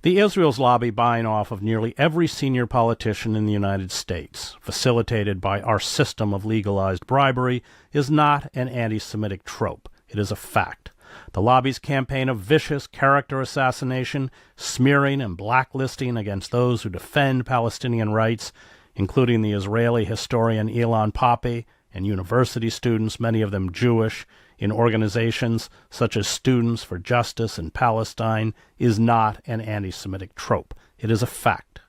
The Israel's lobby buying off of nearly every senior politician in the United States, facilitated by our system of legalized bribery, is not an anti-Semitic trope. It is a fact. The lobby's campaign of vicious character assassination, smearing and blacklisting against those who defend Palestinian rights, including the Israeli historian Ilan Pappé and university students, many of them Jewish, in organizations such as Students for Justice in Palestine, is not an anti-Semitic trope. It is a fact.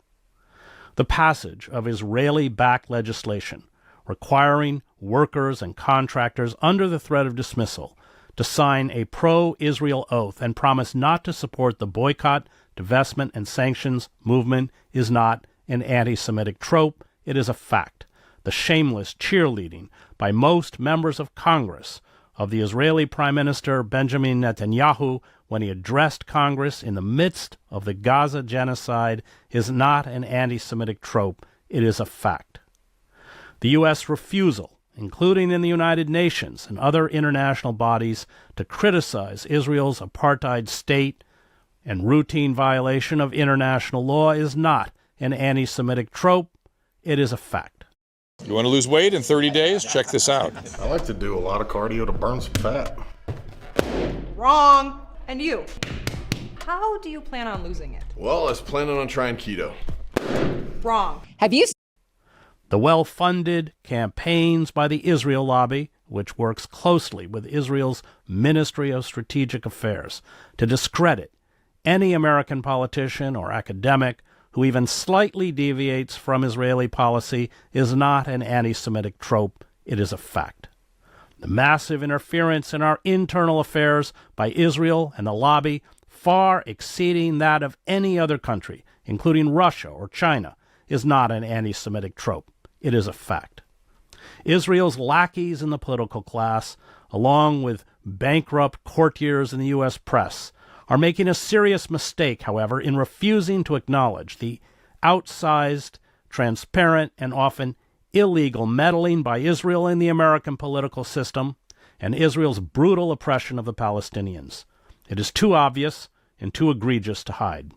The passage of Israeli-backed legislation requiring workers and contractors under the threat of dismissal to sign a pro-Israel oath and promise not to support the boycott, divestment, and sanctions movement is not an anti-Semitic trope. It is a fact. The shameless cheerleading by most members of Congress of the Israeli Prime Minister Benjamin Netanyahu when he addressed Congress in the midst of the Gaza genocide is not an anti-Semitic trope. It is a fact. The U.S. refusal, including in the United Nations and other international bodies, to criticize Israel's apartheid state and routine violation of international law is not an anti-Semitic trope. It is a fact. You want to lose weight in 30 days? Check this out. I like to do a lot of cardio to burn some fat. Wrong. And you? How do you plan on losing it? Well, I was planning on trying keto. Wrong. Have you? The well-funded campaigns by the Israel lobby, which works closely with Israel's Ministry of Strategic Affairs, to discredit any American politician or academic who even slightly deviates from Israeli policy, is not an anti-Semitic trope. It is a fact. The massive interference in our internal affairs by Israel and the lobby, far exceeding that of any other country, including Russia or China, is not an anti-Semitic trope. It is a fact. Israel's lackeys in the political class, along with bankrupt courtiers in the U.S. press, are making a serious mistake, however, in refusing to acknowledge the outsized, transparent, and often illegal meddling by Israel in the American political system and Israel's brutal oppression of the Palestinians. It is too obvious and too egregious to hide.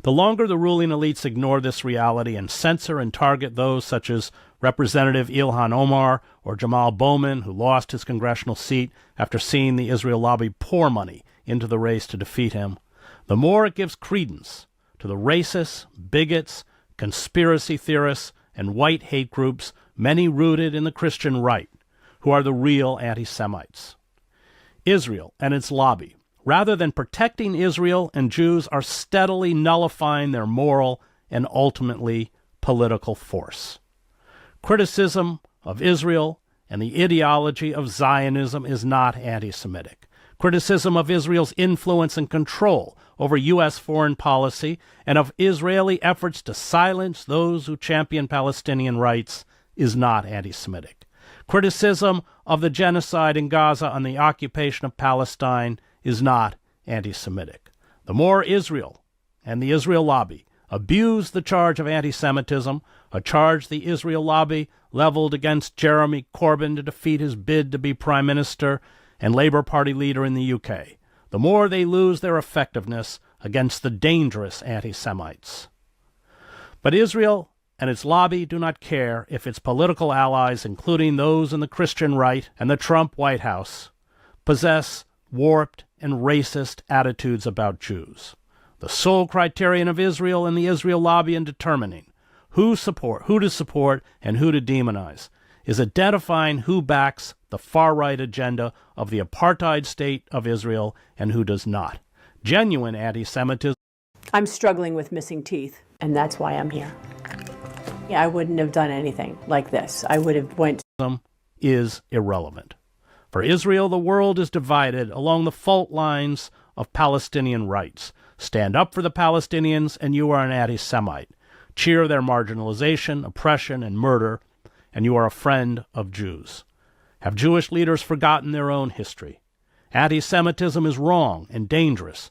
The longer the ruling elites ignore this reality and censor and target those such as Representative Ilhan Omar or Jamal Bowman, who lost his congressional seat after seeing the Israel lobby pour money into the race to defeat him, the more it gives credence to the racists, bigots, conspiracy theorists, and white hate groups, many rooted in the Christian right, who are the real anti-Semites. Israel and its lobby, rather than protecting Israel and Jews, are steadily nullifying their moral and ultimately political force. Criticism of Israel and the ideology of Zionism is not anti-Semitic. Criticism of Israel's influence and control over U.S. foreign policy and of Israeli efforts to silence those who champion Palestinian rights is not anti-Semitic. Criticism of the genocide in Gaza and the occupation of Palestine is not anti-Semitic. The more Israel and the Israel lobby abuse the charge of anti-Semitism, a charge the Israel lobby leveled against Jeremy Corbyn to defeat his bid to be Prime Minister and Labour Party leader in the UK, the more they lose their effectiveness against the dangerous anti-Semites. But Israel and its lobby do not care if its political allies, including those in the Christian right and the Trump White House, possess warped and racist attitudes about Jews. The sole criterion of Israel and the Israel lobby in determining who to support, and who to demonize is identifying who backs the far-right agenda of the apartheid state of Israel and who does not. Genuine anti-Semitism. I'm struggling with missing teeth, and that's why I'm here. Yeah, I wouldn't have done anything like this. I would have went. Is irrelevant. For Israel, the world is divided along the fault lines of Palestinian rights. Stand up for the Palestinians, and you are an anti-Semite. Cheer their marginalization, oppression, and murder, and you are a friend of Jews. Have Jewish leaders forgotten their own history? Anti-Semitism is wrong and dangerous,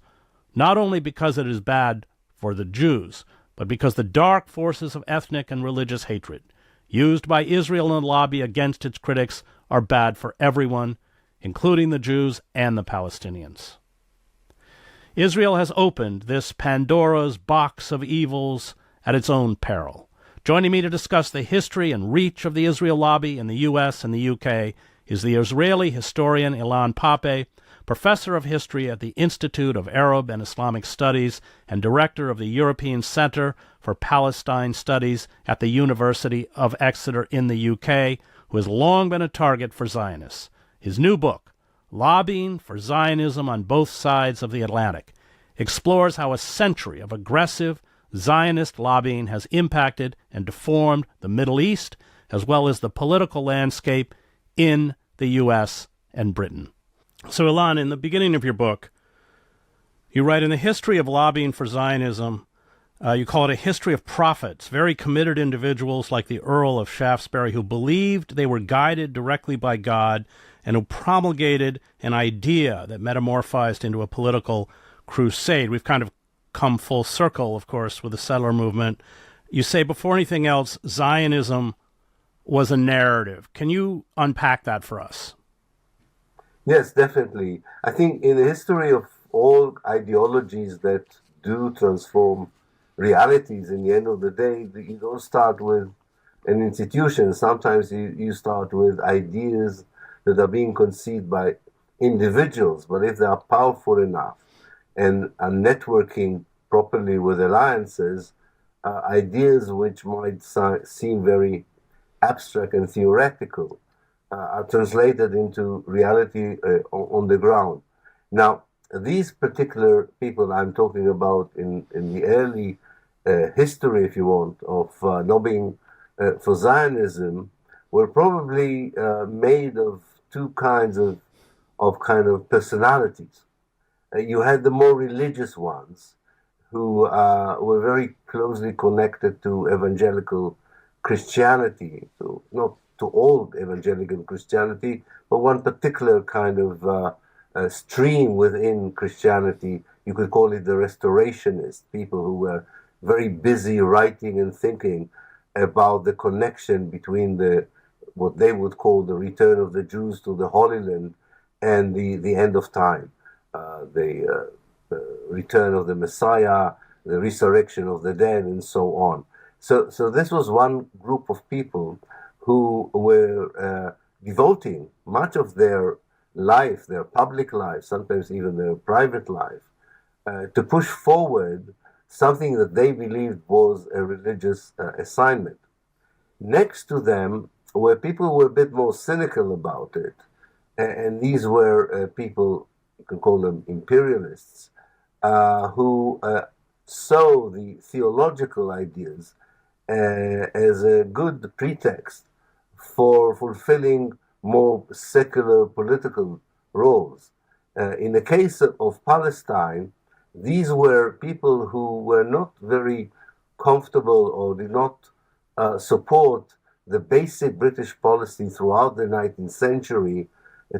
not only because it is bad for the Jews, but because the dark forces of ethnic and religious hatred used by Israel and the lobby against its critics are bad for everyone, including the Jews and the Palestinians. Israel has opened this Pandora's box of evils at its own peril. Joining me to discuss the history and reach of the Israel lobby in the U.S. and the U.K. is the Israeli historian Ilan Pappé, professor of history at the Institute of Arab and Islamic Studies and director of the European Center for Palestine Studies at the University of Exeter in the UK, who has long been a target for Zionists. His new book, Lobbying for Zionism on Both Sides of the Atlantic, explores how a century of aggressive Zionist lobbying has impacted and deformed the Middle East, as well as the political landscape in the U.S. and Britain. So, Ilan, in the beginning of your book, you write, in the history of lobbying for Zionism, you call it a history of prophets, very committed individuals like the Earl of Shaftesbury who believed they were guided directly by God and who promulgated an idea that metamorphized into a political crusade. We've kind of come full circle, of course, with the settler movement. You say, before anything else, Zionism was a narrative. Can you unpack that for us? Yes, definitely. I think in the history of all ideologies that do transform realities, in the end of the day, you don't start with an institution. Sometimes you start with ideas that are being conceived by individuals, but if they are powerful enough and are networking properly with alliances, ideas which might seem very abstract and theoretical are translated into reality on the ground. Now, these particular people I'm talking about in the early history, if you want, of lobbying for Zionism were probably made of two kinds of personalities. You had the more religious ones who were very closely connected to evangelical Christianity, not to all evangelical Christianity, but one particular kind of stream within Christianity. You could call it the Restorationists, people who were very busy writing and thinking about the connection between what they would call the return of the Jews to the Holy Land and the end of time, the return of the Messiah, the resurrection of the dead, and so on. So this was one group of people who were devoting much of their life, their public life, sometimes even their private life, to push forward something that they believed was a religious assignment. Next to them were people who were a bit more cynical about it, and these were people, you can call them imperialists, who saw the theological ideas as a good pretext for fulfilling more secular political roles. In the case of Palestine, these were people who were not very comfortable or did not support the basic British policy throughout the 19th century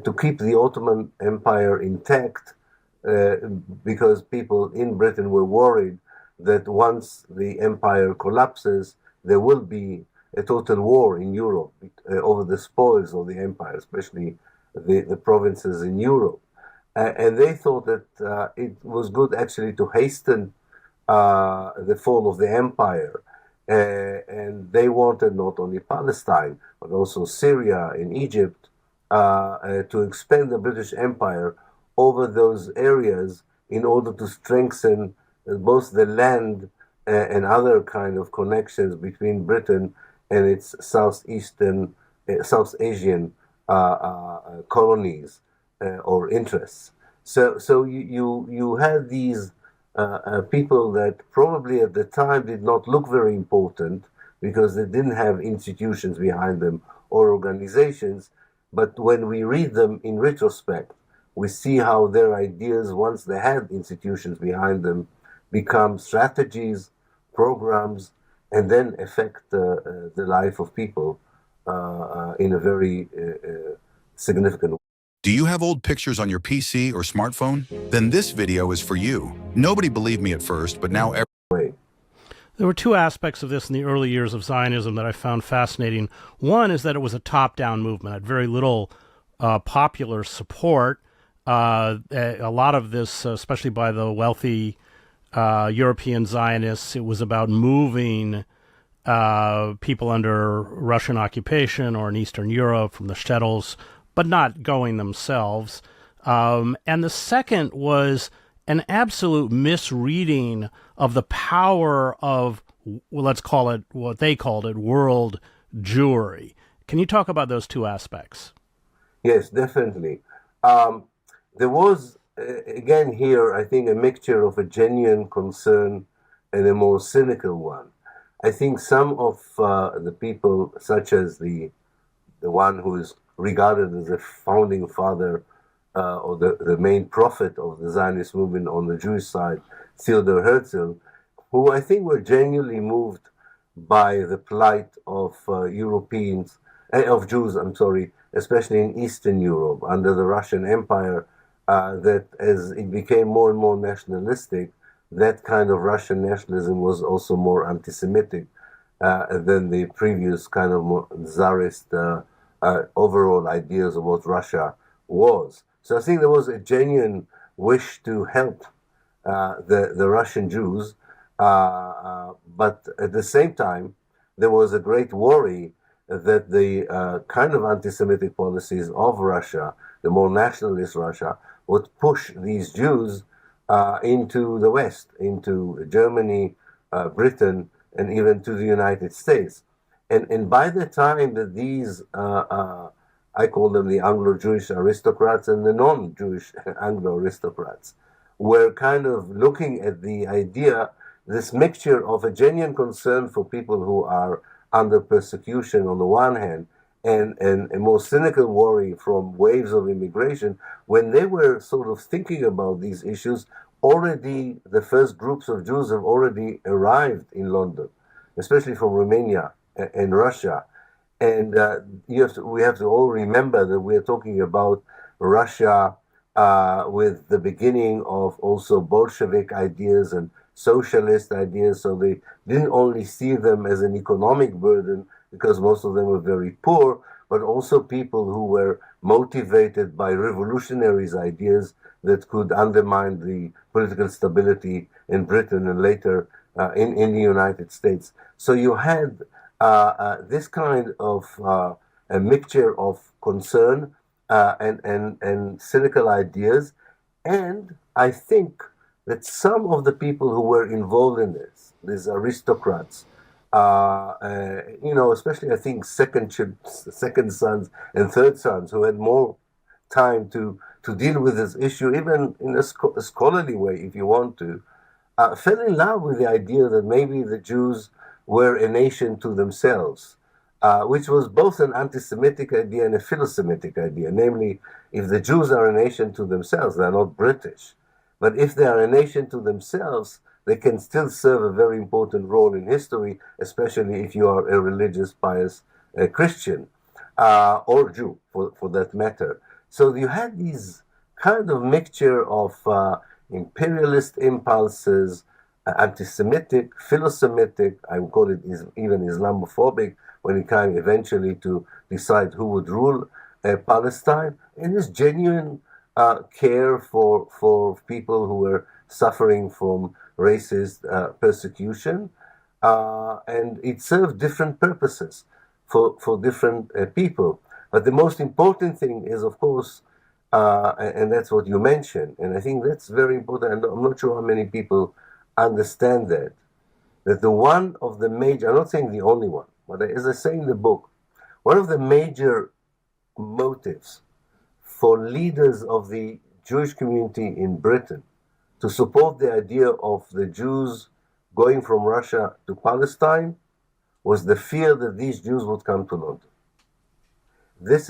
to keep the Ottoman Empire intact, because people in Britain were worried that once the empire collapses, there will be a total war in Europe over the spoils of the empire, especially the provinces in Europe. And they thought that it was good actually to hasten the fall of the empire. And they wanted not only Palestine, but also Syria and Egypt to expand the British Empire over those areas in order to strengthen both the land and other kind of connections between Britain and its South Asian colonies or interests. So you had these people that probably at the time did not look very important because they didn't have institutions behind them or organizations. But when we read them in retrospect, we see how their ideas, once they had institutions behind them, become strategies, programs, and then affect the life of people in a very significant way. Do you have old pictures on your PC or smartphone? Then this video is for you. Nobody believed me at first, but now way. There were two aspects of this in the early years of Zionism that I found fascinating. One is that it was a top-down movement, had very little popular support. A lot of this, especially by the wealthy European Zionists, it was about moving people under Russian occupation or in Eastern Europe from the shtetls, but not going themselves. And the second was an absolute misreading of the power of, well, let's call it what they called it, world Jewry. Can you talk about those two aspects? Yes, definitely. There was, again, here, I think, a mixture of a genuine concern and a more cynical one. I think some of the people, such as the one who is regarded as a founding father or the main prophet of the Zionist movement on the Jewish side, Theodor Herzl, who I think were genuinely moved by the plight of Europeans, of Jews, I'm sorry, especially in Eastern Europe under the Russian Empire, that as it became more and more nationalistic, that kind of Russian nationalism was also more anti-Semitic than the previous kind of more Tsarist overall ideas of what Russia was. So I think there was a genuine wish to help the Russian Jews, but at the same time, there was a great worry that the kind of anti-Semitic policies of Russia, the more nationalist Russia, would push these Jews into the West, into Germany, Britain, and even to the United States. And by the time that these, I call them the Anglo-Jewish aristocrats and the non-Jewish Anglo-aristocrats, were kind of looking at the idea, this mixture of a genuine concern for people who are under persecution on the one hand, and a more cynical worry from waves of immigration, when they were sort of thinking about these issues, already the first groups of Jews have already arrived in London, especially from Romania and Russia. And we have to all remember that we're talking about Russia with the beginning of also Bolshevik ideas and socialist ideas. So they didn't only see them as an economic burden, because most of them were very poor, but also people who were motivated by revolutionaries' ideas that could undermine the political stability in Britain and later in the United States. So you had this kind of a mixture of concern and cynical ideas. And I think that some of the people who were involved in this, these aristocrats, especially I think second sons and third sons who had more time to deal with this issue, even in a scholarly way, if you want to, fell in love with the idea that maybe the Jews were a nation to themselves, which was both an anti-Semitic idea and a philo-Semitic idea. Namely, if the Jews are a nation to themselves, they're not British. But if they are a nation to themselves, they can still serve a very important role in history, especially if you are a religious, pious Christian or Jew, for that matter. So you had these kind of mixture of imperialist impulses, anti-Semitic, philo-Semitic, I would call it even Islamophobic, when it came eventually to decide who would rule Palestine, and this genuine care for people who were suffering from racist persecution, and it served different purposes for different people. But the most important thing is, of course, and that's what you mentioned, and I think that's very important, and I'm not sure how many people understand that the one of the major, I'm not saying the only one, but as I say in the book, one of the major motives for leaders of the Jewish community in Britain to support the idea of the Jews going from Russia to Palestine was the fear that these Jews would come to London. This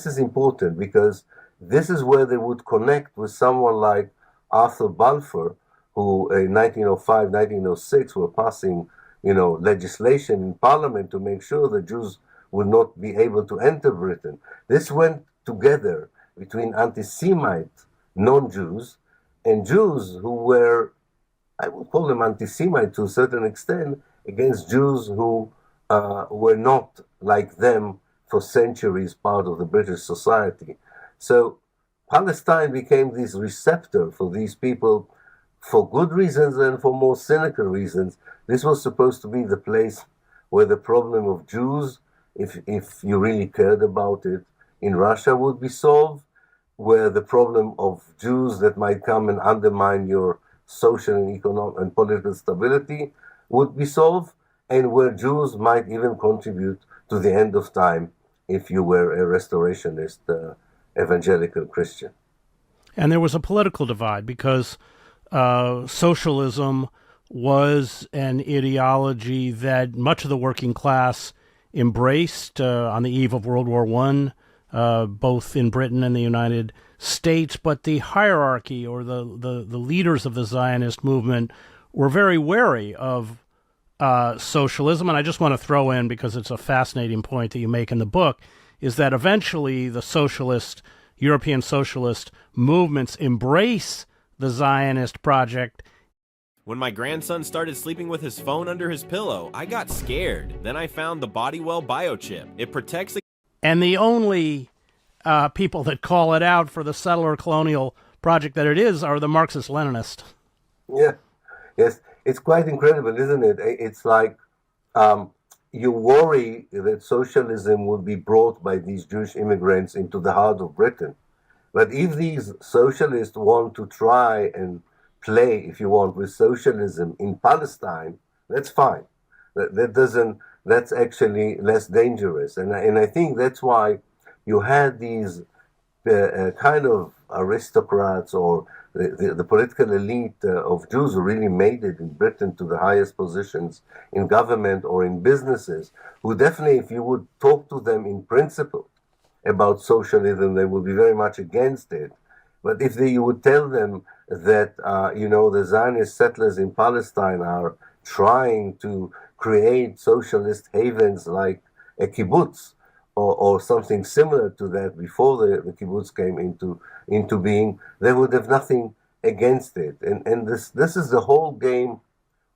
is important because this is where they would connect with someone like Arthur Balfour, who in 1905, 1906 were passing, legislation in Parliament to make sure the Jews would not be able to enter Britain. This went together between anti-Semite non-Jews and Jews who were, I would call them anti-Semite to a certain extent, against Jews who were not like them for centuries part of the British society. So Palestine became this receptor for these people for good reasons and for more cynical reasons. This was supposed to be the place where the problem of Jews, if you really cared about it, in Russia would be solved, where the problem of Jews that might come and undermine your social and economic and political stability would be solved, and where Jews might even contribute to the end of time if you were a restorationist evangelical Christian. And there was a political divide because socialism was an ideology that much of the working class embraced on the eve of World War I, both in Britain and the United States. But the hierarchy or the leaders of the Zionist movement were very wary of socialism. And I just want to throw in, because it's a fascinating point that you make in the book, is that eventually the European socialist movements embrace the Zionist project. When my grandson started sleeping with his phone under his pillow, I got scared. Then I found the Bodywell biochip. It protects. And the only people that call it out for the settler colonial project that it is are the Marxist-Leninists. Yeah, yes, it's quite incredible, isn't it? It's like you worry that socialism would be brought by these Jewish immigrants into the heart of Britain. But if these socialists want to try and play, if you want, with socialism in Palestine, that's fine. That's actually less dangerous. And I think that's why you had these kind of aristocrats or the political elite of Jews who really made it in Britain to the highest positions in government or in businesses, who definitely, if you would talk to them in principle about socialism, they would be very much against it. But if you would tell them that, the Zionist settlers in Palestine are trying to create socialist havens like a kibbutz or something similar to that before the kibbutz came into being, they would have nothing against it. And this is the whole game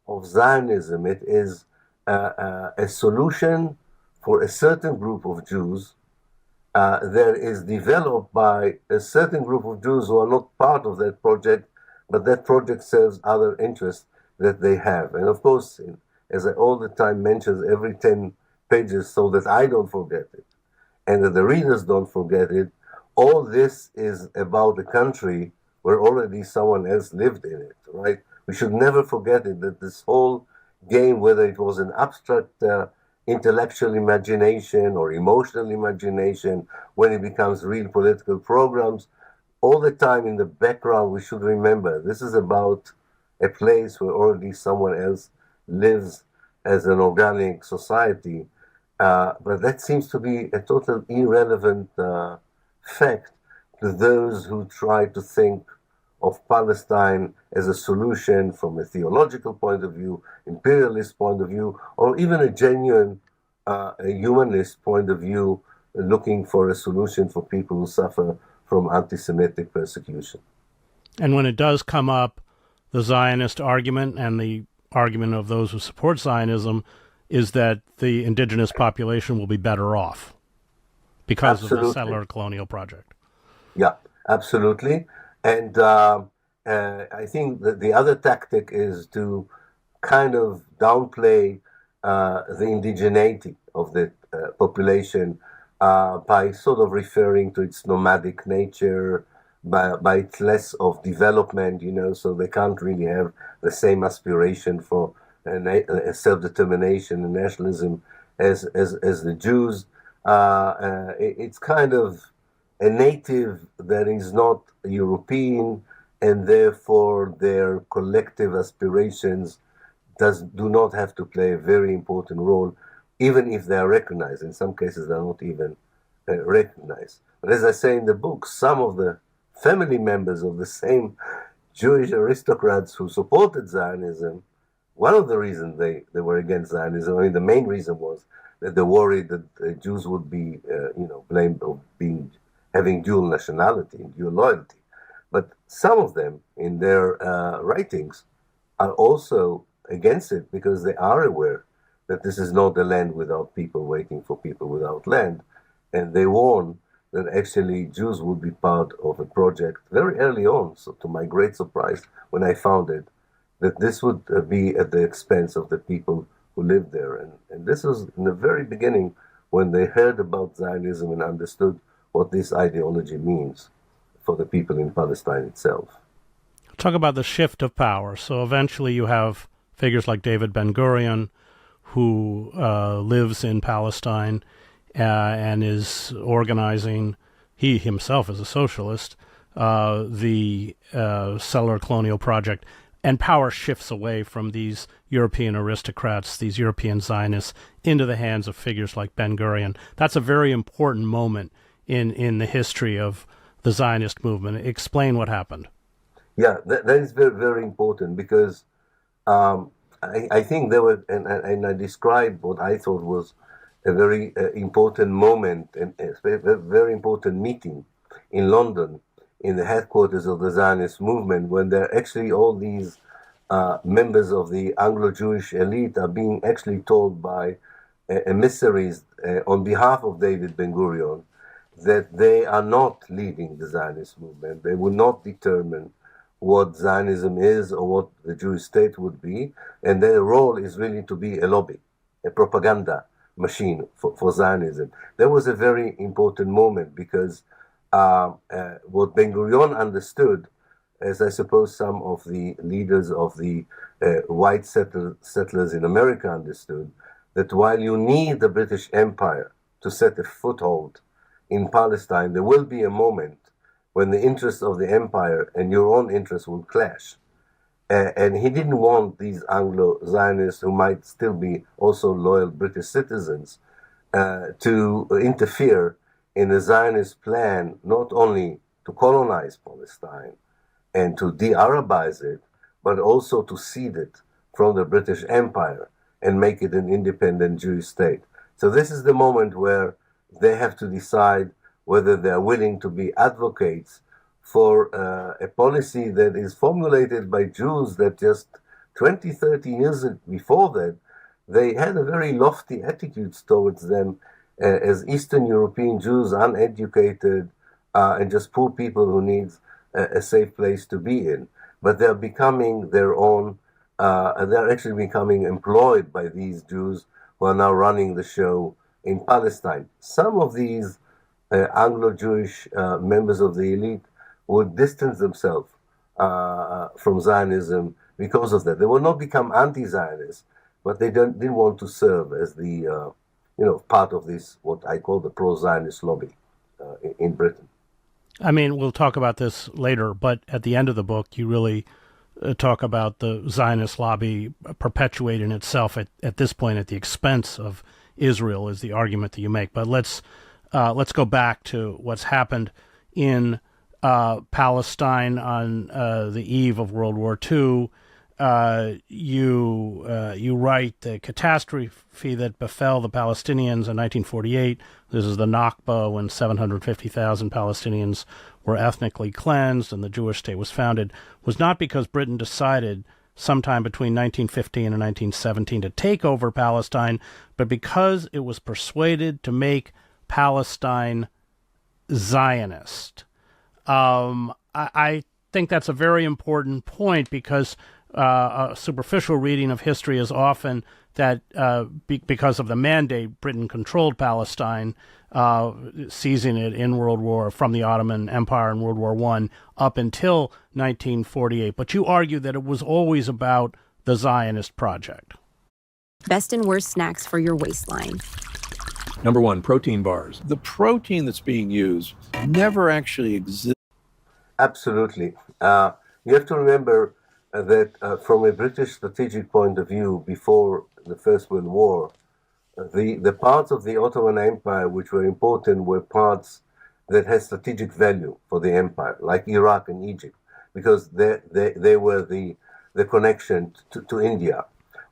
of Zionism. It is a solution for a certain group of Jews that is developed by a certain group of Jews who are not part of that project, but that project serves other interests that they have. And of course, as I all the time mention every 10 pages so that I don't forget it, and that the readers don't forget it, all this is about a country where already someone else lived in it, right? We should never forget it, that this whole game, whether it was an abstract intellectual imagination or emotional imagination, when it becomes real political programs, all the time in the background we should remember this is about a place where already someone else lives as an organic society. But that seems to be a total irrelevant fact to those who try to think of Palestine as a solution from a theological point of view, imperialist point of view, or even a genuine a humanist point of view, looking for a solution for people who suffer from anti-Semitic persecution. And when it does come up, the Zionist argument and the argument of those who support Zionism is that the indigenous population will be better off because of the settler colonial project. Yeah, absolutely. And I think that the other tactic is to kind of downplay the indigeneity of the population by sort of referring to its nomadic nature, by its less of development, so they can't really have the same aspiration for self-determination and nationalism as the Jews. It's kind of a native that is not European, and therefore their collective aspirations do not have to play a very important role, even if they are recognized. In some cases, they're not even recognized. But as I say in the book, some of the family members of the same Jewish aristocrats who supported Zionism, one of the reasons they were against Zionism, the main reason was that they worried that the Jews would be, blamed of having dual nationality and dual loyalty. But some of them, in their writings, are also against it because they are aware that this is not a land without people waiting for people without land. And they warn that actually Jews would be part of a project very early on. So to my great surprise, when I found it, that this would be at the expense of the people who lived there. And this was in the very beginning when they heard about Zionism and understood what this ideology means for the people in Palestine itself. Talk about the shift of power. So eventually you have figures like David Ben-Gurion, who lives in Palestine and is organizing, he himself is a socialist, the Settler Colonial Project. And power shifts away from these European aristocrats, these European Zionists, into the hands of figures like Ben-Gurion. That's a very important moment in the history of the Zionist movement. Explain what happened. Yeah, that is very, very important because I think there were, and I described what I thought was a very important moment and a very important meeting in London, in the headquarters of the Zionist movement, when there actually all these members of the Anglo-Jewish elite are being actually told by emissaries on behalf of David Ben-Gurion that they are not leading the Zionist movement. They will not determine what Zionism is or what the Jewish state would be, and their role is really to be a lobby, a propaganda machine for Zionism. That was a very important moment because what Ben-Gurion understood, as I suppose some of the leaders of the white settlers in America understood, that while you need the British Empire to set a foothold in Palestine, there will be a moment when the interests of the empire and your own interests will clash. And he didn't want these Anglo-Zionists, who might still be also loyal British citizens, to interfere in the Zionist plan, not only to colonize Palestine and to de-Arabize it, but also to cede it from the British Empire and make it an independent Jewish state. So this is the moment where they have to decide whether they're willing to be advocates for a policy that is formulated by Jews that just 20, 30 years before that, they had a very lofty attitudes towards them as Eastern European Jews, uneducated and just poor people who need a safe place to be in. But they're becoming their own, they're actually becoming employed by these Jews who are now running the show in Palestine. Some of these Anglo-Jewish members of the elite would distance themselves from Zionism because of that. They will not become anti-Zionists, but they didn't want to serve as the part of this, what I call the pro-Zionist lobby in Britain. I mean, we'll talk about this later, but at the end of the book, you really talk about the Zionist lobby perpetuating itself at this point at the expense of Israel is the argument that you make. But let's go back to what's happened in Palestine on the eve of World War II. You write the catastrophe that befell the Palestinians in 1948. This is the Nakba, when 750,000 Palestinians were ethnically cleansed and the Jewish state was founded, was not because Britain decided sometime between 1915 and 1917 to take over Palestine, but because it was persuaded to make Palestine Zionist. I think that's a very important point because a superficial reading of history is often that because of the mandate, Britain controlled Palestine, seizing it in World War from the Ottoman Empire in World War I up until 1948. But you argue that it was always about the Zionist project. Best and worst snacks for your waistline. Number one, protein bars. The protein that's being used never actually exists. Absolutely. You have to remember that from a British strategic point of view, before the First World War, the parts of the Ottoman Empire which were important were parts that had strategic value for the empire, like Iraq and Egypt, because they were the connection to India.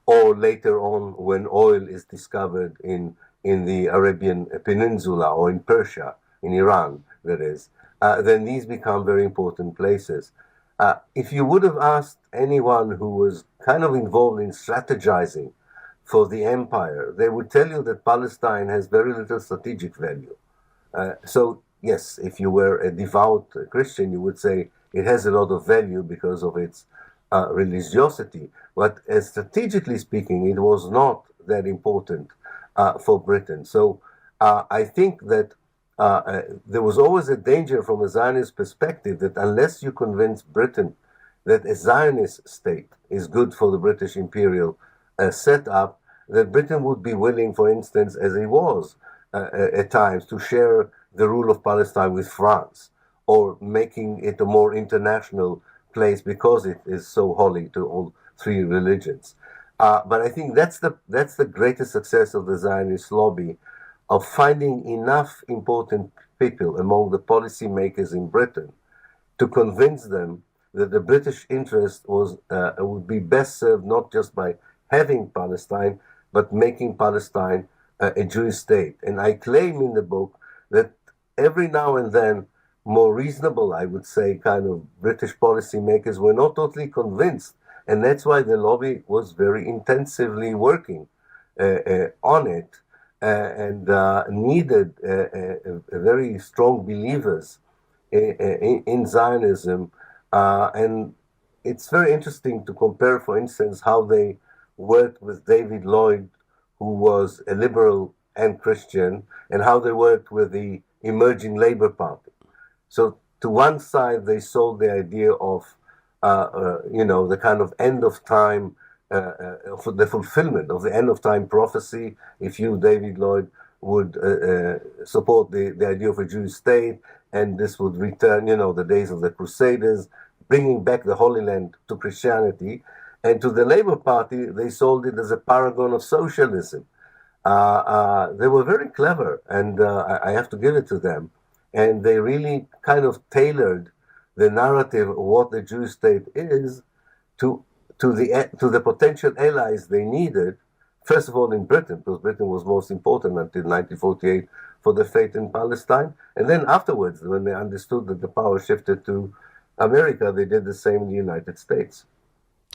Or later on, when oil is discovered in the Arabian Peninsula or in Persia, in Iran, that is, then these become very important places. If you would have asked anyone who was kind of involved in strategizing for the empire, they would tell you that Palestine has very little strategic value. So yes, if you were a devout Christian, you would say it has a lot of value because of its religiosity. But strategically speaking, it was not that important for Britain. So I think that there was always a danger from a Zionist perspective that unless you convince Britain that a Zionist state is good for the British imperial setup, that Britain would be willing, for instance, as it was at times, to share the rule of Palestine with France, or making it a more international place because it is so holy to all three religions. But I think that's the greatest success of the Zionist lobby, of finding enough important people among the policymakers in Britain to convince them that the British interest would be best served not just by having Palestine, but making Palestine a Jewish state. And I claim in the book that every now and then, more reasonable, I would say, kind of British policymakers were not totally convinced. And that's why the lobby was very intensively working on it and needed very strong believers in Zionism. And it's very interesting to compare, for instance, how they worked with David Lloyd, who was a liberal and Christian, and how they worked with the emerging Labour Party. So to one side, they sold the idea of, the kind of end of time, for the fulfillment of the end of time prophecy. If you, David Lloyd, would support the idea of a Jewish state, and this would return, the days of the Crusaders, bringing back the Holy Land to Christianity. And to the Labour Party, they sold it as a paragon of socialism. They were very clever, and I have to give it to them. And they really kind of tailored the narrative of what the Jewish state is to the potential allies they needed. First of all, in Britain, because Britain was most important until 1948 for the fate in Palestine. And then afterwards, when they understood that the power shifted to America, they did the same in the United States.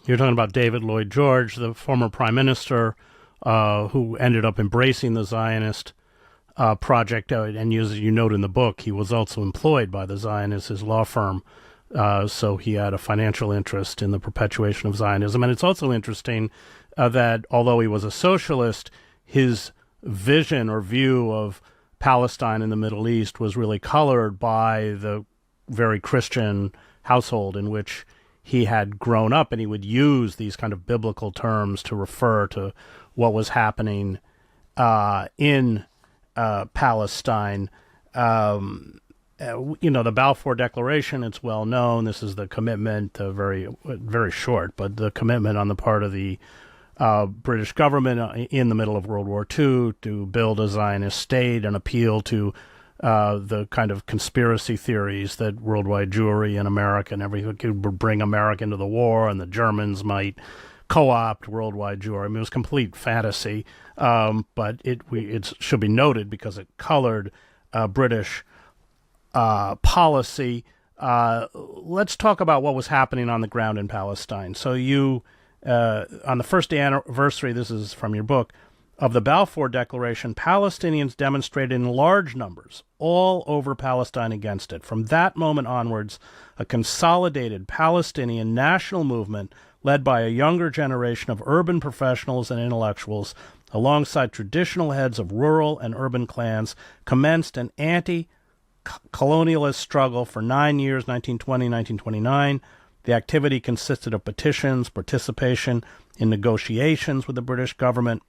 You're talking about David Lloyd George, the former prime minister, who ended up embracing the Zionist project. And as you note in the book, he was also employed by the Zionists, his law firm. So he had a financial interest in the perpetuation of Zionism. And it's also interesting that although he was a socialist, his vision or view of Palestine in the Middle East was really colored by the very Christian household in which he had grown up, and he would use these kind of biblical terms to refer to what was happening in Palestine. The Balfour Declaration, it's well known. This is the commitment, very short, but the commitment on the part of the British government in the middle of World War II to build a Zionist state and appeal to the kind of conspiracy theories that worldwide Jewry and America and everything could bring America into the war, and the Germans might co-opt worldwide Jewry. I mean, it was complete fantasy, but it should be noted because it colored British policy. Let's talk about what was happening on the ground in Palestine. So you, on the first anniversary, this is from your book, of the Balfour Declaration, Palestinians demonstrated in large numbers all over Palestine against it. From that moment onwards, a consolidated Palestinian national movement led by a younger generation of urban professionals and intellectuals, alongside traditional heads of rural and urban clans, commenced an anti-colonialist struggle for 9 years, 1920-1929. The activity consisted of petitions, participation in negotiations with the British government,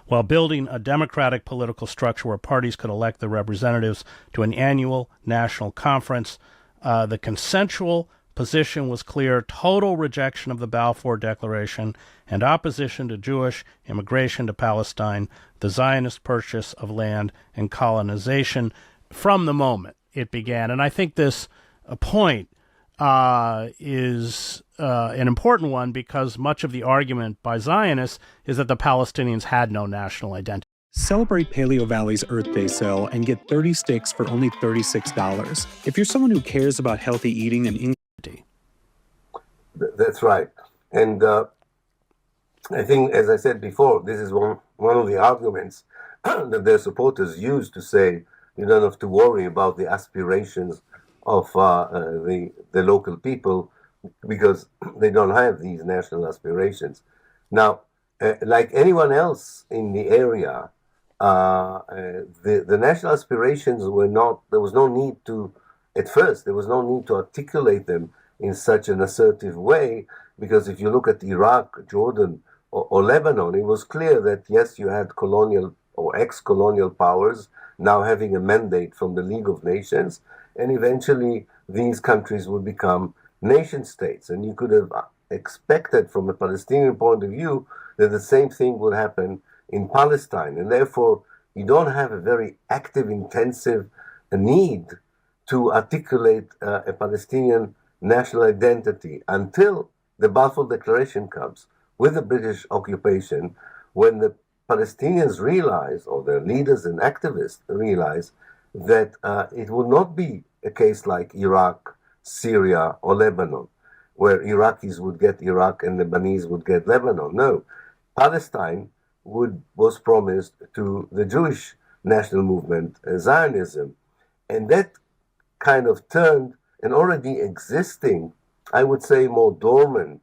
while building a democratic political structure where parties could elect their representatives to an annual national conference. The consensual position was clear: total rejection of the Balfour Declaration and opposition to Jewish immigration to Palestine, the Zionist purchase of land, and colonization from the moment it began. And I think this point is an important one, because much of the argument by Zionists is that the Palestinians had no national identity. Celebrate Paleo Valley's Earth Day sale and get 30 sticks for only $36. If you're someone who cares about healthy eating and That's right. And I think, as I said before, this is one of the arguments that their supporters use to say you don't have to worry about the aspirations of the local people because they don't have these national aspirations. Now, like anyone else in the area, the national aspirations were not, there was no need to, at first, there was no need to articulate them in such an assertive way, because if you look at Iraq, Jordan, or Lebanon, it was clear that yes, you had colonial or ex-colonial powers now having a mandate from the League of Nations, and eventually these countries would become nation states. And you could have expected from a Palestinian point of view that the same thing would happen in Palestine. And therefore, you don't have a very active, intensive need to articulate a Palestinian national identity until the Balfour Declaration comes with the British occupation, when the Palestinians realize, or their leaders and activists realize, that it will not be a case like Iraq, Syria, or Lebanon, where Iraqis would get Iraq and Lebanese would get Lebanon. No, Palestine was promised to the Jewish national movement, Zionism, and that kind of turned an already existing, I would say, more dormant,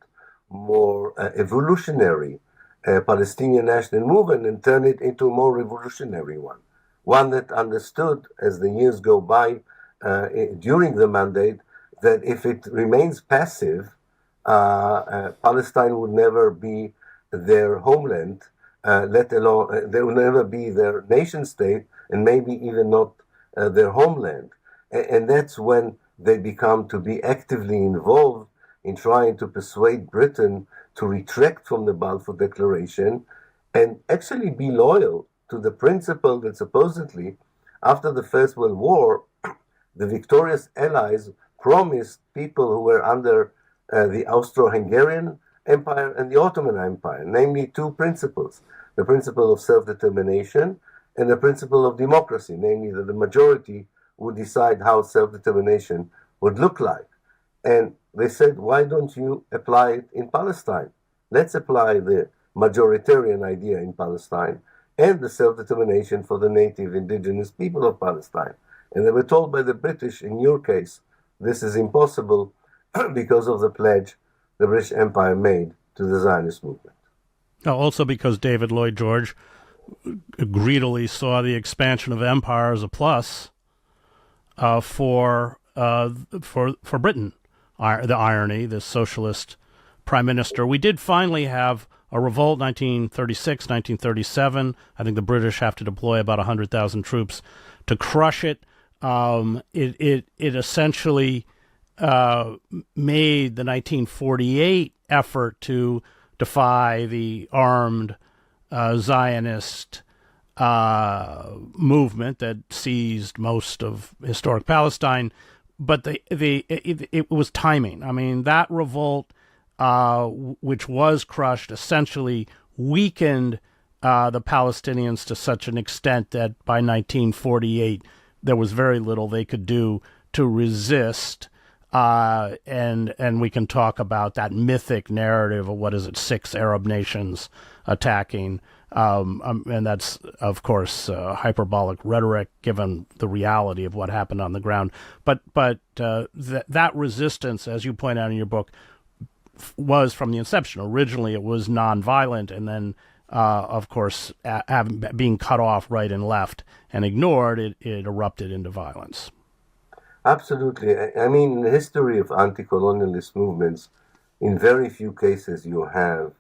more evolutionary Palestinian national movement and turn it into a more revolutionary one that understood as the years go by during the mandate that if it remains passive, Palestine would never be their homeland, let alone they will never be their nation state, and maybe even not their homeland. And that's when they become to be actively involved in trying to persuade Britain to retract from the Balfour Declaration and actually be loyal to the principle that supposedly, after the First World War, the victorious Allies promised people who were under the Austro-Hungarian Empire and the Ottoman Empire, namely two principles: the principle of self-determination and the principle of democracy, namely that the majority would decide how self-determination would look like. And they said, why don't you apply it in Palestine? Let's apply the majoritarian idea in Palestine and the self-determination for the native indigenous people of Palestine. And they were told by the British, in your case, this is impossible because of the pledge the British Empire made to the Zionist movement. Also because David Lloyd George greedily saw the expansion of empire as a plus for Britain. The irony, this socialist prime minister. We did finally have a revolt, 1936, 1937. I think the British have to deploy about 100,000 troops to crush it. It essentially made the 1948 effort to defy the armed Zionist movement that seized most of historic Palestine. But it was timing. I mean, that revolt, which was crushed, essentially weakened the Palestinians to such an extent that by 1948 there was very little they could do to resist. And we can talk about that mythic narrative of, what is it, 6 Arab nations attacking. And that's, of course, hyperbolic rhetoric given the reality of what happened on the ground. But that resistance, as you point out in your book, was from the inception. Originally, it was nonviolent, and then, of course, being cut off right and left and ignored, it erupted into violence. Absolutely. I mean, in the history of anti-colonialist movements, in very few cases you have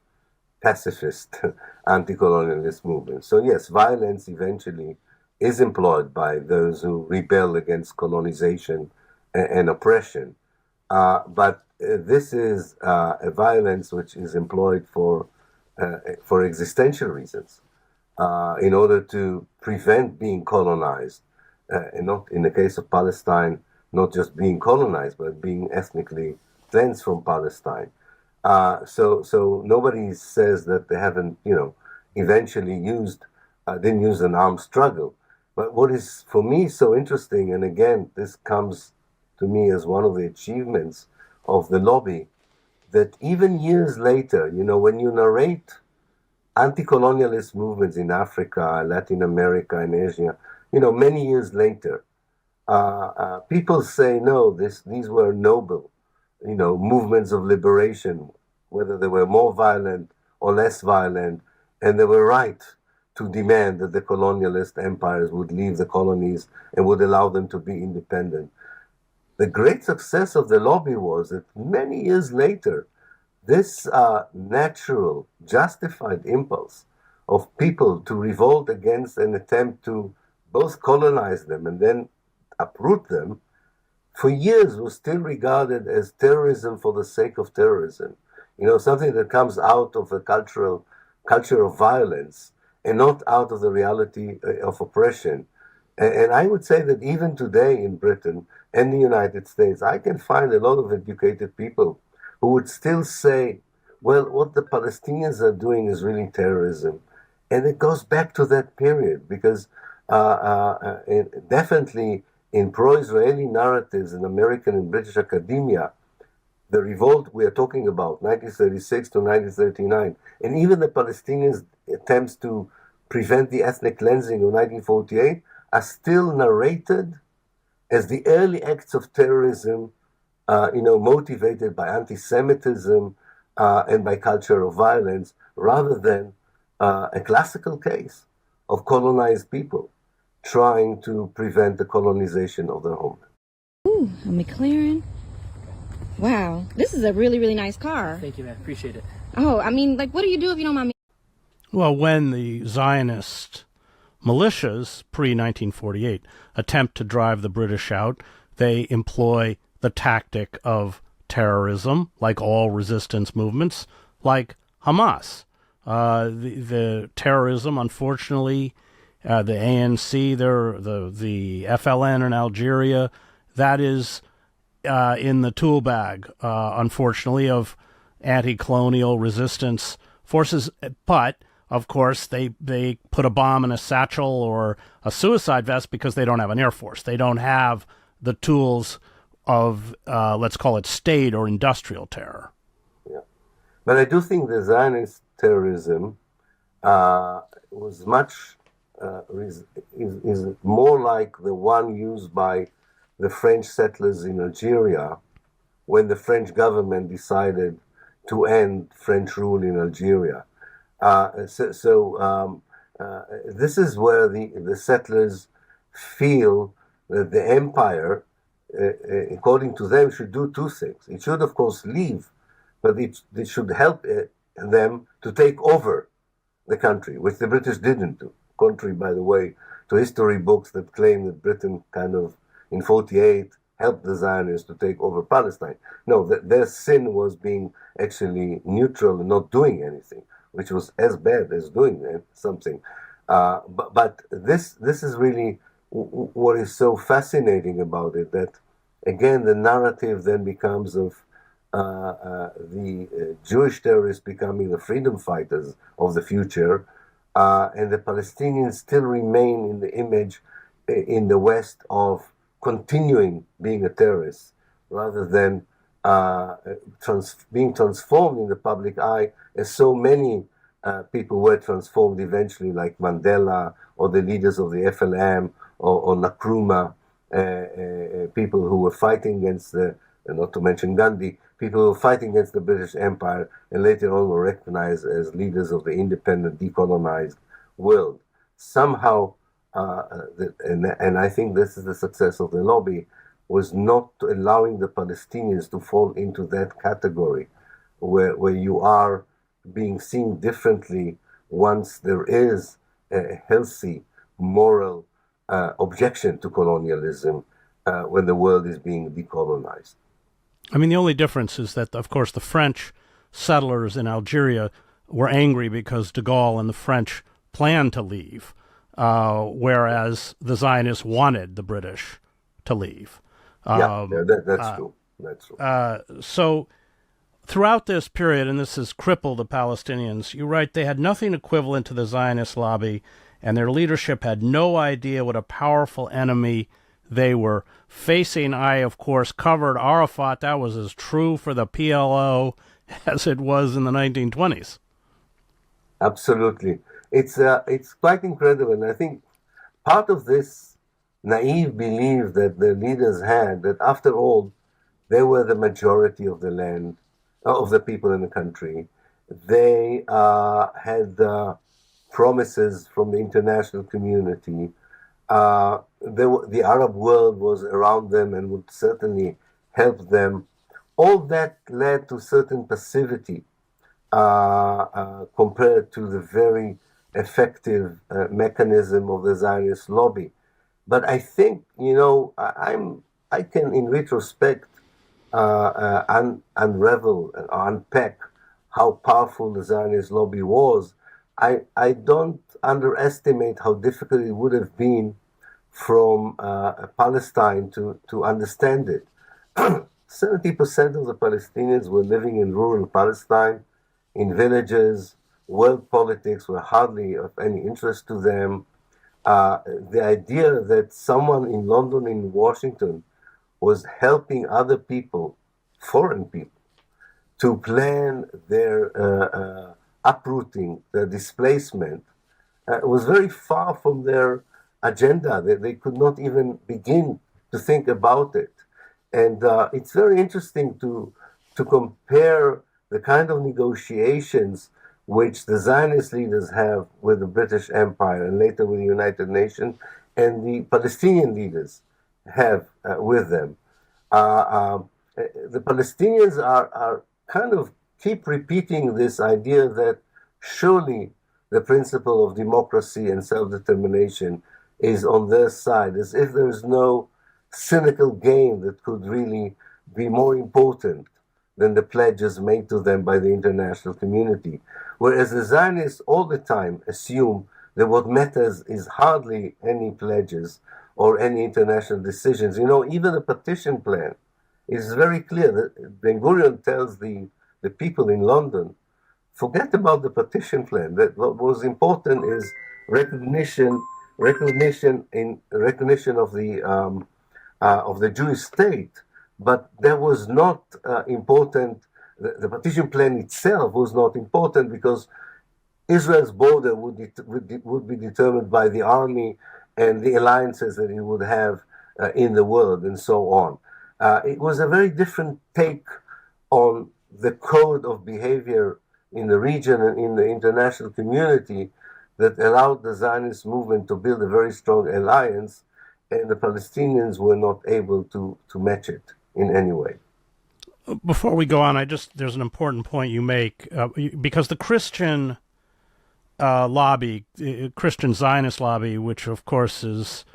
pacifist anti-colonialist movements. So yes, violence eventually is employed by those who rebel against colonization and oppression. But this is a violence which is employed for existential reasons, in order to prevent being colonized, and not in the case of Palestine, not just being colonized, but being ethnically cleansed from Palestine. So nobody says that they haven't, eventually didn't use an armed struggle. But what is for me so interesting, and again, this comes to me as one of the achievements of the lobby, that even years later, when you narrate anti-colonialist movements in Africa, Latin America, and Asia, many years later, people say, no, these were noble, movements of liberation, whether they were more violent or less violent, and they were right to demand that the colonialist empires would leave the colonies and would allow them to be independent. The great success of the lobby was that many years later, this natural, justified impulse of people to revolt against an attempt to both colonize them and then uproot them, for years was still regarded as terrorism for the sake of terrorism. Something that comes out of a culture of violence and not out of the reality of oppression. And I would say that even today in Britain and the United States, I can find a lot of educated people who would still say, well, what the Palestinians are doing is really terrorism. And it goes back to that period because definitely in pro-Israeli narratives in American and British academia, the revolt we are talking about, 1936 to 1939, and even the Palestinians' attempts to prevent the ethnic cleansing of 1948 are still narrated as the early acts of terrorism, motivated by anti-Semitism and by culture of violence, rather than a classical case of colonized people trying to prevent the colonization of their homeland. Ooh, a McLaren. Wow, this is a really, really nice car. Thank you, man. Appreciate it. Oh, what do you do if you don't mind me? Well, when the Zionist militias, pre-1948, attempt to drive the British out, they employ the tactic of terrorism, like all resistance movements, like Hamas. The terrorism, unfortunately, the ANC, the FLN in Algeria, that is in the tool bag, unfortunately, of anti-colonial resistance forces. But, of course, they put a bomb in a satchel or a suicide vest because they don't have an air force. They don't have the tools of, let's call it, state or industrial terror. Yeah. But I do think the Zionist terrorism was much, is more like the one used by the French settlers in Algeria when the French government decided to end French rule in Algeria. This is where the settlers feel that the empire, according to them, should do two things. It should, of course, leave, but it should help them to take over the country, which the British didn't do. Contrary, by the way, to history books that claim that Britain kind of, in 48, helped the Zionists to take over Palestine. No, their sin was being actually neutral and not doing anything, which was as bad as doing something. But this is really what is so fascinating about it, that, again, the narrative then becomes of the Jewish terrorists becoming the freedom fighters of the future, and the Palestinians still remain in the image in the West of continuing being a terrorist, rather than being transformed in the public eye, as so many people were transformed eventually, like Mandela or the leaders of the FLM or Nkrumah, people who were fighting against not to mention Gandhi, people who were fighting against the British Empire and later on were recognized as leaders of the independent, decolonized world. Somehow, and I think this is the success of the lobby, was not allowing the Palestinians to fall into that category where you are being seen differently once there is a healthy moral objection to colonialism when the world is being decolonized. I mean, the only difference is that, of course, the French settlers in Algeria were angry because de Gaulle and the French planned to leave, whereas the Zionists wanted the British to leave. That's true. That's true. So throughout this period, and this has crippled the Palestinians, you write they had nothing equivalent to the Zionist lobby, and their leadership had no idea what a powerful enemy they were facing. I, of course, covered Arafat. That was as true for the PLO as it was in the 1920s. Absolutely. It's quite incredible. And I think part of this naive belief that the leaders had, that after all, they were the majority of the land, of the people in the country. They had promises from the international community. The Arab world was around them and would certainly help them. All that led to certain passivity compared to the very effective mechanism of the Zionist lobby. But I think, I can, in retrospect, unravel and unpack how powerful the Zionist lobby was. I don't underestimate how difficult it would have been from Palestine to understand it. 70% of the Palestinians were living in rural Palestine, in villages. World politics were hardly of any interest to them. The idea that someone in London, in Washington, was helping other people, foreign people, to plan their uprooting, their displacement, was very far from their agenda. They could not even begin to think about it. And it's very interesting to compare the kind of negotiations which the Zionist leaders have with the British Empire and later with the United Nations, and the Palestinian leaders have with them. The Palestinians are kind of keep repeating this idea that surely the principle of democracy and self-determination is on their side, as if there is no cynical game that could really be more important than the pledges made to them by the international community. Whereas the Zionists all the time assume that what matters is hardly any pledges or any international decisions. Even the partition plan is very clear that Ben-Gurion tells the people in London, forget about the partition plan. That what was important is recognition of the Jewish state. But that was not important. The partition plan itself was not important because Israel's border would be determined by the army and the alliances that it would have in the world and so on. It was a very different take on the code of behavior in the region and in the international community that allowed the Zionist movement to build a very strong alliance, and the Palestinians were not able to match it in any way. Before we go on, there's an important point you make, because the Christian lobby, Christian Zionist lobby, which of course is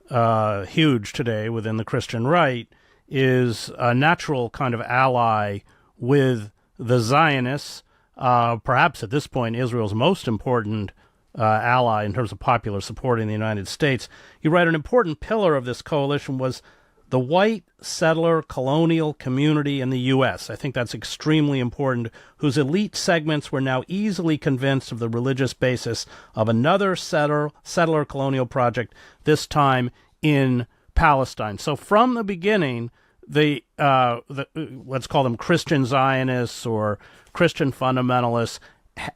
huge today within the Christian right, is a natural kind of ally with the Zionists, perhaps at this point Israel's most important ally in terms of popular support in the United States. You write an important pillar of this coalition was the white settler colonial community in the U.S. I think that's extremely important, whose elite segments were now easily convinced of the religious basis of another settler colonial project, this time in Palestine. So from the beginning, the let's call them Christian Zionists or Christian fundamentalists,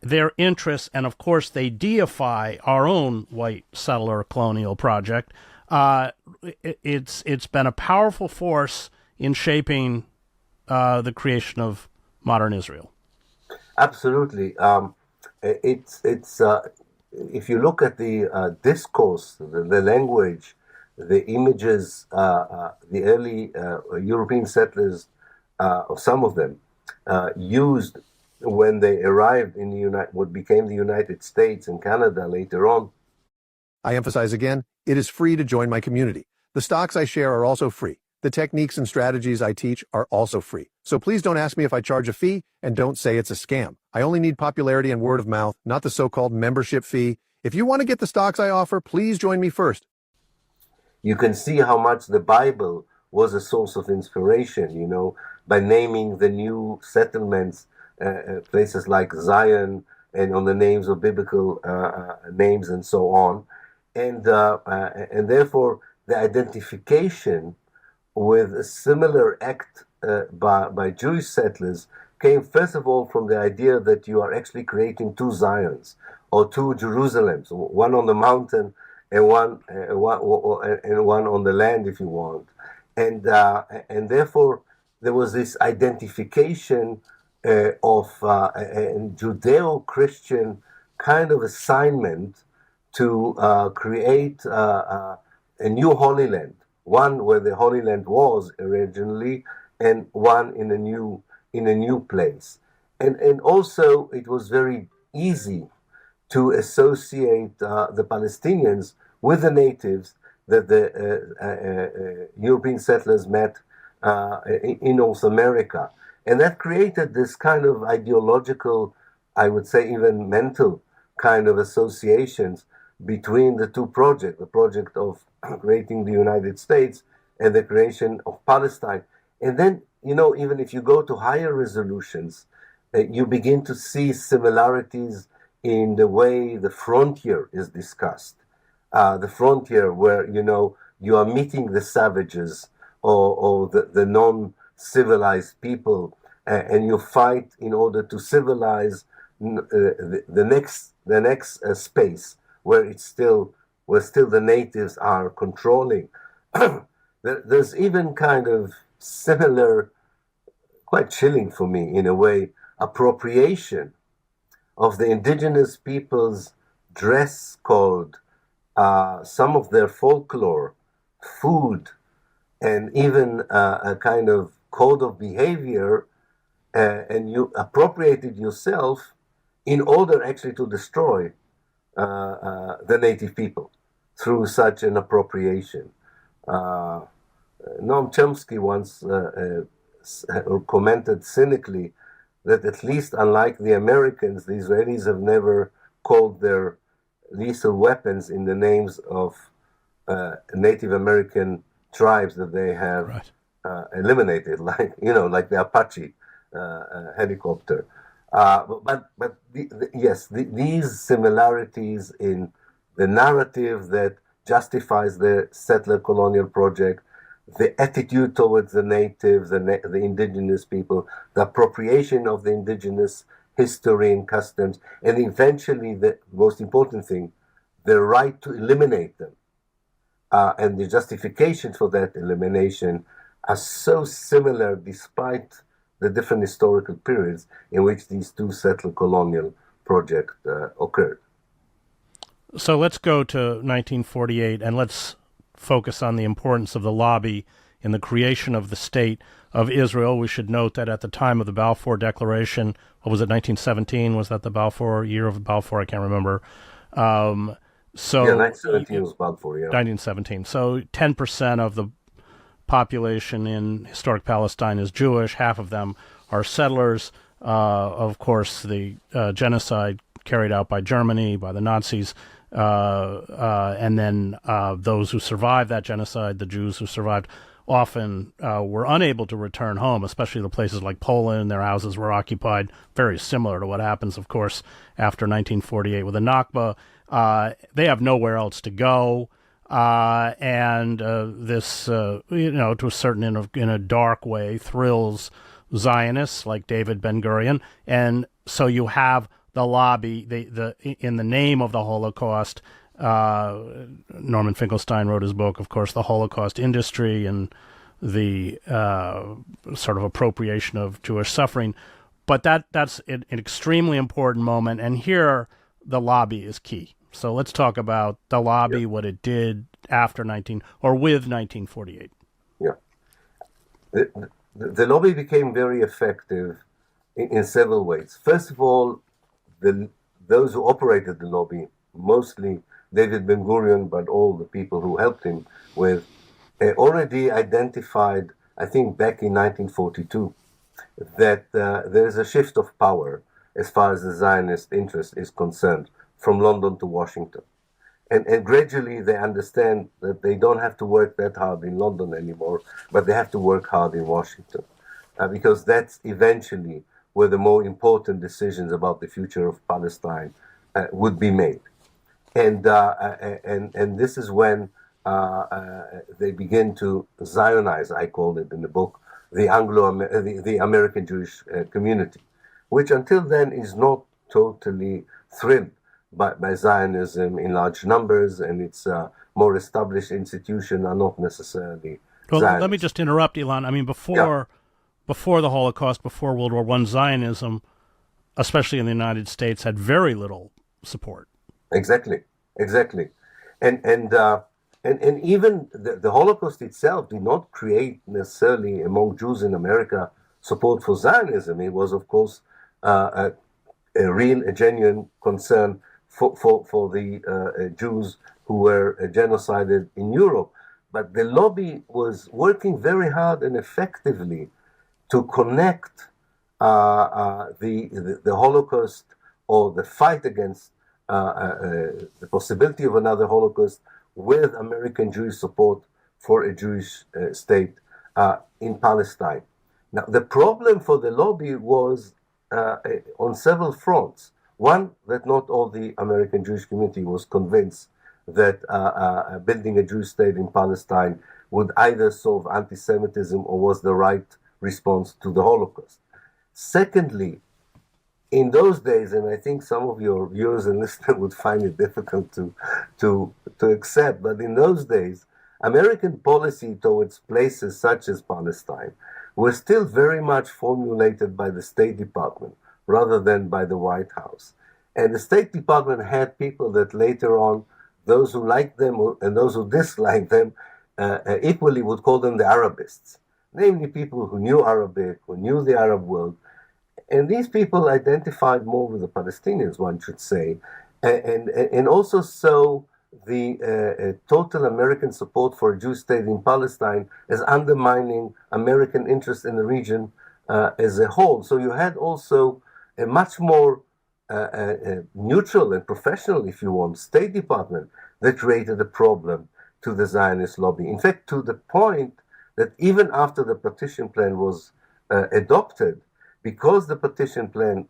their interests, and of course they deify our own white settler colonial project. It's been a powerful force in shaping the creation of modern Israel. Absolutely. It's if you look at the discourse, the language, the images, the early European settlers, or some of them, used when they arrived in what became the United States and Canada later on. I emphasize again, it is free to join my community. The stocks I share are also free. The techniques and strategies I teach are also free. So please don't ask me if I charge a fee, and don't say it's a scam. I only need popularity and word of mouth, not the so-called membership fee. If you want to get the stocks I offer, please join me first. You can see how much the Bible was a source of inspiration, by naming the new settlements, places like Zion, and on the names of biblical names and so on. And therefore, the identification with a similar act by Jewish settlers came, first of all, from the idea that you are actually creating two Zions or two Jerusalems, one on the mountain and one on the land, if you want, and therefore there was this identification of a Judeo-Christian kind of assignment to create a new Holy Land, one where the Holy Land was originally, and one in a new place, and also it was very easy to associate the Palestinians with the natives that the European settlers met in North America. And that created this kind of ideological, I would say even mental kind of associations between the two projects, the project of creating the United States and the creation of Palestine. And then, even if you go to higher resolutions, you begin to see similarities in the way the frontier is discussed. The frontier where, you are meeting the savages or the non-civilized people, and you fight in order to civilize the next space where still the natives are controlling. There's even kind of similar, quite chilling for me in a way, appropriation of the indigenous people's dress code, some of their folklore, food, and even a kind of code of behavior, and you appropriated yourself in order actually to destroy the native people through such an appropriation. Noam Chomsky once commented cynically that at least unlike the Americans, the Israelis have never called their lethal weapons in the names of Native American tribes that they have eliminated, like the Apache helicopter. These similarities in the narrative that justifies the settler colonial project, the attitude towards the natives, the indigenous people, the appropriation of the indigenous history and customs, and eventually the most important thing, the right to eliminate them. And the justifications for that elimination are so similar despite the different historical periods in which these two settler colonial projects occurred. So let's go to 1948 and let's focus on the importance of the lobby in the creation of the State of Israel. We should note that at the time of the Balfour Declaration, what was it, 1917? Was that the Balfour, year of Balfour? I can't remember. 1917 was Balfour, yeah. 1917. So 10% of the population in historic Palestine is Jewish. Half of them are settlers. Of course, the genocide carried out by Germany, by the Nazis, and then those who survived that genocide, the Jews who survived, often were unable to return home, especially the places like Poland. Their houses were occupied, very similar to what happens, of course, after 1948 with the Nakba. They have nowhere else to go. And this, to a certain, in a dark way, thrills Zionists like David Ben-Gurion. And so you have the lobby, in the name of the Holocaust. Norman Finkelstein wrote his book, of course, The Holocaust Industry and the sort of appropriation of Jewish suffering. But that's an extremely important moment. And here the lobby is key. So let's talk about the lobby, what it did after with 1948. Yeah. The lobby became very effective in several ways. First of all, those who operated the lobby, mostly David Ben-Gurion, but all the people who helped him with, already identified, I think back in 1942, that there is a shift of power as far as the Zionist interest is concerned, from London to Washington. And gradually they understand that they don't have to work that hard in London anymore, but they have to work hard in Washington, because that's eventually where the more important decisions about the future of Palestine would be made. And this is when they begin to Zionize, I called it in the book, the American Jewish community, which until then is not totally thrilled by Zionism in large numbers, and its more established institutions are not necessarily Well, Zionist. let me just interrupt, Ilan. I mean, before the Holocaust, before World War I, Zionism, especially in the United States, had very little support. Exactly. And even the Holocaust itself did not create necessarily among Jews in America support for Zionism. It was, of course, a genuine concern for the Jews who were genocided in Europe. But the lobby was working very hard and effectively to connect the Holocaust or the fight against the possibility of another Holocaust with American Jewish support for a Jewish state in Palestine. Now, the problem for the lobby was on several fronts. One, that not all the American Jewish community was convinced that building a Jewish state in Palestine would either solve anti-Semitism or was the right response to the Holocaust. Secondly, in those days, and I think some of your viewers and listeners would find it difficult to accept, but in those days, American policy towards places such as Palestine was still very much formulated by the State Department rather than by the White House. And the State Department had people that later on, those who liked them and those who disliked them, equally would call them the Arabists, namely people who knew Arabic, who knew the Arab world. And these people identified more with the Palestinians, one should say, and also saw the total American support for a Jewish state in Palestine as undermining American interest in the region as a whole. So you had also a much more neutral and professional, if you want, State Department that created a problem to the Zionist lobby. In fact, to the point that even after the partition plan was adopted, because the partition plan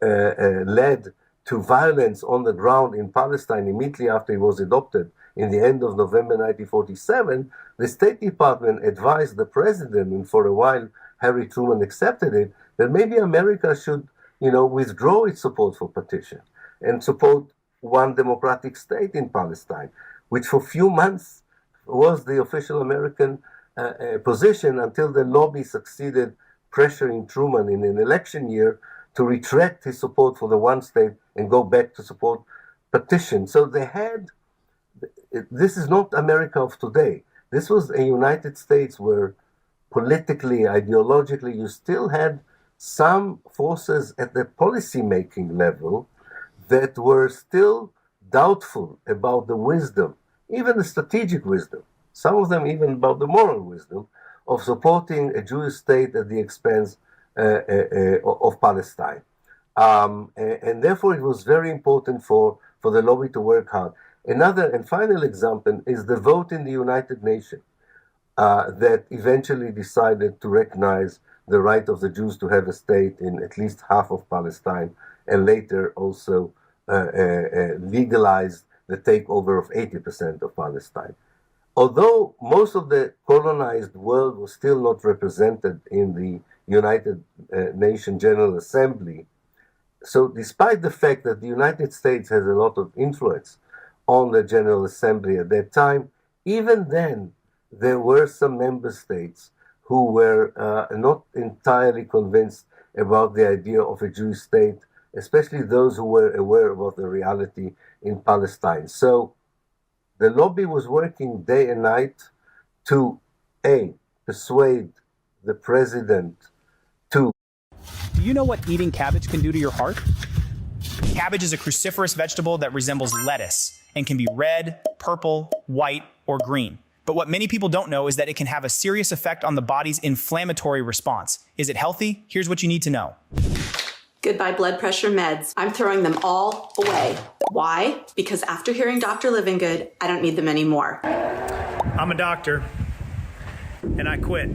led to violence on the ground in Palestine immediately after it was adopted in the end of November 1947, the State Department advised the president, and for a while Harry Truman accepted it, that maybe America should, withdraw its support for partition and support one democratic state in Palestine, which for a few months was the official American position until the lobby succeeded pressuring Truman in an election year to retract his support for the one state and go back to support partition. So this is not America of today. This was a United States where politically, ideologically, you still had some forces at the policy-making level that were still doubtful about the wisdom, even the strategic wisdom, some of them even about the moral wisdom, of supporting a Jewish state at the expense of Palestine. And therefore, it was very important for the lobby to work hard. Another and final example is the vote in the United Nations that eventually decided to recognize the right of the Jews to have a state in at least half of Palestine, and later also legalized the takeover of 80% of Palestine. Although most of the colonized world was still not represented in the United Nations General Assembly, so despite the fact that the United States has a lot of influence on the General Assembly at that time, even then there were some member states who were not entirely convinced about the idea of a Jewish state, especially those who were aware about the reality in Palestine. So the lobby was working day and night to, persuade the president to. Do you know what eating cabbage can do to your heart? Cabbage is a cruciferous vegetable that resembles lettuce and can be red, purple, white, or green. But what many people don't know is that it can have a serious effect on the body's inflammatory response. Is it healthy? Here's what you need to know. Goodbye blood pressure meds. I'm throwing them all away. Why? Because after hearing Dr. Livingood, I don't need them anymore. I'm a doctor, and I quit.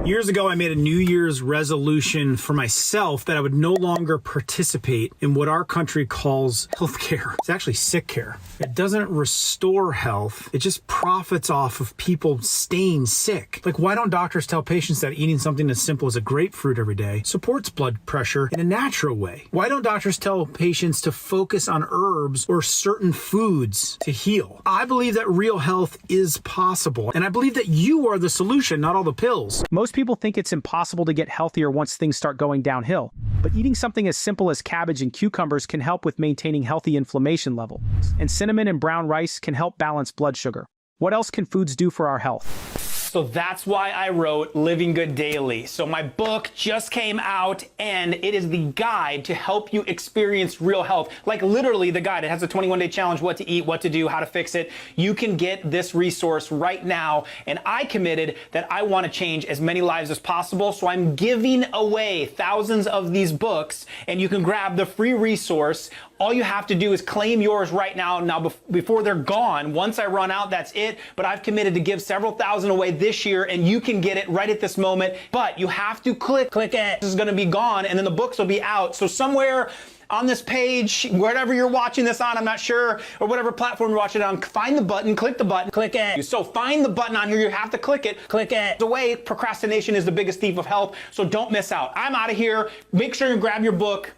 Years ago, I made a New Year's resolution for myself that I would no longer participate in what our country calls healthcare. It's actually sick care. It doesn't restore health. It just profits off of people staying sick. Like, why don't doctors tell patients that eating something as simple as a grapefruit every day supports blood pressure in a natural way? Why don't doctors tell patients to focus on herbs or certain foods to heal? I believe that real health is possible, and I believe that you are the solution, not all the pills. Most people think it's impossible to get healthier once things start going downhill, but eating something as simple as cabbage and cucumbers can help with maintaining healthy inflammation levels, and cinnamon and brown rice can help balance blood sugar. What else can foods do for our health? So that's why I wrote Living Good Daily. So my book just came out, and it is the guide to help you experience real health. Like literally the guide. It has a 21-day challenge, what to eat, what to do, how to fix it. You can get this resource right now, and I committed that I want to change as many lives as possible. So I'm giving away thousands of these books, and you can grab the free resource. All you have to do is claim yours right now. Now, before they're gone, once I run out, that's it. But I've committed to give several thousand away this year, and you can get it right at this moment. But you have to click it. This is going to be gone, and then the books will be out. So somewhere on this page, wherever you're watching this on, I'm not sure, or whatever platform you're watching it on, find the button, click the button, click it. So find the button on here, you have to click it. The way procrastination is the biggest thief of health, so don't miss out. I'm out of here. Make sure you grab your book.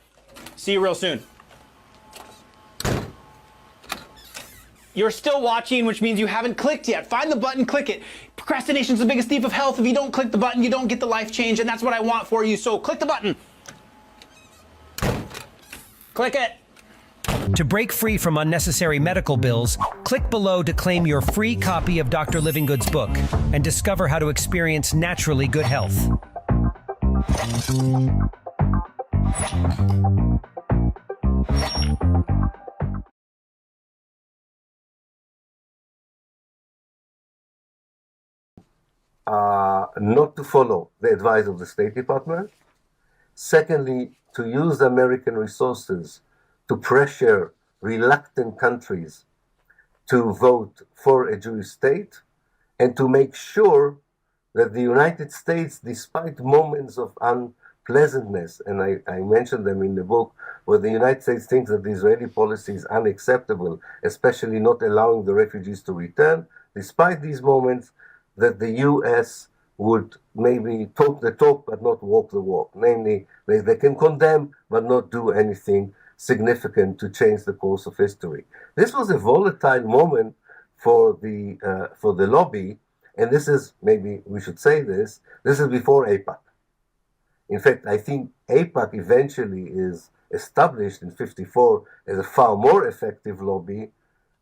See you real soon. You're still watching, which means you haven't clicked yet. Find the button, click it. Procrastination is the biggest thief of health. If you don't click the button, you don't get the life change, and that's what I want for you. So click the button. Click it. To break free from unnecessary medical bills, click below to claim your free copy of Dr. Livingood's book and discover how to experience naturally good health. Not to follow the advice of the State Department. Secondly, to use American resources to pressure reluctant countries to vote for a Jewish state, and to make sure that the United States, despite moments of unpleasantness, and I mentioned them in the book, where the United States thinks that the Israeli policy is unacceptable, especially not allowing the refugees to return, despite these moments, that the U.S. would maybe talk the talk but not walk the walk. Namely, they can condemn but not do anything significant to change the course of history. This was a volatile moment for the lobby, and this is, maybe we should say this is before AIPAC. In fact, I think AIPAC eventually is established in 1954 as a far more effective lobby,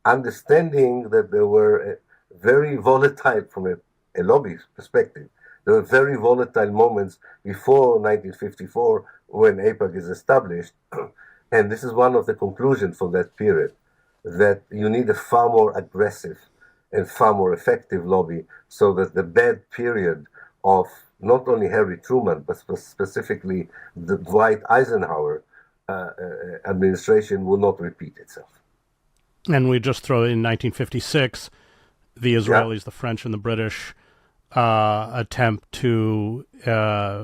understanding that there were very volatile, from a lobby perspective, there were very volatile moments before 1954 when AIPAC is established. And this is one of the conclusions for that period, that you need a far more aggressive and far more effective lobby, so that the bad period of not only Harry Truman, but specifically the Dwight Eisenhower administration will not repeat itself. And we just throw in 1956, the Israelis, the French, and the British attempt to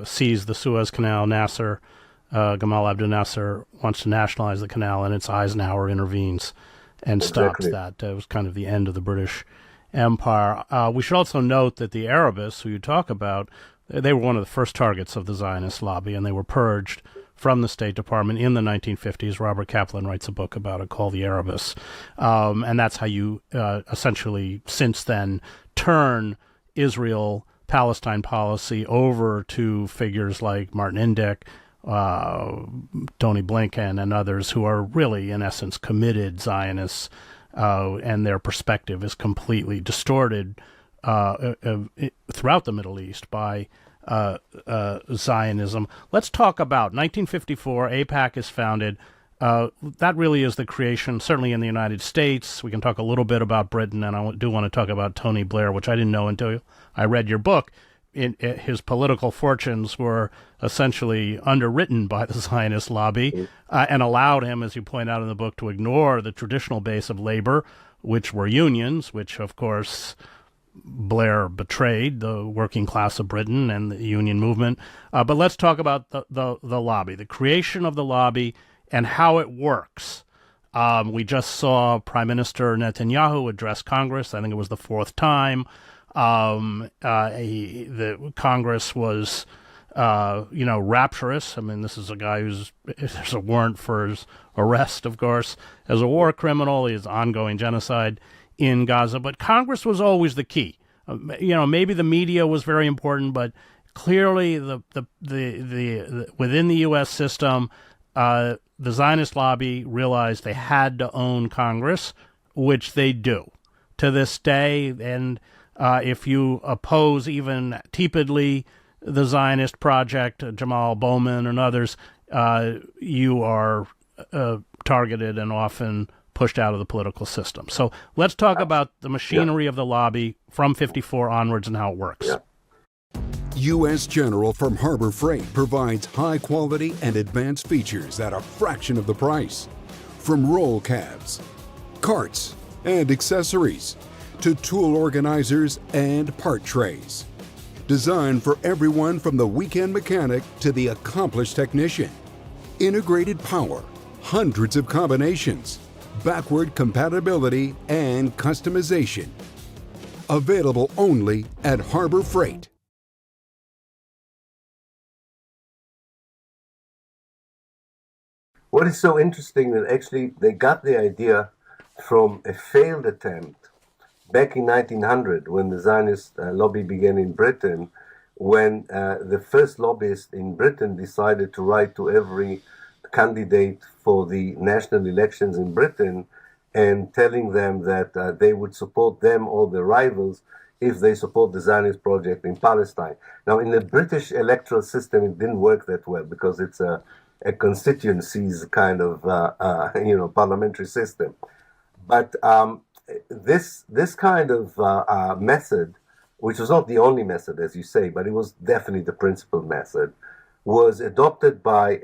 seize the Suez Canal. Gamal Abdel Nasser wants to nationalize the canal, and it's Eisenhower intervenes and stops that. It was kind of the end of the British Empire. We should also note that the Arabists, who you talk about, they were one of the first targets of the Zionist lobby, and they were purged from the State Department in the 1950s. Robert Kaplan writes a book about it called The Arabists. And that's how you essentially, since then, turn Israel-Palestine policy over to figures like Martin Indyk, Tony Blinken, and others who are really, in essence, committed Zionists, and their perspective is completely distorted throughout the Middle East by Zionism. Let's talk about 1954. AIPAC is founded. That really is the creation, certainly in the United States. We can talk a little bit about Britain, and I do want to talk about Tony Blair, which I didn't know until I read your book. His political fortunes were essentially underwritten by the Zionist lobby and allowed him, as you point out in the book, to ignore the traditional base of labor, which were unions, which, of course, Blair betrayed the working class of Britain and the union movement. But let's talk about the lobby, the creation of the lobby and how it works. We just saw Prime Minister Netanyahu address Congress. I think it was the fourth time. The Congress was, rapturous. I mean, this is a guy there's a warrant for his arrest, of course, as a war criminal. His ongoing genocide in Gaza. But Congress was always the key. Maybe the media was very important, but clearly the within the U.S. system, the Zionist lobby realized they had to own Congress, which they do to this day. And if you oppose even tepidly the Zionist project, Jamal Bowman and others, you are targeted and often pushed out of the political system. So let's talk about the machinery of the lobby from 54 onwards and how it works. U.S. General from Harbor Freight provides high quality and advanced features at a fraction of the price. From roll cabs, carts, and accessories to tool organizers and part trays. Designed for everyone from the weekend mechanic to the accomplished technician. Integrated power, hundreds of combinations, backward compatibility, and customization. Available only at Harbor Freight. What is so interesting that actually they got the idea from a failed attempt back in 1900 when the Zionist lobby began in Britain, when the first lobbyist in Britain decided to write to every candidate for the national elections in Britain and telling them that they would support them or their rivals if they support the Zionist project in Palestine. Now, in the British electoral system, it didn't work that well because it's a constituencies kind of parliamentary system. But this kind of method, which was not the only method, as you say, but it was definitely the principal method, was adopted by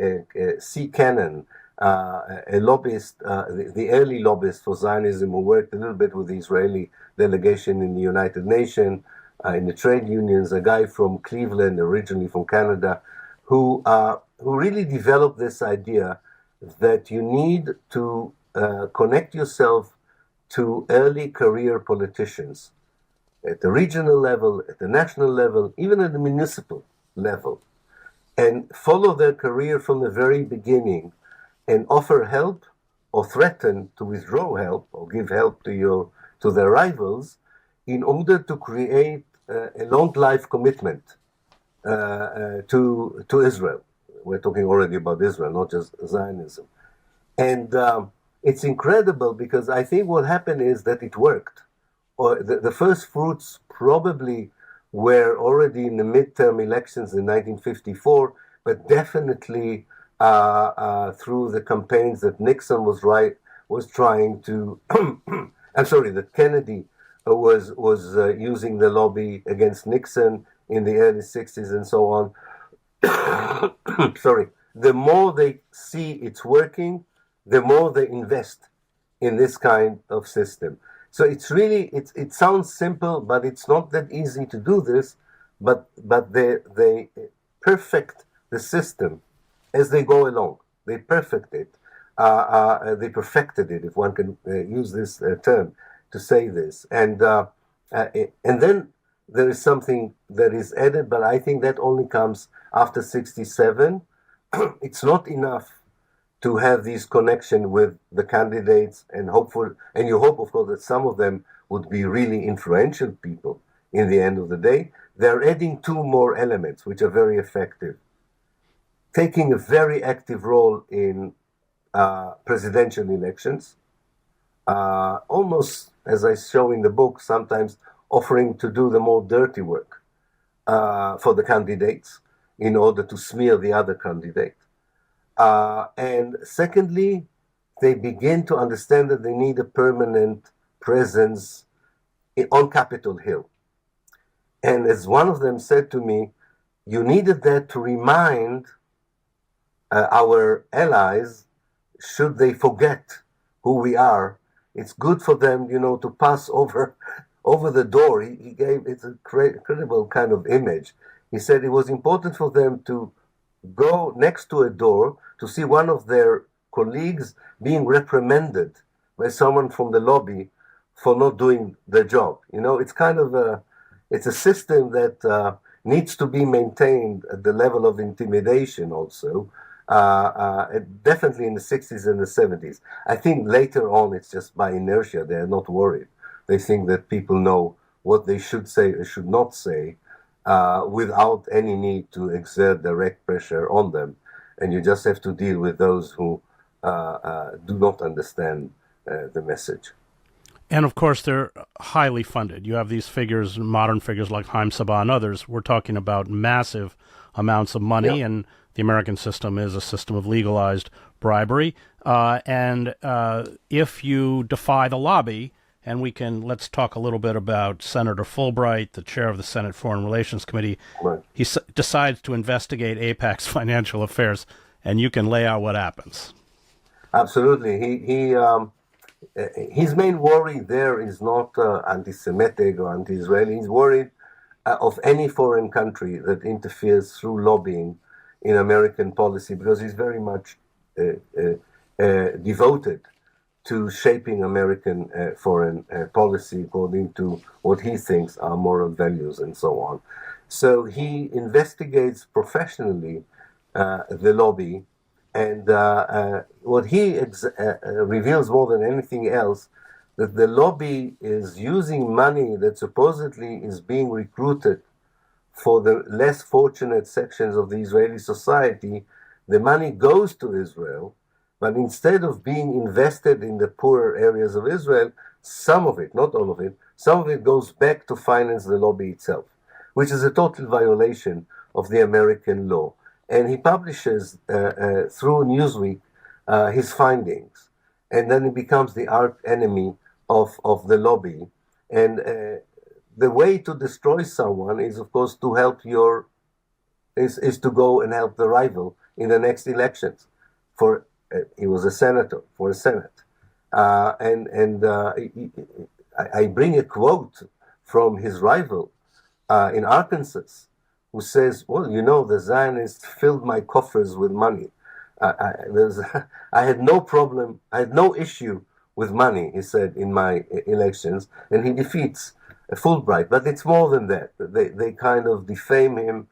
C. Kennan, a lobbyist, the early lobbyist for Zionism, who worked a little bit with the Israeli delegation in the United Nations, in the trade unions, a guy from Cleveland, originally from Canada, who really developed this idea that you need to connect yourself to early career politicians at the regional level, at the national level, even at the municipal level, and follow their career from the very beginning and offer help or threaten to withdraw help or give help to their rivals in order to create a long life commitment to Israel. We're talking already about Israel, not just Zionism. And it's incredible because I think what happened is that it worked. Or the first fruits probably were already in the midterm elections in 1954, but definitely through the campaigns that Nixon was trying to. I'm sorry, that Kennedy was using the lobby against Nixon in the early 60s and so on. Sorry. The more they see it's working, the more they invest in this kind of system. So it's really, it sounds simple, but it's not that easy to do this. But they perfect the system as they go along. They perfect it. They perfected it, if one can use this term to say this. And then there is something that is added, but I think that only comes after 67. It's not enough to have this connection with the candidates and you hope, of course, that some of them would be really influential people in the end of the day. They're adding two more elements, which are very effective. Taking a very active role in presidential elections, almost, as I show in the book, sometimes offering to do the more dirty work for the candidates in order to smear the other candidate. And secondly, they begin to understand that they need a permanent presence on Capitol Hill. And as one of them said to me, you needed that to remind our allies, should they forget who we are, it's good for them, to pass over over the door, he gave, it's a incredible kind of image. He said it was important for them to go next to a door to see one of their colleagues being reprimanded by someone from the lobby for not doing their job. You know, it's kind of it's a system that needs to be maintained at the level of intimidation also, definitely in the 60s and the 70s. I think later on it's just by inertia. They're not worried. They think that people know what they should say or should not say without any need to exert direct pressure on them. And you just have to deal with those who do not understand the message. And of course, they're highly funded. You have these figures, modern figures like Haim Saban and others. We're talking about massive amounts of money, and the American system is a system of legalized bribery. And if you defy the lobby, and let's talk a little bit about Senator Fulbright, the chair of the Senate Foreign Relations Committee. Right. He decides to investigate AIPAC's financial affairs, and you can lay out what happens. Absolutely. His main worry there is not anti-Semitic or anti-Israeli. He's worried of any foreign country that interferes through lobbying in American policy, because he's very much devoted to shaping American foreign policy according to what he thinks are moral values and so on. So he investigates professionally the lobby. And what he reveals more than anything else, that the lobby is using money that supposedly is being recruited for the less fortunate sections of the Israeli society. The money goes to Israel, but instead of being invested in the poorer areas of Israel, some of it, not all of it, some of it goes back to finance the lobby itself, which is a total violation of the American law. And he publishes through Newsweek his findings, and then he becomes the arch enemy of the lobby. And the way to destroy someone is, of course, to help is to go and help the rival in the next elections. He was a senator for a Senate, I bring a quote from his rival in Arkansas, who says, well, you know, the Zionists filled my coffers with money. I had no problem, I had no issue with money, he said, in my elections, and he defeats Fulbright. But it's more than that. They kind of defame him,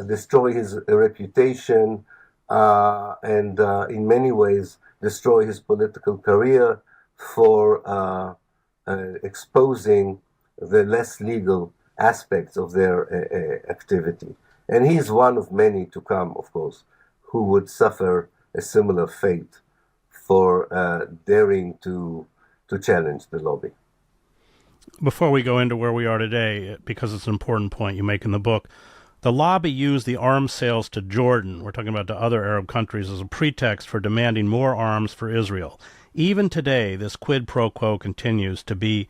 destroy his reputation, and in many ways destroy his political career for exposing the less legal aspects of their activity. And he's one of many to come, of course, who would suffer a similar fate for daring to challenge the lobby. Before we go into where we are today, because it's an important point you make in the book, the lobby used the arms sales to Jordan, we're talking about to other Arab countries, as a pretext for demanding more arms for Israel. Even today, this quid pro quo continues to be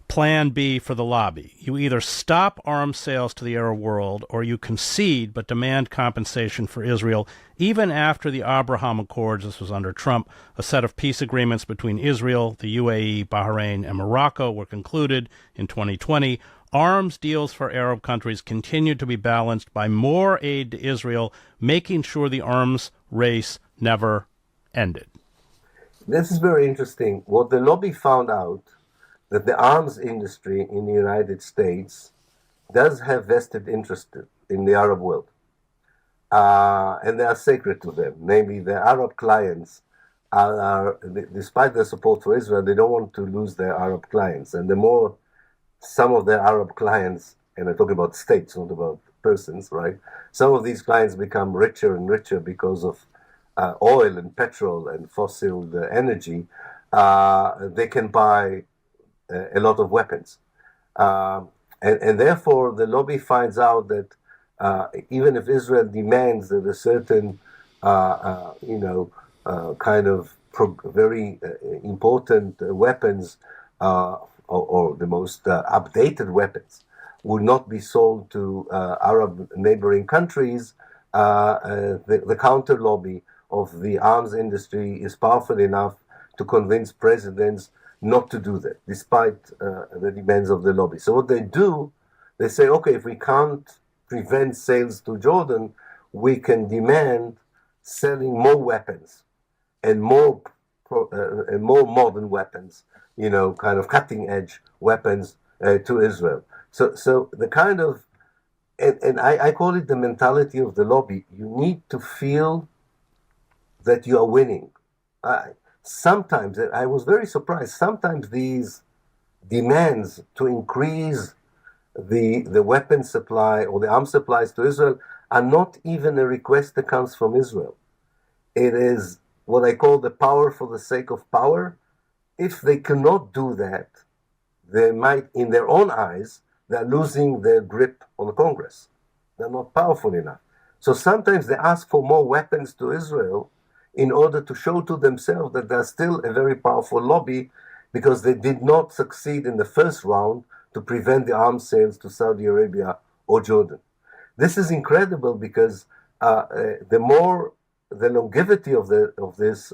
Plan B for the lobby. You either stop arms sales to the Arab world, or you concede but demand compensation for Israel. Even after the Abraham Accords, this was under Trump, a set of peace agreements between Israel, the UAE, Bahrain, and Morocco were concluded in 2020. Arms deals for Arab countries continued to be balanced by more aid to Israel, making sure the arms race never ended. This is very interesting. What the lobby found out, that the arms industry in the United States does have vested interest in the Arab world. And they are sacred to them. Namely, the Arab clients are, despite their support for Israel, they don't want to lose their Arab clients. And the more some of their Arab clients, and I'm talking about states, not about persons, right? Some of these clients become richer and richer because of oil and petrol and fossil energy. They can buy a lot of weapons. And therefore, the lobby finds out that even if Israel demands that a certain, kind of very important weapons or the most updated weapons would not be sold to Arab neighboring countries, the counter lobby of the arms industry is powerful enough to convince presidents not to do that, despite the demands of the lobby. So what they do, they say, okay, if we can't prevent sales to Jordan, we can demand selling more weapons and more modern weapons, kind of cutting-edge weapons to Israel. So the kind of, and I call it the mentality of the lobby. You need to feel that you are winning. Sometimes, I was very surprised, sometimes these demands to increase the weapon supply or the arms supplies to Israel are not even a request that comes from Israel. It is what I call the power for the sake of power. If they cannot do that, they might, in their own eyes, they're losing their grip on the Congress. They're not powerful enough. So sometimes they ask for more weapons to Israel in order to show to themselves that they're still a very powerful lobby, because they did not succeed in the first round to prevent the arms sales to Saudi Arabia or Jordan. This is incredible because the longevity of this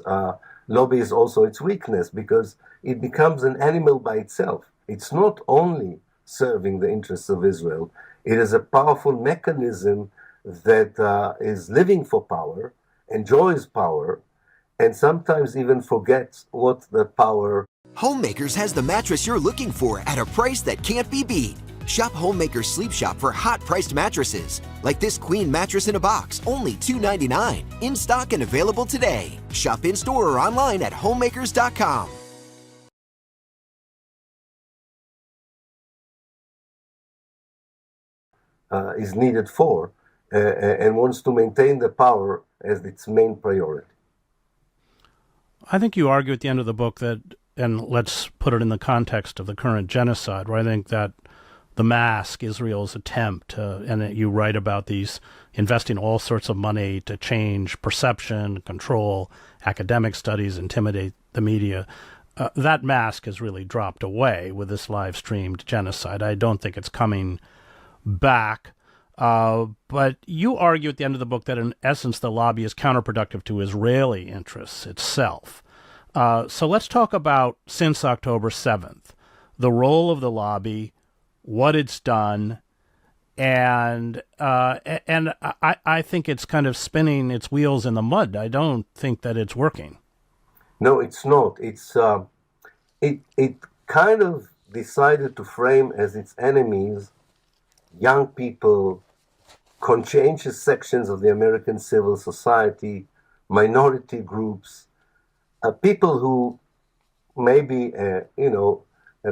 lobby is also its weakness, because it becomes an animal by itself. It's not only serving the interests of Israel, it is a powerful mechanism that is living for power, enjoys power, and sometimes even forgets what the power. Homemakers has the mattress you're looking for at a price that can't be beat. Shop Homemaker's Sleep Shop for hot-priced mattresses, like this queen mattress in a box, only $299. In stock and available today. Shop in-store or online at homemakers.com. Is needed for, and wants to maintain the power as its main priority. I think you argue at the end of the book that, and let's put it in the context of the current genocide, where I think that the mask, Israel's attempt, and you write about these investing all sorts of money to change perception, control academic studies, intimidate the media, that mask has really dropped away with this live-streamed genocide. I don't think it's coming back. But you argue at the end of the book that in essence the lobby is counterproductive to Israeli interests itself. So let's talk about, since October 7th, the role of the lobby, what it's done, and I think it's kind of spinning its wheels in the mud. I don't think that it's working. No, it's not. It's it kind of decided to frame as its enemies young people, conscientious sections of the American civil society, minority groups, people who maybe,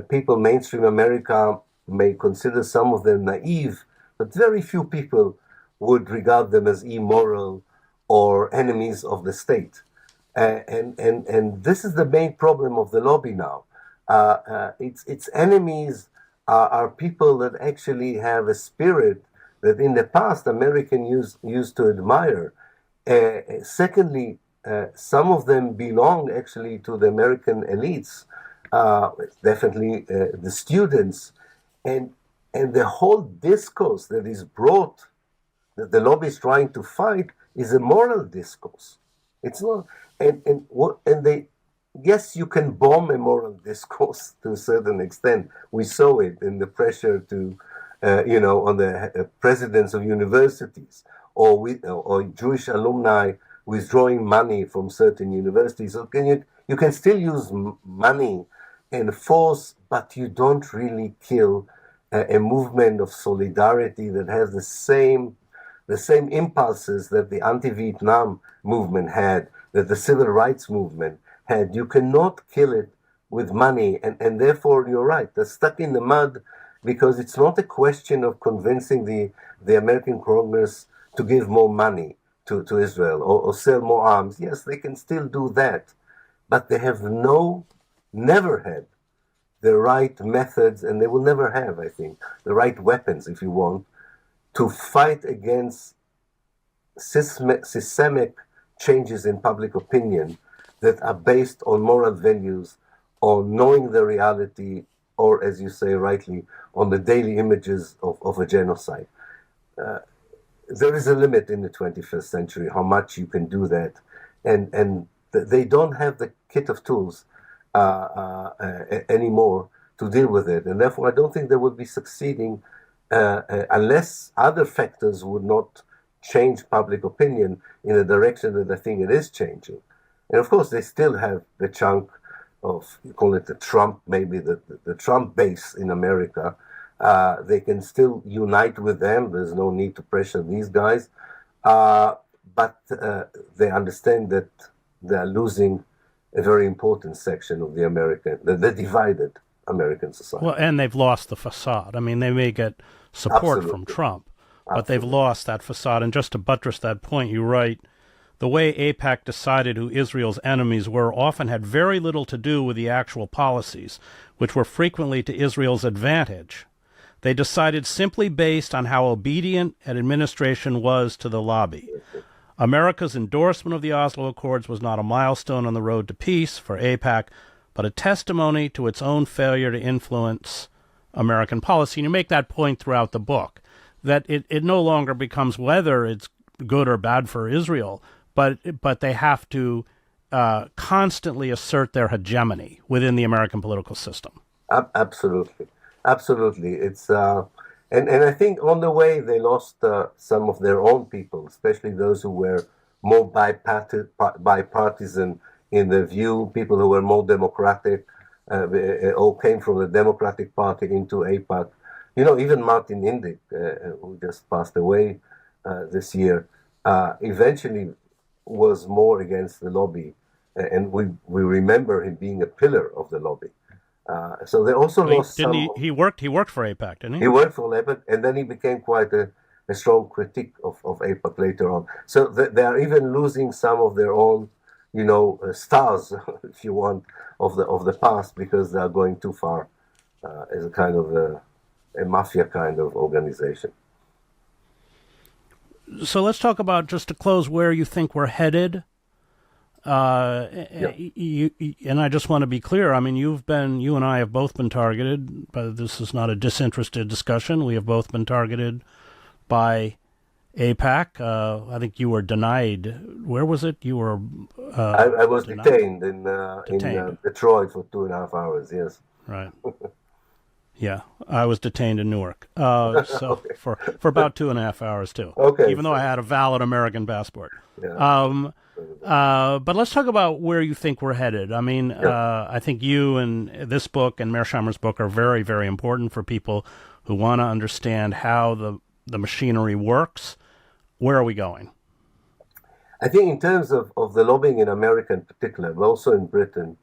people mainstream America may consider some of them naive, but very few people would regard them as immoral or enemies of the state. And this is the main problem of the lobby now. Its enemies are people that actually have a spirit that in the past Americans used to admire. Secondly, some of them belong actually to the American elites, definitely the students, and the whole discourse that is brought, that the lobby is trying to fight, is a moral discourse. It's not, and they. Yes, you can bomb a moral discourse to a certain extent. We saw it in the pressure to, on the presidents of universities, or Jewish alumni withdrawing money from certain universities. So you can still use money and force, but you don't really kill a movement of solidarity that has the same impulses that the anti-Vietnam movement had, that the civil rights movement had. You cannot kill it with money, and therefore you're right, they're stuck in the mud, because it's not a question of convincing the American Congress to give more money to Israel or sell more arms. Yes, they can still do that, but they have never had the right methods, and they will never have, I think, the right weapons, if you want, to fight against systemic changes in public opinion that are based on moral values, on knowing the reality, or, as you say rightly, on the daily images of a genocide. There is a limit in the 21st century how much you can do that, and they don't have the kit of tools anymore to deal with it. And therefore, I don't think they would be succeeding unless other factors would not change public opinion in the direction that I think it is changing. And of course, they still have the chunk of, you call it the Trump, maybe the Trump base in America. They can still unite with them. There's no need to pressure these guys. But they understand that they are losing a very important section of the divided American society. Well, and they've lost the facade. I mean, they may get support from Trump, but they've lost that facade. And just to buttress that point, you write, the way AIPAC decided who Israel's enemies were often had very little to do with the actual policies, which were frequently to Israel's advantage. They decided simply based on how obedient an administration was to the lobby. America's endorsement of the Oslo Accords was not a milestone on the road to peace for AIPAC, but a testimony to its own failure to influence American policy. And you make that point throughout the book, that it no longer becomes whether it's good or bad for Israel, but they have to constantly assert their hegemony within the American political system. Absolutely. Absolutely. It's and I think on the way they lost some of their own people, especially those who were more bipartisan in their view, people who were more democratic, or came from the Democratic Party into AIPAC. You know, even Martin Indyk, who just passed away this year, eventually was more against the lobby, and we remember him being a pillar of the lobby. So they also lost some. He worked for AIPAC, didn't he? He worked for AIPAC, and then he became quite a strong critic of AIPAC later on. So they are even losing some of their own, stars, if you want, of the past, because they are going too far as a kind of a mafia kind of organization. So let's talk about, just to close, where you think we're headed. And I just want to be clear. I mean, you and I have both been targeted, but this is not a disinterested discussion. We have both been targeted by AIPAC. I think you were denied. Where was it? You were. I was detained in Detroit for 2.5 hours. Yes. Right. Yeah, I was detained in Newark. So okay. for about 2.5 hours too. Okay. Even though I had a valid American passport. Yeah. But let's talk about where you think we're headed. I mean, I think you and this book and Mearsheimer's book are very, very important for people who want to understand how the machinery works. Where are we going? I think in terms of the lobbying in America in particular, but also in Britain,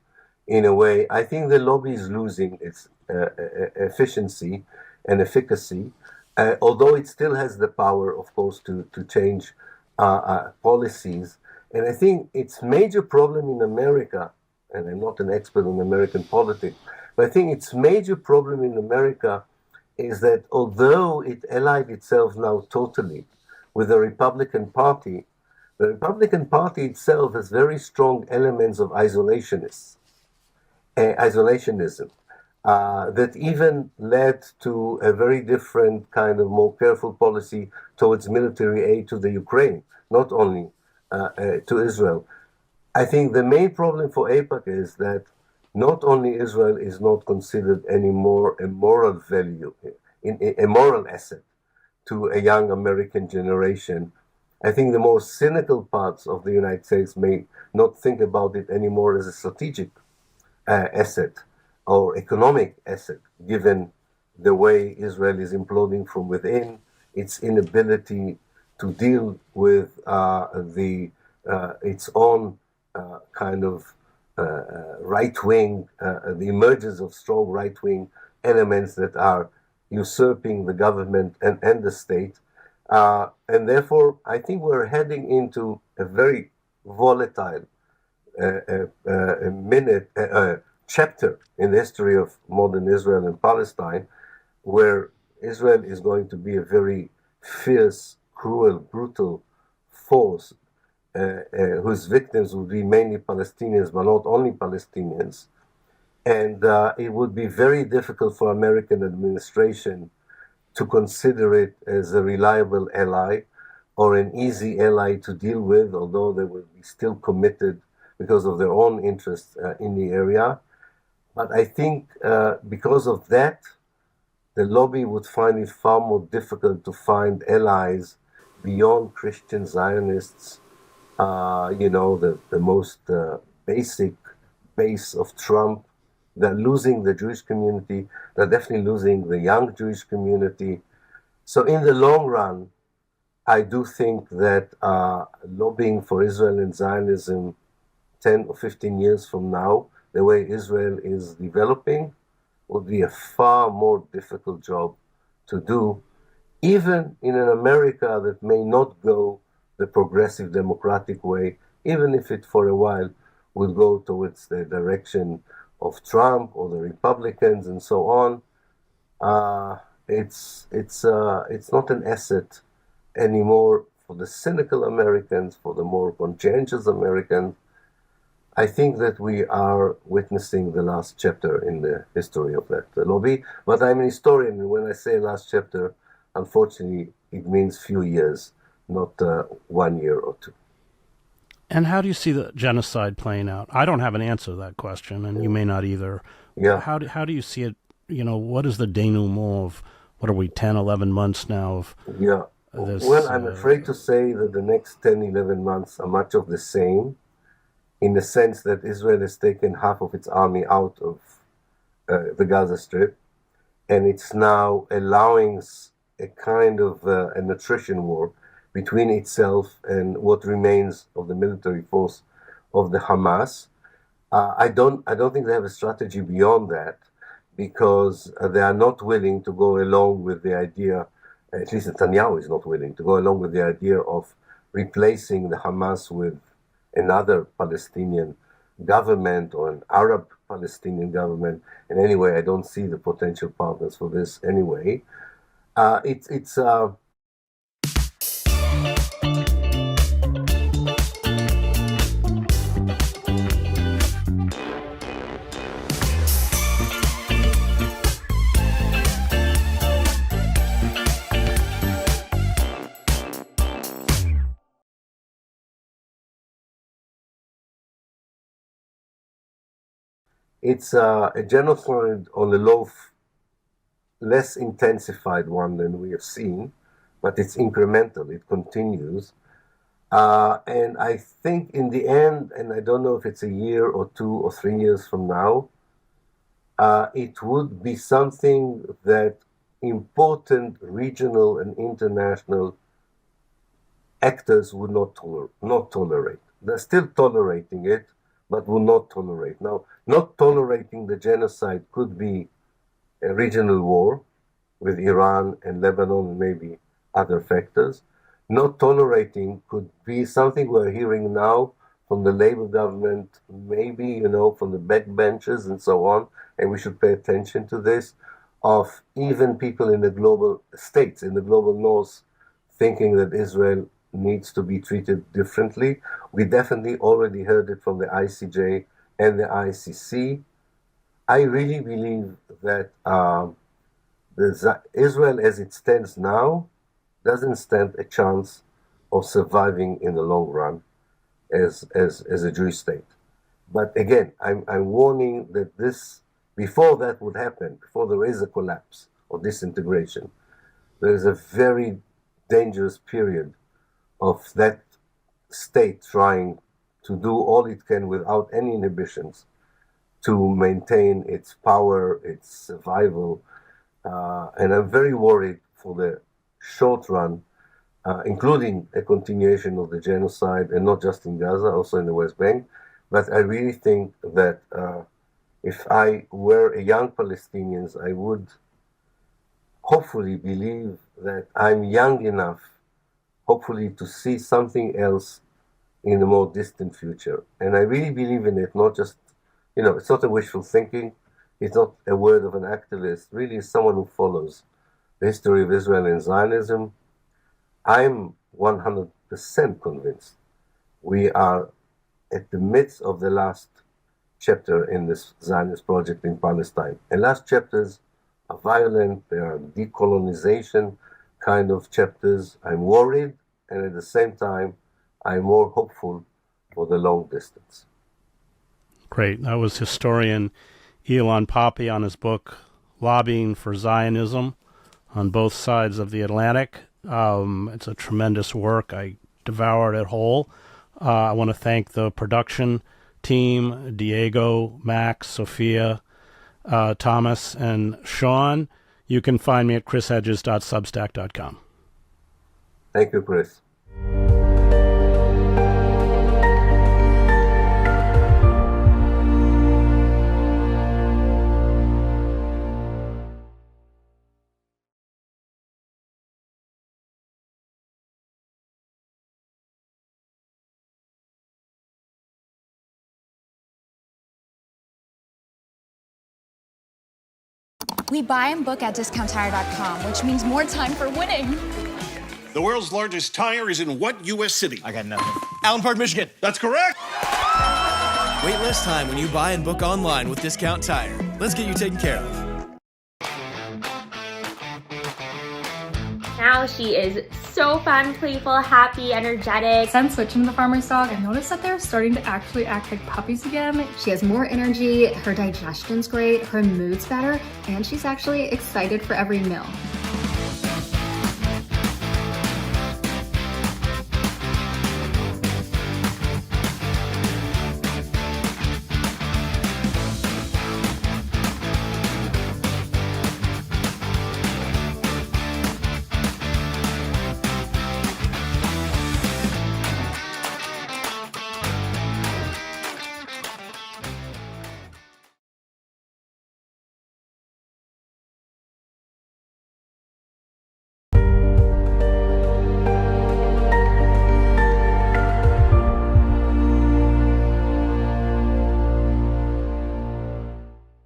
in a way, I think the lobby is losing its efficiency and efficacy, although it still has the power, of course, to change policies. And I think its major problem in America, and I'm not an expert on American politics, but I think its major problem in America is that although it allied itself now totally with the Republican Party itself has very strong elements of isolationism, that even led to a very different kind of more careful policy towards military aid to the Ukraine, not only to Israel. I think the main problem for AIPAC is that not only Israel is not considered anymore a moral value, a moral asset to a young American generation. I think the more cynical parts of the United States may not think about it anymore as a strategic asset or economic asset, given the way Israel is imploding from within, its inability to deal with its own kind of right-wing, the emergence of strong right-wing elements that are usurping the government and the state. And therefore, I think we're heading into a very volatile chapter in the history of modern Israel and Palestine, where Israel is going to be a very fierce, cruel, brutal force whose victims will be mainly Palestinians, but not only Palestinians. And it would be very difficult for American administration to consider it as a reliable ally or an easy ally to deal with, although they will be still committed because of their own interests in the area. But I think because of that, the lobby would find it far more difficult to find allies beyond Christian Zionists, the most basic base of Trump. They're losing the Jewish community. They're definitely losing the young Jewish community. So in the long run, I do think that lobbying for Israel and Zionism 10 or 15 years from now, the way Israel is developing, would be a far more difficult job to do, even in an America that may not go the progressive democratic way, even if it for a while will go towards the direction of Trump or the Republicans and so on. It's not an asset anymore for the cynical Americans, for the more conscientious Americans. I think that we are witnessing the last chapter in the history of that lobby. But I'm an historian, and when I say last chapter, unfortunately, it means few years, not 1 year or two. And how do you see the genocide playing out? I don't have an answer to that question, and you may not either. Yeah. How do you see it? What is the denouement of, what are we, 10, 11 months now of this? Well, I'm afraid to say that the next 10, 11 months are much of the same, in the sense that Israel has taken half of its army out of the Gaza Strip, and it's now allowing a kind of an attrition war between itself and what remains of the military force of the Hamas. I don't think they have a strategy beyond that, because they are not willing to go along with the idea, at least Netanyahu is not willing to go along with the idea of replacing the Hamas with another Palestinian government or an Arab Palestinian government. And anyway, I don't see the potential partners for this anyway. It's a genocide on a less intensified one than we have seen, but it's incremental, it continues. And I think in the end, and I don't know if it's a year or 2 or 3 years from now, it would be something that important regional and international actors would not tolerate. They're still tolerating it, but will not tolerate. Now, not tolerating the genocide could be a regional war with Iran and Lebanon and maybe other factors. Not tolerating could be something we're hearing now from the Labour government, maybe, from the backbenchers and so on, and we should pay attention to this, of even people in the global states, in the global north, thinking that Israel needs to be treated differently. We definitely already heard it from the ICJ and the ICC. I really believe that Israel, as it stands now, doesn't stand a chance of surviving in the long run as a Jewish state. But again, I'm warning that before that would happen, before there is a collapse or disintegration, there is a very dangerous period of that state trying to do all it can without any inhibitions to maintain its power, its survival. And I'm very worried for the short run, including a continuation of the genocide, and not just in Gaza, also in the West Bank. But I really think that if I were a young Palestinian, I would hopefully believe that I'm young enough, hopefully, to see something else in the more distant future. And I really believe in it, not just, it's not a wishful thinking, it's not a word of an activist, really is someone who follows the history of Israel and Zionism. I'm 100% convinced we are at the midst of the last chapter in this Zionist project in Palestine. And last chapters are violent, they are decolonization kind of chapters. I'm worried, and at the same time, I'm more hopeful for the long distance. Great. That was historian Elon Pape on his book, Lobbying for Zionism, on both sides of the Atlantic. It's a tremendous work. I devoured it whole. I want to thank the production team, Diego, Max, Sophia, Thomas, and Sean. You can find me at chrishedges.substack.com. Thank you, Chris. We buy and book at discounttire.com, which means more time for winning. The world's largest tire is in what U.S. city? I got nothing. Allen Park, Michigan. That's correct. Wait less time when you buy and book online with Discount Tire. Let's get you taken care of. Now she is so fun, playful, happy, energetic. Since switching to the farmer's dog, I noticed that they're starting to actually act like puppies again. She has more energy, her digestion's great, her mood's better, and she's actually excited for every meal.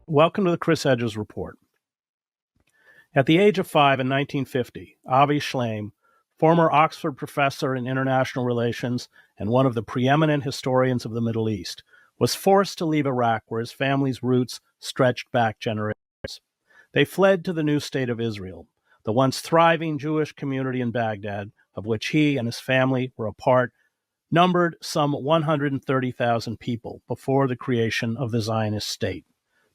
Welcome to the Chris Hedges Report. At the age of 5 in 1950, Avi Shlaim, former Oxford professor in international relations and one of the preeminent historians of the Middle East, was forced to leave Iraq, where his family's roots stretched back generations. They fled to the new state of Israel, the once thriving Jewish community in Baghdad, of which he and his family were a part, numbered some 130,000 people before the creation of the Zionist state.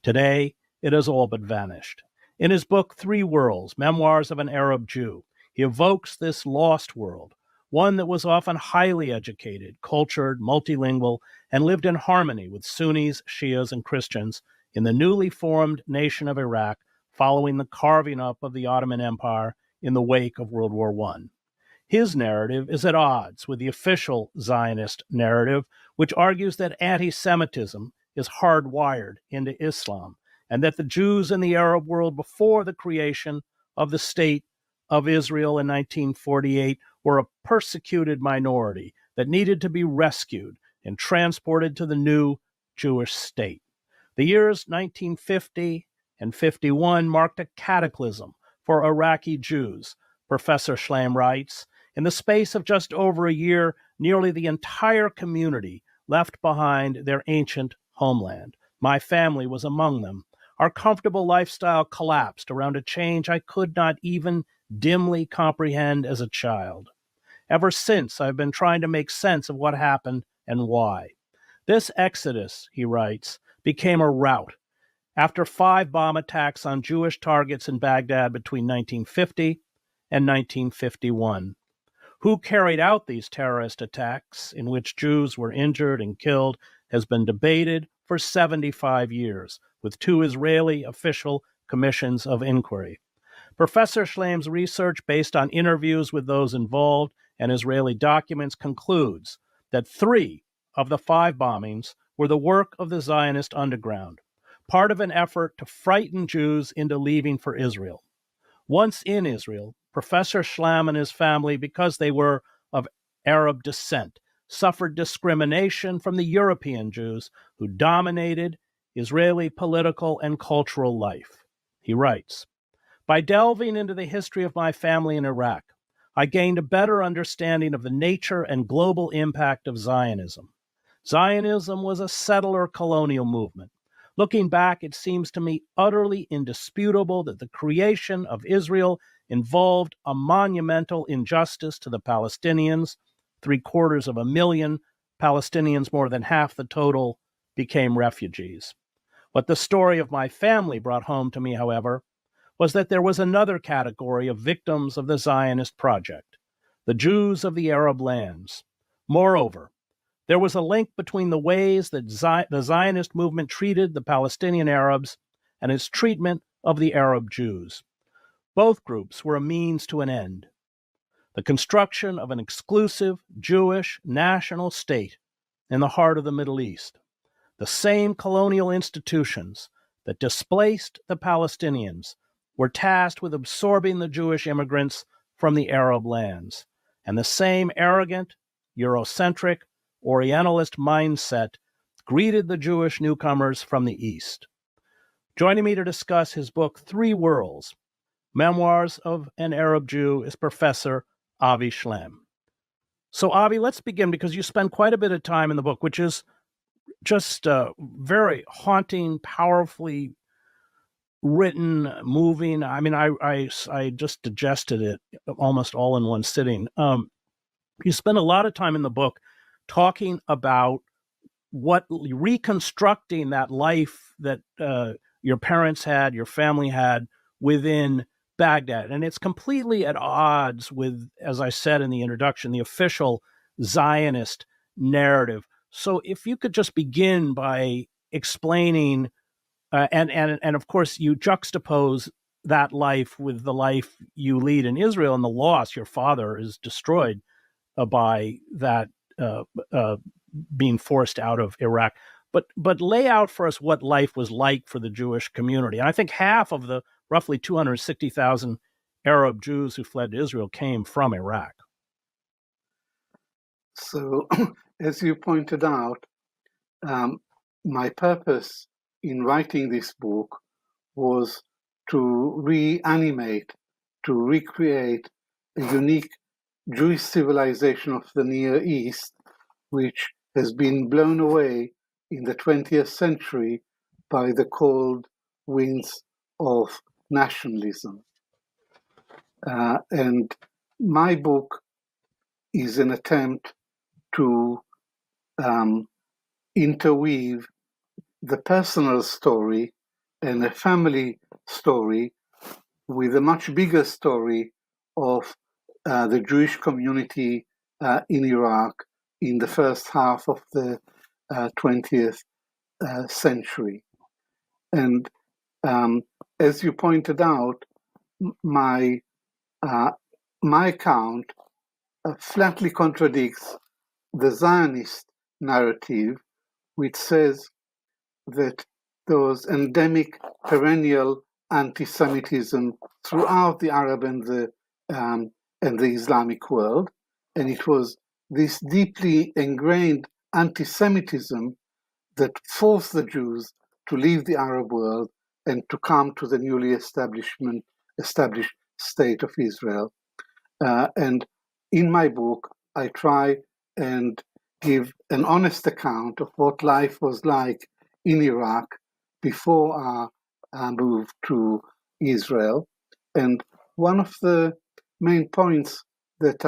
Today, it has all but vanished. In his book, Three Worlds, Memoirs of an Arab Jew, he evokes this lost world, one that was often highly educated, cultured, multilingual, and lived in harmony with Sunnis, Shias, and Christians in the newly formed nation of Iraq following the carving up of the Ottoman Empire in the wake of World War I. His narrative is at odds with the official Zionist narrative, which argues that anti-Semitism is hardwired into Islam, and that the Jews in the Arab world before the creation of the State of Israel in 1948 were a persecuted minority that needed to be rescued and transported to the new Jewish state. The years 1950 and 51 marked a cataclysm for Iraqi Jews, Professor Shlaim writes. In the space of just over a year, nearly the entire community left behind their ancient homeland. My family was among them. Our comfortable lifestyle collapsed around a change I could not even dimly comprehend as a child. Ever since, I've been trying to make sense of what happened and why. This exodus, he writes, became a rout after 5 bomb attacks on Jewish targets in Baghdad between 1950 and 1951. Who carried out these terrorist attacks, in which Jews were injured and killed, has been debated for 75 years, with 2 Israeli official commissions of inquiry. Professor Shlaim's research, based on interviews with those involved and Israeli documents, concludes that 3 of the 5 bombings were the work of the Zionist underground, part of an effort to frighten Jews into leaving for Israel. Once in Israel, Professor Shlaim and his family, because they were of Arab descent, suffered discrimination from the European Jews who dominated Israeli political and cultural life. He writes, "By delving into the history of my family in Iraq, I gained a better understanding of the nature and global impact of Zionism. Zionism was a settler colonial movement. Looking back, it seems to me utterly indisputable that the creation of Israel involved a monumental injustice to the Palestinians. 750,000 Palestinians, more than half the total, became refugees. What the story of my family brought home to me, however, was that there was another category of victims of the Zionist project, the Jews of the Arab lands. Moreover, there was a link between the ways that the Zionist movement treated the Palestinian Arabs and its treatment of the Arab Jews. Both groups were a means to an end: the construction of an exclusive Jewish national state in the heart of the Middle East. The same colonial institutions that displaced the Palestinians were tasked with absorbing the Jewish immigrants from the Arab lands, and the same arrogant, Eurocentric, Orientalist mindset greeted the Jewish newcomers from the East. Joining me to discuss his book, Three Worlds, Memoirs of an Arab Jew, is Professor Avi Shlaim. So, Avi, let's begin, because you spend quite a bit of time in the book, which is just very haunting, powerfully written, moving. I mean, I just digested it almost all in one sitting. You spend a lot of time in the book talking about reconstructing that life that your parents had, your family had within Baghdad. And it's completely at odds with, as I said in the introduction, the official Zionist narrative. So if you could just begin by explaining, and of course you juxtapose that life with the life you lead in Israel and the loss. Your father is destroyed by that being forced out of Iraq. But lay out for us what life was like for the Jewish community. And I think half of the roughly 260,000 Arab Jews who fled to Israel came from Iraq. So, as you pointed out, my purpose in writing this book was to reanimate, to recreate a unique Jewish civilization of the Near East, which has been blown away in the 20th century by the cold winds of nationalism. And my book is an attempt to interweave the personal story and a family story with a much bigger story of the Jewish community in Iraq in the first half of the 20th century. And as you pointed out, my account flatly contradicts the Zionist narrative, which says that there was endemic, perennial anti-Semitism throughout the Arab and the Islamic world, and it was this deeply ingrained anti-Semitism that forced the Jews to leave the Arab world and to come to the newly established state of Israel. And in my book, I try and give an honest account of what life was like in Iraq before our move to Israel. And one of the main points that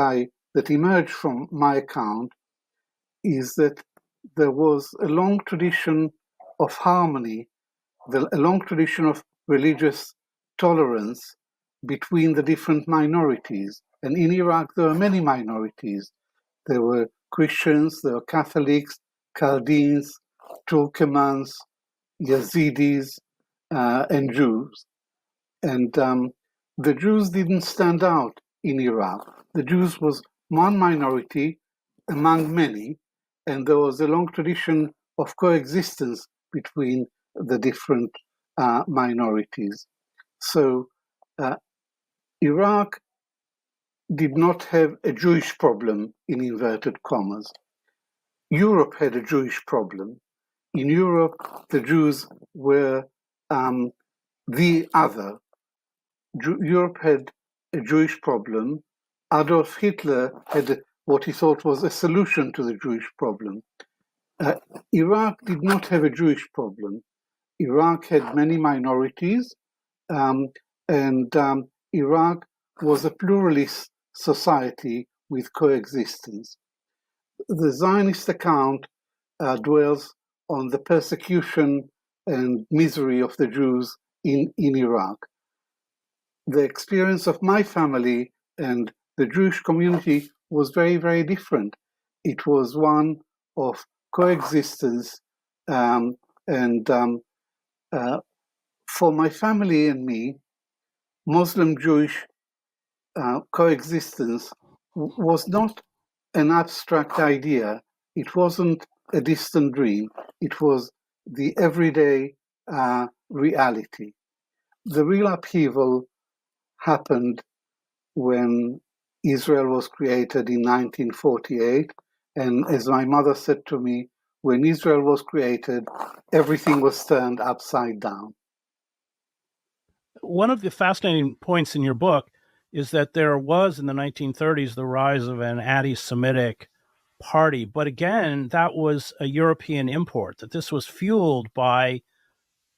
emerged from my account is that there was a long tradition of harmony, a long tradition of religious tolerance between the different minorities. And in Iraq, there were many minorities. There were Christians, there were Catholics, Chaldeans, Turkomans, Yazidis, and Jews. And the Jews didn't stand out in Iraq. The Jews was one minority among many, and there was a long tradition of coexistence between the different minorities. So Iraq did not have a Jewish problem, in inverted commas. Europe had a Jewish problem. In Europe, the Jews were the other. Europe had a Jewish problem. Adolf Hitler had what he thought was a solution to the Jewish problem. Iraq did not have a Jewish problem. Iraq had many minorities, and Iraq was a pluralist society with coexistence. The Zionist account dwells on the persecution and misery of the Jews in Iraq. The experience of my family and the Jewish community was very, very different. It was one of coexistence, for my family and me, Muslim-Jewish coexistence was not an abstract idea. It wasn't a distant dream. It was the everyday reality. The real upheaval happened when Israel was created in 1948. And as my mother said to me, when Israel was created, everything was turned upside down. One of the fascinating points in your book is that there was in the 1930s the rise of an anti-Semitic party. But again, that was a European import, that this was fueled by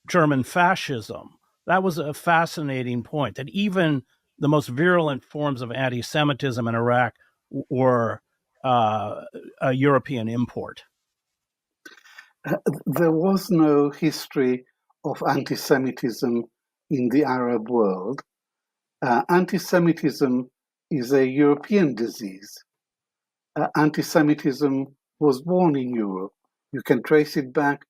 German fascism. That was a fascinating point, that even the most virulent forms of anti-Semitism in Iraq were a European import. There was no history of anti-Semitism in the Arab world. Anti-Semitism is a European disease. Anti-Semitism was born in Europe. You can trace it back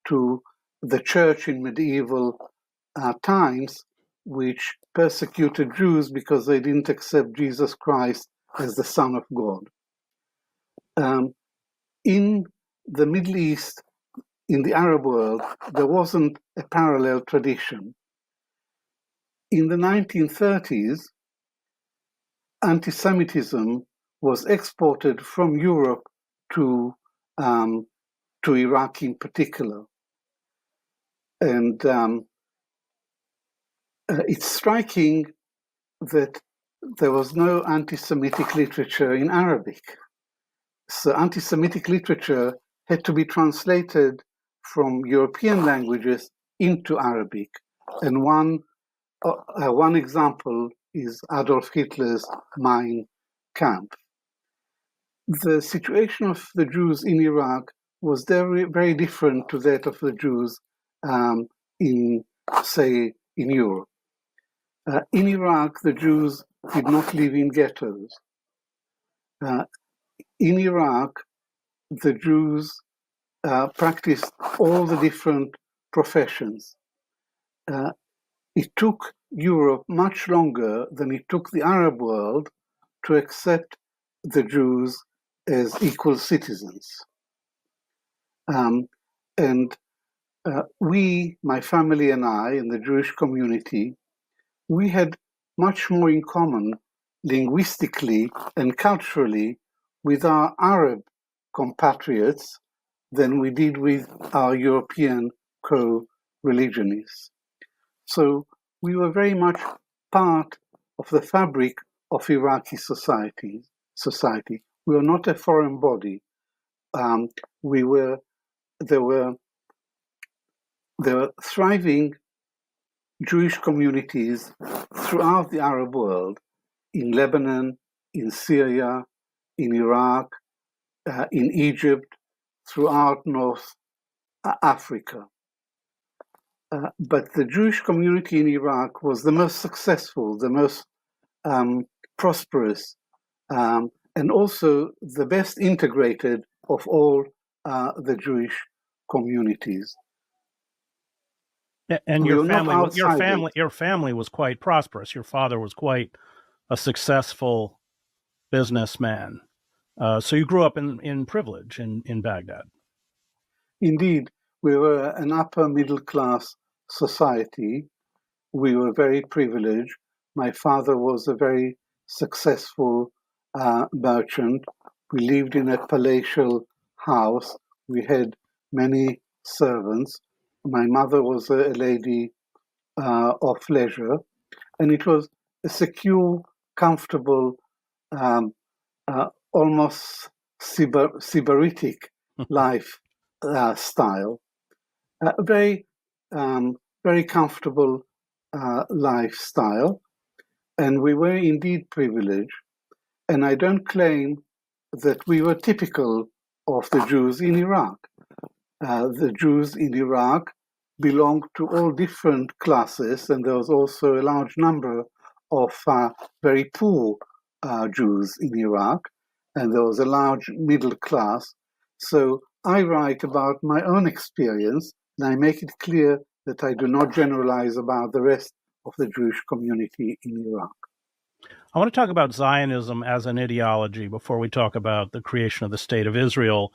to the church in medieval times, which persecuted Jews because they didn't accept Jesus Christ as the Son of God. In the Middle East, in the Arab world, there wasn't a parallel tradition. In the 1930s, anti-Semitism was exported from Europe to Iraq in particular. And it's striking that there was no anti-Semitic literature in Arabic. So anti-Semitic literature had to be translated from European languages into Arabic. And one example is Adolf Hitler's Mein Kampf. The situation of the Jews in Iraq was very, very different to that of the Jews in Europe. In Iraq, the Jews did not live in ghettos. In Iraq, the Jews practiced all the different professions. It took Europe much longer than it took the Arab world to accept the Jews as equal citizens. We, my family and I, in the Jewish community, we had much more in common linguistically and culturally with our Arab compatriots than we did with our European co-religionists. So we were very much part of the fabric of Iraqi society. We were not a foreign body. There were thriving Jewish communities throughout the Arab world, in Lebanon, in Syria, in Iraq, in Egypt, throughout North Africa. But the Jewish community in Iraq was the most successful, the most prosperous, and also the best integrated of all the Jewish communities. And your family was quite prosperous. Your father was quite a successful businessman. So you grew up in privilege in Baghdad. Indeed, we were an upper middle class society. We were very privileged. My father was a very successful merchant. We lived in a palatial house. We had many servants. My mother was a lady of leisure, and it was a secure, comfortable, almost Sybaritic lifestyle. Very comfortable lifestyle, and we were indeed privileged. And I don't claim that we were typical of the Jews in Iraq. The Jews in Iraq belonged to all different classes, and there was also a large number of very poor Jews in Iraq, and there was a large middle class. So I write about my own experience, and I make it clear that I do not generalize about the rest of the Jewish community in Iraq. I want to talk about Zionism as an ideology before we talk about the creation of the State of Israel.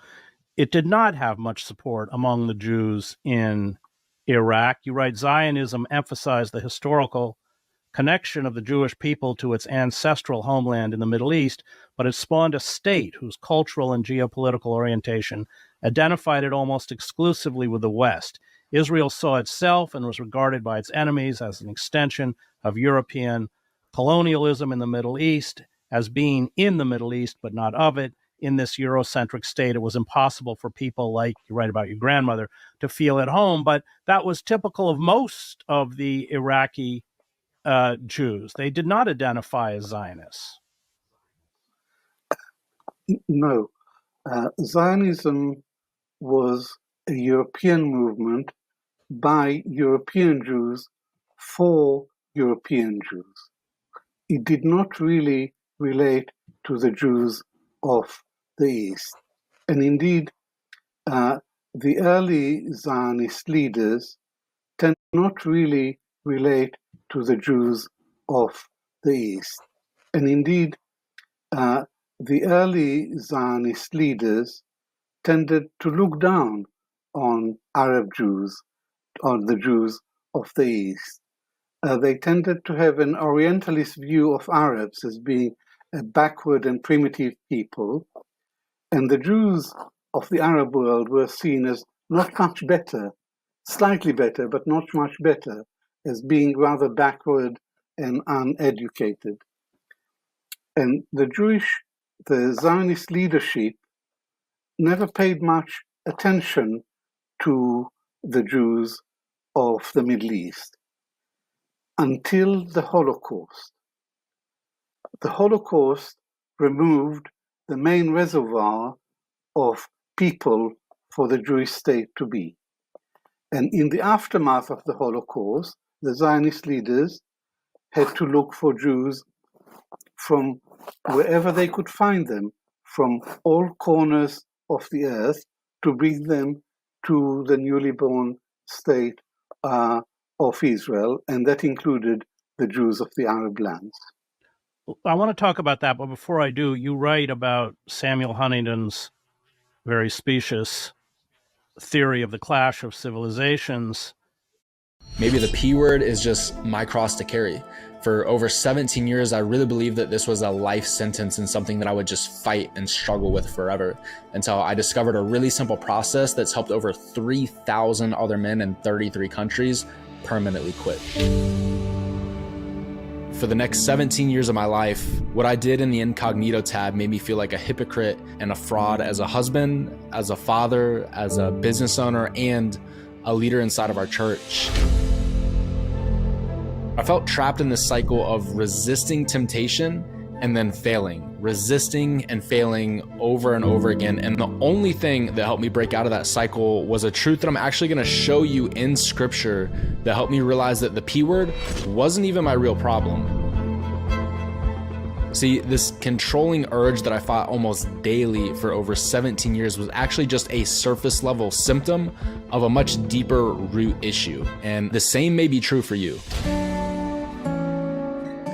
It did not have much support among the Jews in Iraq. You write, Zionism emphasized the historical connection of the Jewish people to its ancestral homeland in the Middle East, but it spawned a state whose cultural and geopolitical orientation identified it almost exclusively with the West. Israel saw itself and was regarded by its enemies as an extension of European colonialism in the Middle East, as being in the Middle East, but not of it. In this Eurocentric state, it was impossible for people like, you write about your grandmother, to feel at home. But that was typical of most of the Iraqi Jews. They did not identify as Zionists. No. Zionism was a European movement by European Jews for European Jews. It did not really relate to the Jews of the East. And indeed, the early Zionist leaders tend not really relate to the Jews of the East. And indeed, the early Zionist leaders tended to look down on Arab Jews, on the Jews of the East. They tended to have an Orientalist view of Arabs as being a backward and primitive people, and the Jews of the Arab world were seen as not much better, slightly better, but not much better, as being rather backward and uneducated. And the Zionist leadership never paid much attention to the Jews of the Middle East until the Holocaust. The Holocaust removed the main reservoir of people for the Jewish state to be. And in the aftermath of the Holocaust, the Zionist leaders had to look for Jews from wherever they could find them, from all corners of the earth, to bring them to the newly born state of Israel, and that included the Jews of the Arab lands. I want to talk about that, but before I do, you write about Samuel Huntington's very specious theory of the clash of civilizations. Maybe the P word is just my cross to carry. For over 17 years, I really believed that this was a life sentence and something that I would just fight and struggle with forever, until I discovered a really simple process that's helped over 3,000 other men in 33 countries permanently quit. For the next 17 years of my life, what I did in the incognito tab made me feel like a hypocrite and a fraud as a husband, as a father, as a business owner, and a leader inside of our church. I felt trapped in this cycle of resisting temptation and then failing, resisting and failing over and over again. And the only thing that helped me break out of that cycle was a truth that I'm actually going to show you in scripture that helped me realize that the P word wasn't even my real problem. See, this controlling urge that I fought almost daily for over 17 years was actually just a surface level symptom of a much deeper root issue. And the same may be true for you.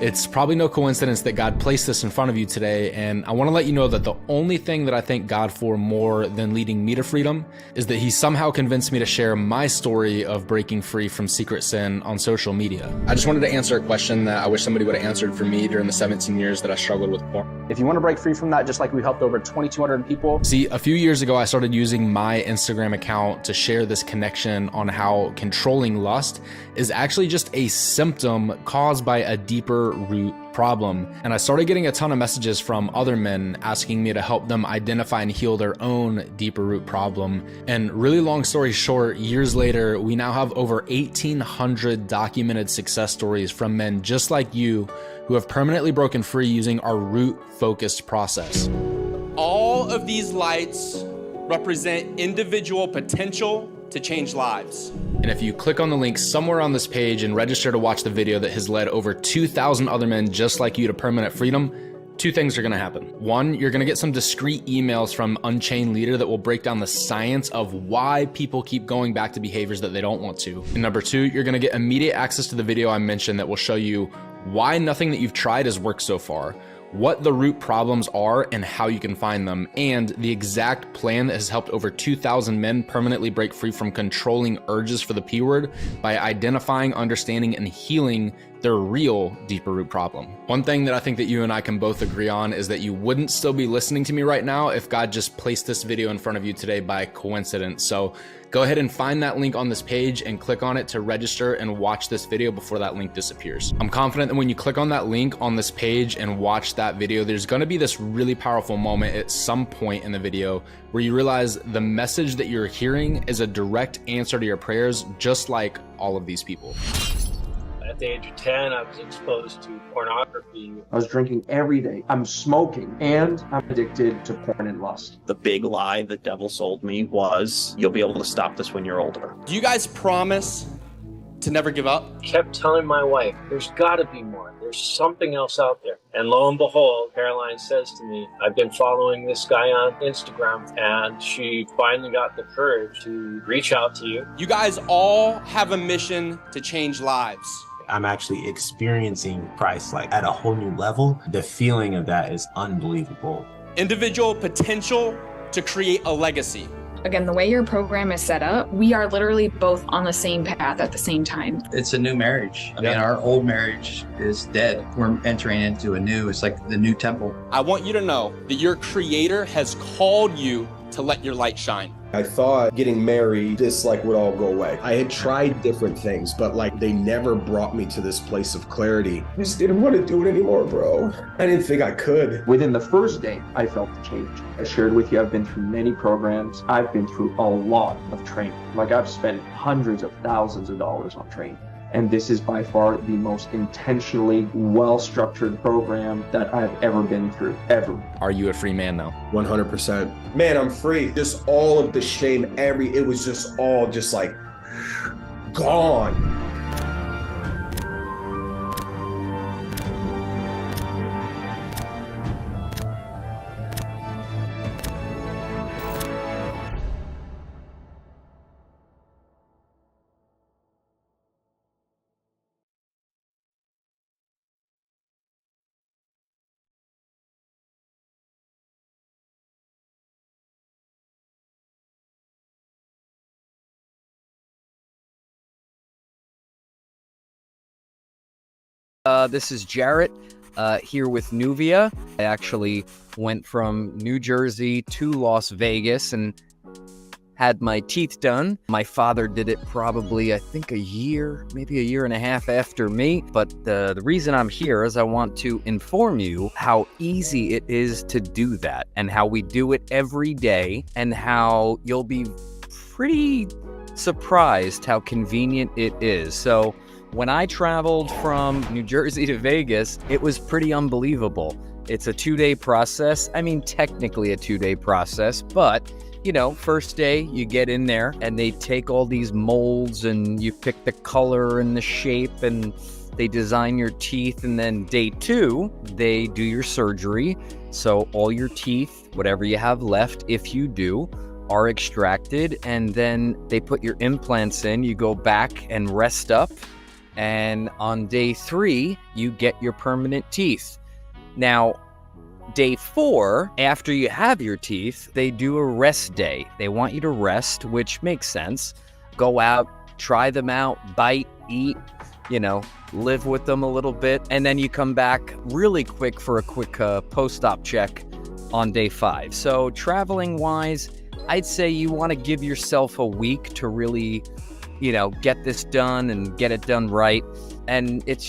It's probably no coincidence that God placed this in front of you today, and I want to let you know that the only thing that I thank God for more than leading me to freedom is that He somehow convinced me to share my story of breaking free from secret sin on social media. I just wanted to answer a question that I wish somebody would have answered for me during the 17 years that I struggled with porn. If you want to break free from that, just like we helped over 2,200 people. See, a few years ago, I started using my Instagram account to share this connection on how controlling lust is actually just a symptom caused by a deeper root problem. And I started getting a ton of messages from other men asking me to help them identify and heal their own deeper root problem. And really long story short, years later, we now have over 1,800 documented success stories from men just like you who have permanently broken free using our root-focused process. All of these lights represent individual potential to change lives. And if you click on the link somewhere on this page and register to watch the video that has led over 2,000 other men just like you to permanent freedom, two things are gonna happen. One, you're gonna get some discreet emails from Unchained Leader that will break down the science of why people keep going back to behaviors that they don't want to. And number two, you're gonna get immediate access to the video I mentioned that will show you why nothing that you've tried has worked so far, what the root problems are and how you can find them, and the exact plan that has helped over 2,000 men permanently break free from controlling urges for the P word by identifying, understanding, and healing their real deeper root problem. One thing that I think that you and I can both agree on is that you wouldn't still be listening to me right now if God just placed this video in front of you today by coincidence. So go ahead and find that link on this page and click on it to register and watch this video before that link disappears. I'm confident that when you click on that link on this page and watch that video, there's gonna be this really powerful moment at some point in the video where you realize the message that you're hearing is a direct answer to your prayers, just like all of these people. At the age of 10, I was exposed to pornography. I was drinking every day. I'm smoking, and I'm addicted to porn and lust. The big lie the devil sold me was, you'll be able to stop this when you're older. Do you guys promise to never give up? Kept telling my wife, there's gotta be more. There's something else out there. And lo and behold, Caroline says to me, I've been following this guy on Instagram, and she finally got the courage to reach out to you. You guys all have a mission to change lives. I'm actually experiencing Christ like at a whole new level. The feeling of that is unbelievable. Individual potential to create a legacy. Again, the way your program is set up, we are literally both on the same path at the same time. It's a new marriage. I mean, our old marriage is dead. We're entering into a new, it's like the new temple. I want you to know that your Creator has called you to let your light shine. I thought getting married, this like would all go away. I had tried different things, but like they never brought me to this place of clarity. I just didn't want to do it anymore, bro. I didn't think I could. Within the first day, I felt the change. I shared with you, I've been through many programs. I've been through a lot of training. Like I've spent hundreds of thousands of dollars on training. And this is by far the most intentionally well-structured program that I've ever been through, ever. Are you a free man now? 100%. Man, I'm free. Just all of the shame, it was just all just like gone. This is Jarrett here with Nuvia. I actually went from New Jersey to Las Vegas and had my teeth done. My father did it probably, I think, a year, maybe a year and a half after me. But the reason I'm here is I want to inform you how easy it is to do that and how we do it every day and how you'll be pretty surprised how convenient it is. So when I traveled from New Jersey to Vegas, it was pretty unbelievable. It's a 2-day process. I mean, technically a 2-day process, but you know, first day you get in there and they take all these molds and you pick the color and the shape and they design your teeth. And then day 2, they do your surgery. So all your teeth, whatever you have left, if you do, are extracted. And then they put your implants in. You go back and rest up. And on day 3, you get your permanent teeth. Now, day 4, after you have your teeth, they do a rest day. They want you to rest, which makes sense. Go out, try them out, bite, eat, you know, live with them a little bit. And then you come back really quick for a quick post-op check on day 5. So traveling wise, I'd say you want to give yourself a week to really, you know, get this done and get it done right. And it's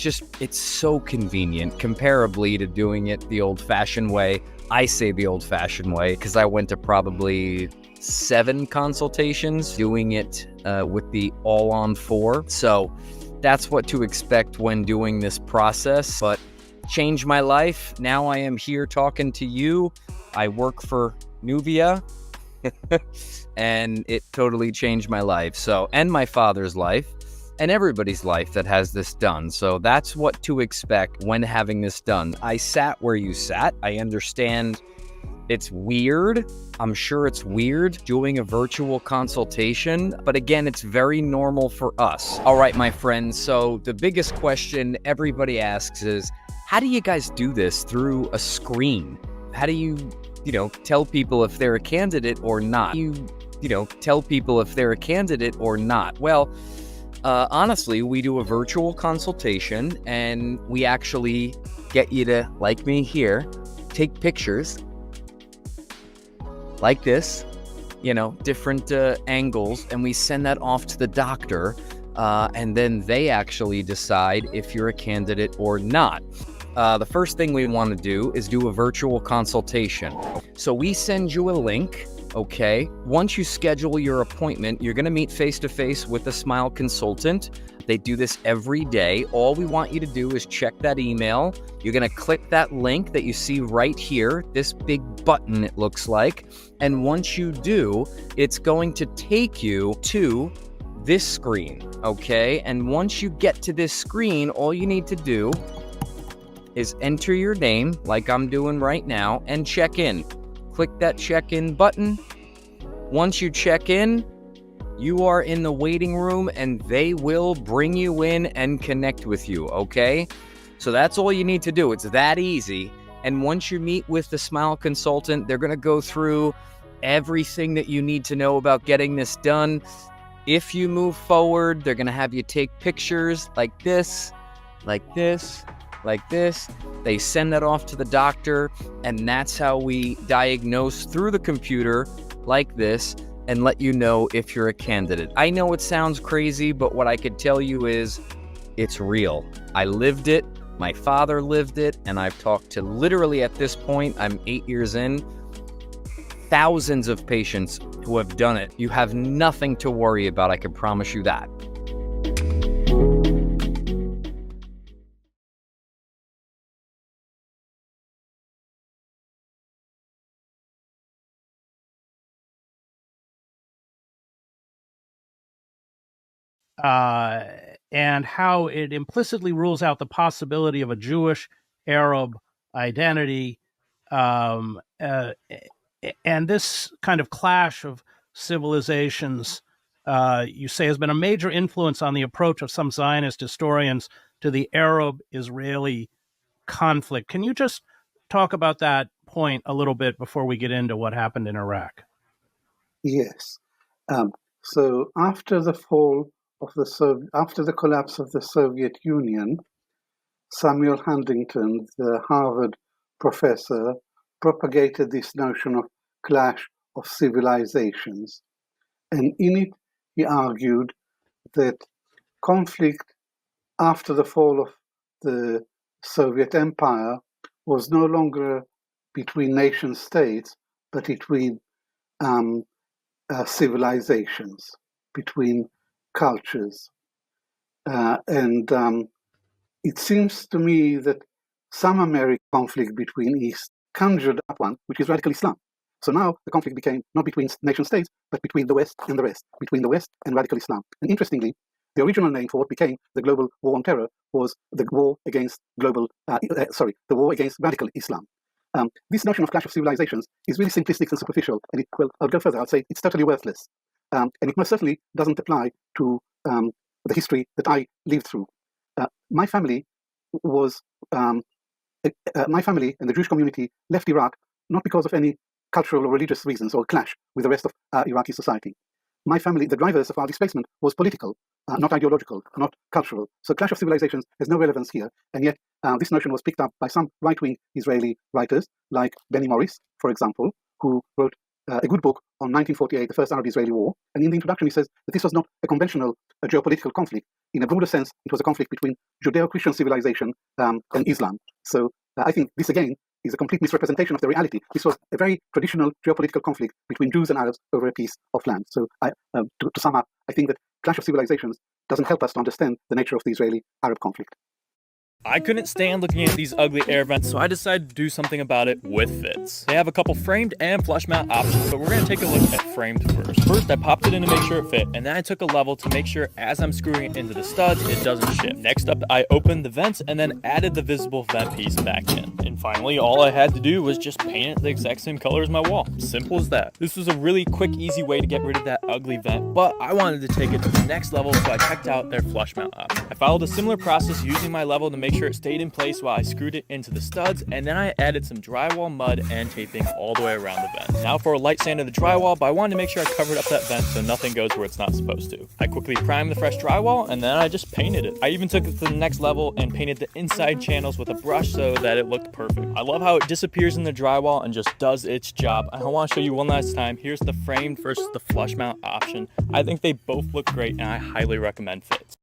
so convenient comparably to doing it the old-fashioned way. I say the old-fashioned way because I went to probably 7 consultations doing it with the all-on-4. So that's what to expect when doing this process. But changed my life. Now I am here talking to you. I work for Nuvia. And it totally changed my life. So, and my father's life, and everybody's life that has this done. So that's what to expect when having this done. I sat where you sat. I understand it's weird. I'm sure it's weird doing a virtual consultation, but again, it's very normal for us. All right, my friends. So the biggest question everybody asks is, how do you guys do this through a screen? How do you tell people if they're a candidate or not? Tell people if they're a candidate or not? Well, honestly, we do a virtual consultation, and we actually get you to, like me here, take pictures like this, different angles, and we send that off to the doctor, and then they actually decide if you're a candidate or not. The first thing we want to do is do a virtual consultation. So we send you a link. Okay, once you schedule your appointment, you're going to meet face-to-face with a Smile consultant. They do this every day. All we want you to do is check that email. You're going to click that link that you see right here, this big button it looks like. And once you do, it's going to take you to this screen, okay? And once you get to this screen, all you need to do is enter your name, like I'm doing right now, and check in. Click that check-in button. Once you check in, you are in the waiting room, and they will bring you in and connect with you, okay? So that's all you need to do. It's that easy. And once you meet with the Smile consultant, they're going to go through everything that you need to know about getting this done. If you move forward, they're going to have you take pictures like this, like this, like this. They send that off to the doctor, and that's how we diagnose through the computer like this and let you know if you're a candidate. I know it sounds crazy, but what I could tell you is it's real. I lived it, my father lived it, and I've talked to, literally at this point, I'm 8 years in, thousands of patients who have done it. You have nothing to worry about, I can promise you that. And how it implicitly rules out the possibility of a Jewish Arab identity. And this kind of clash of civilizations, you say, has been a major influence on the approach of some Zionist historians to the Arab-Israeli conflict. Can you just talk about that point a little bit before we get into what happened in Iraq? Yes. So after the fall of after the collapse of the Soviet Union, Samuel Huntington, the Harvard professor, propagated this notion of clash of civilizations. And in it, he argued that conflict after the fall of the Soviet Empire was no longer between nation states, but between civilizations, between cultures. And it seems to me that some American conflict between East conjured up one, which is radical Islam. So now the conflict became not between nation states, but between the West and the rest, between the West and radical Islam. And interestingly, the original name for what became the global war on terror was the war against the war against radical Islam. This notion of clash of civilizations is really simplistic and superficial, and I'll go further. I'll say it's totally worthless, and it most certainly doesn't apply to the history that I lived through. My family and the Jewish community left Iraq not because of any cultural or religious reasons or clash with the rest of Iraqi society. My family, the drivers of our displacement was political, not ideological, not cultural. So clash of civilizations has no relevance here. And yet this notion was picked up by some right-wing Israeli writers like Benny Morris, for example, who wrote a good book on 1948, the First Arab-Israeli War. And in the introduction, he says that this was not a conventional geopolitical conflict. In a broader sense, it was a conflict between Judeo-Christian civilization and Islam. So I think this, again, is a complete misrepresentation of the reality. This was a very traditional geopolitical conflict between Jews and Arabs over a piece of land. So to sum up, I think that clash of civilizations doesn't help us to understand the nature of the Israeli-Arab conflict. I couldn't stand looking at these ugly air vents, so I decided to do something about it with fits. They have a couple framed and flush mount options, but we're going to take a look at framed first. First, I popped it in to make sure it fit, and then I took a level to make sure as I'm screwing it into the studs, it doesn't shift. Next up, I opened the vents and then added the visible vent piece back in. And finally, all I had to do was just paint it the exact same color as my wall. Simple as that. This was a really quick, easy way to get rid of that ugly vent, but I wanted to take it to the next level, so I checked out their flush mount option. I followed a similar process using my level to make sure it stayed in place while I screwed it into the studs, and then I added some drywall mud and taping all the way around the vent. Now for a light sand of the drywall, but I wanted to make sure I covered up that vent so nothing goes where it's not supposed to. I quickly primed the fresh drywall, and then I just painted it. I even took it to the next level and painted the inside channels with a brush so that it looked perfect. I love how it disappears in the drywall and just does its job. I want to show you one last time. Here's the framed versus the flush mount option. I think they both look great, and I highly recommend Fits.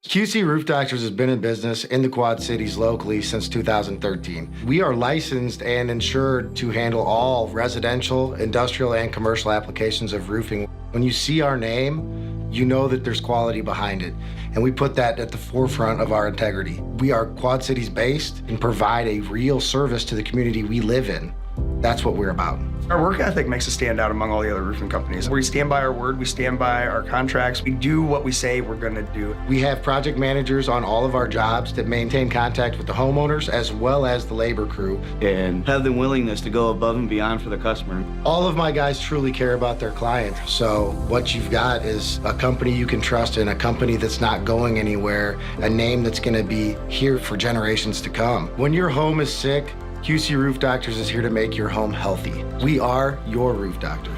QC Roof Doctors has been in business in the Quad Cities locally since 2013. We are licensed and insured to handle all residential, industrial, and commercial applications of roofing. When you see our name, you know that there's quality behind it, and we put that at the forefront of our integrity. We are Quad Cities based and provide a real service to the community we live in. That's what we're about. Our work ethic makes us stand out among all the other roofing companies. We stand by our word, we stand by our contracts, we do what we say we're gonna do. We have project managers on all of our jobs that maintain contact with the homeowners as well as the labor crew. And have the willingness to go above and beyond for the customer. All of my guys truly care about their client. So what you've got is a company you can trust in, a company that's not going anywhere, a name that's gonna be here for generations to come. When your home is sick, QC Roof Doctors is here to make your home healthy. We are your roof doctor.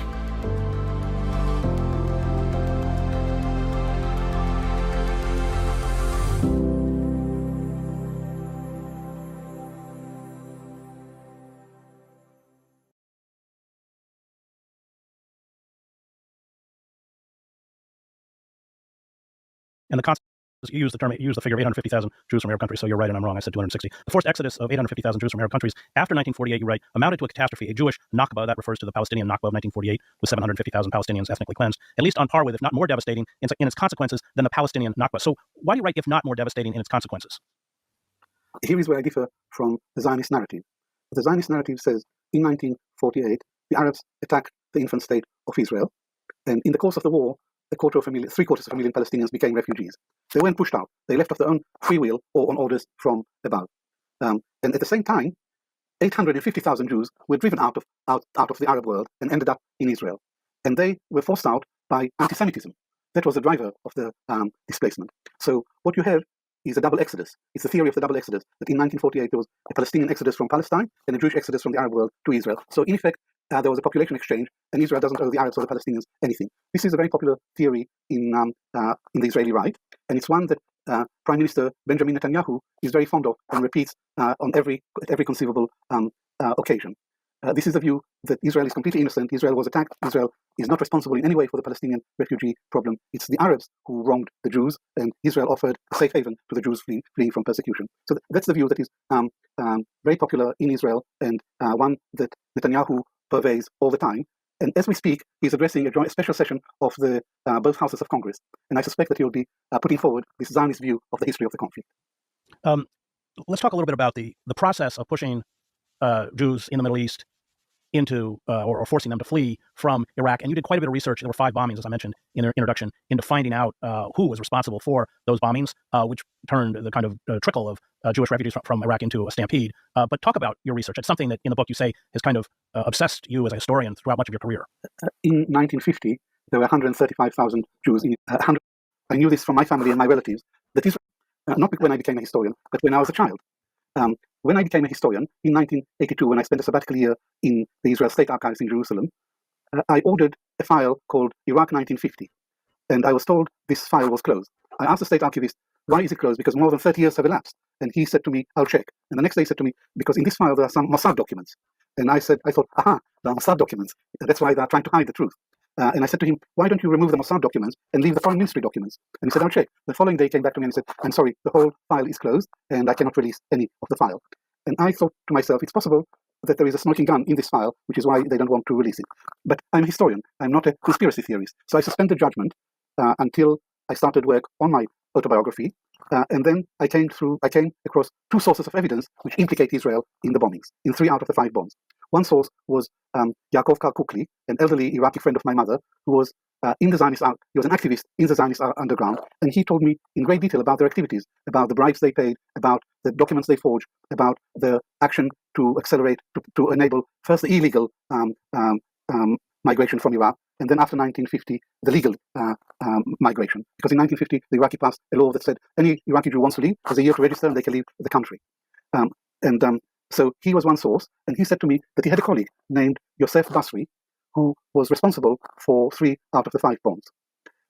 And the concept, you use the figure of 850,000 Jews from Arab countries, so you're right and I'm wrong. I said 260. The forced exodus of 850,000 Jews from Arab countries after 1948, you write, amounted to a catastrophe, a Jewish Nakba, that refers to the Palestinian Nakba of 1948, with 750,000 Palestinians ethnically cleansed, at least on par with, if not more devastating in its consequences than the Palestinian Nakba. So why do you write, if not more devastating in its consequences? Here is where I differ from the Zionist narrative. The Zionist narrative says, in 1948, the Arabs attacked the infant state of Israel, and in the course of the war, three-quarters of a million Palestinians became refugees. They weren't pushed out. They left of their own free will or on orders from above. And at the same time, 850,000 Jews were driven out of the Arab world and ended up in Israel. And they were forced out by anti-Semitism. That was the driver of the displacement. So what you have is a double exodus. It's the theory of the double exodus, that in 1948 there was a Palestinian exodus from Palestine and a Jewish exodus from the Arab world to Israel. So in effect, there was a population exchange, and Israel doesn't owe the Arabs or the Palestinians anything. This is a very popular theory in the Israeli right, and it's one that Prime Minister Benjamin Netanyahu is very fond of and repeats at every conceivable occasion. This is the view that Israel is completely innocent. Israel was attacked. Israel is not responsible in any way for the Palestinian refugee problem. It's the Arabs who wronged the Jews, and Israel offered a safe haven to the Jews fleeing from persecution. So that's the view that is very popular in Israel, and one that Netanyahu purveys all the time. And as we speak, he's addressing a special session of the both houses of Congress. And I suspect that he'll be putting forward this Zionist view of the history of the conflict. Let's talk a little bit about the process of pushing Jews in the Middle East into or forcing them to flee from Iraq. And you did quite a bit of research. There were 5 bombings, as I mentioned in the introduction, into finding out who was responsible for those bombings, which turned the kind of trickle of Jewish refugees from Iraq into a stampede. But talk about your research. It's something that in the book you say has kind of obsessed you as a historian throughout much of your career. In 1950, there were 135,000 Jews. I knew this from my family and my relatives, that Israel, not when I became a historian, but when I was a child. When I became a historian in 1982, when I spent a sabbatical year in the Israel State Archives in Jerusalem, I ordered a file called Iraq 1950, and I was told this file was closed. I asked the state archivist, why is it closed? Because more than 30 years have elapsed. And he said to me, I'll check. And the next day he said to me, because in this file there are some Mossad documents. And I thought, aha, there are Mossad documents. That's why they're trying to hide the truth. And I said to him, why don't you remove the Mossad documents and leave the Foreign Ministry documents? And he said, I'll check. The following day he came back to me and said, I'm sorry, the whole file is closed and I cannot release any of the file. And I thought to myself, it's possible that there is a smoking gun in this file, which is why they don't want to release it. But I'm a historian. I'm not a conspiracy theorist. So I suspended judgment until I started work on my autobiography. And then I came across two sources of evidence which implicate Israel in the bombings, in 3 out of the 5 bombs. One source was Yaakov Karkukli, an elderly Iraqi friend of my mother, who was in the Zionist, he was an activist in the Zionist underground, and he told me in great detail about their activities, about the bribes they paid, about the documents they forged, about the action to accelerate, to enable first the illegal migration from Iraq, and then after 1950, the legal migration. Because in 1950, the Iraqi passed a law that said any Iraqi Jew wants to leave, has a year to register and they can leave the country. So he was one source, and he said to me that he had a colleague named Yosef Basri, who was responsible for 3 out of the 5 bombs.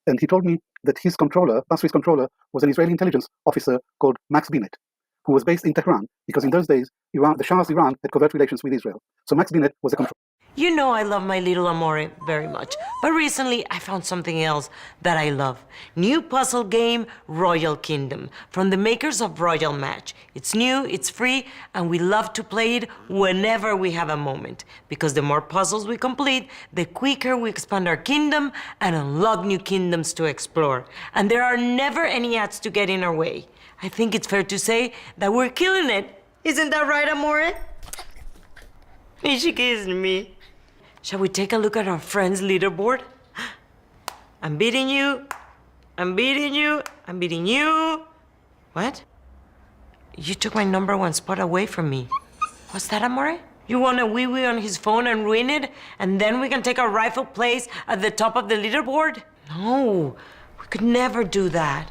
And he told me that his controller, Basri's controller, was an Israeli intelligence officer called Max Binet, who was based in Tehran, because in those days, the Shah's Iran had covert relations with Israel. So Max Binet was a controller. You know I love my little Amore very much, but recently I found something else that I love. New puzzle game, Royal Kingdom, from the makers of Royal Match. It's new, it's free, and we love to play it whenever we have a moment, because the more puzzles we complete, the quicker we expand our kingdom and unlock new kingdoms to explore. And there are never any ads to get in our way. I think it's fair to say that we're killing it. Isn't that right, Amore? And she kissing me. Shall we take a look at our friends' leaderboard? I'm beating you. I'm beating you. I'm beating you. What? You took my #1 spot away from me. What's that, Amore? You want a wee-wee on his phone and ruin it? And then we can take our rightful place at the top of the leaderboard? No, we could never do that.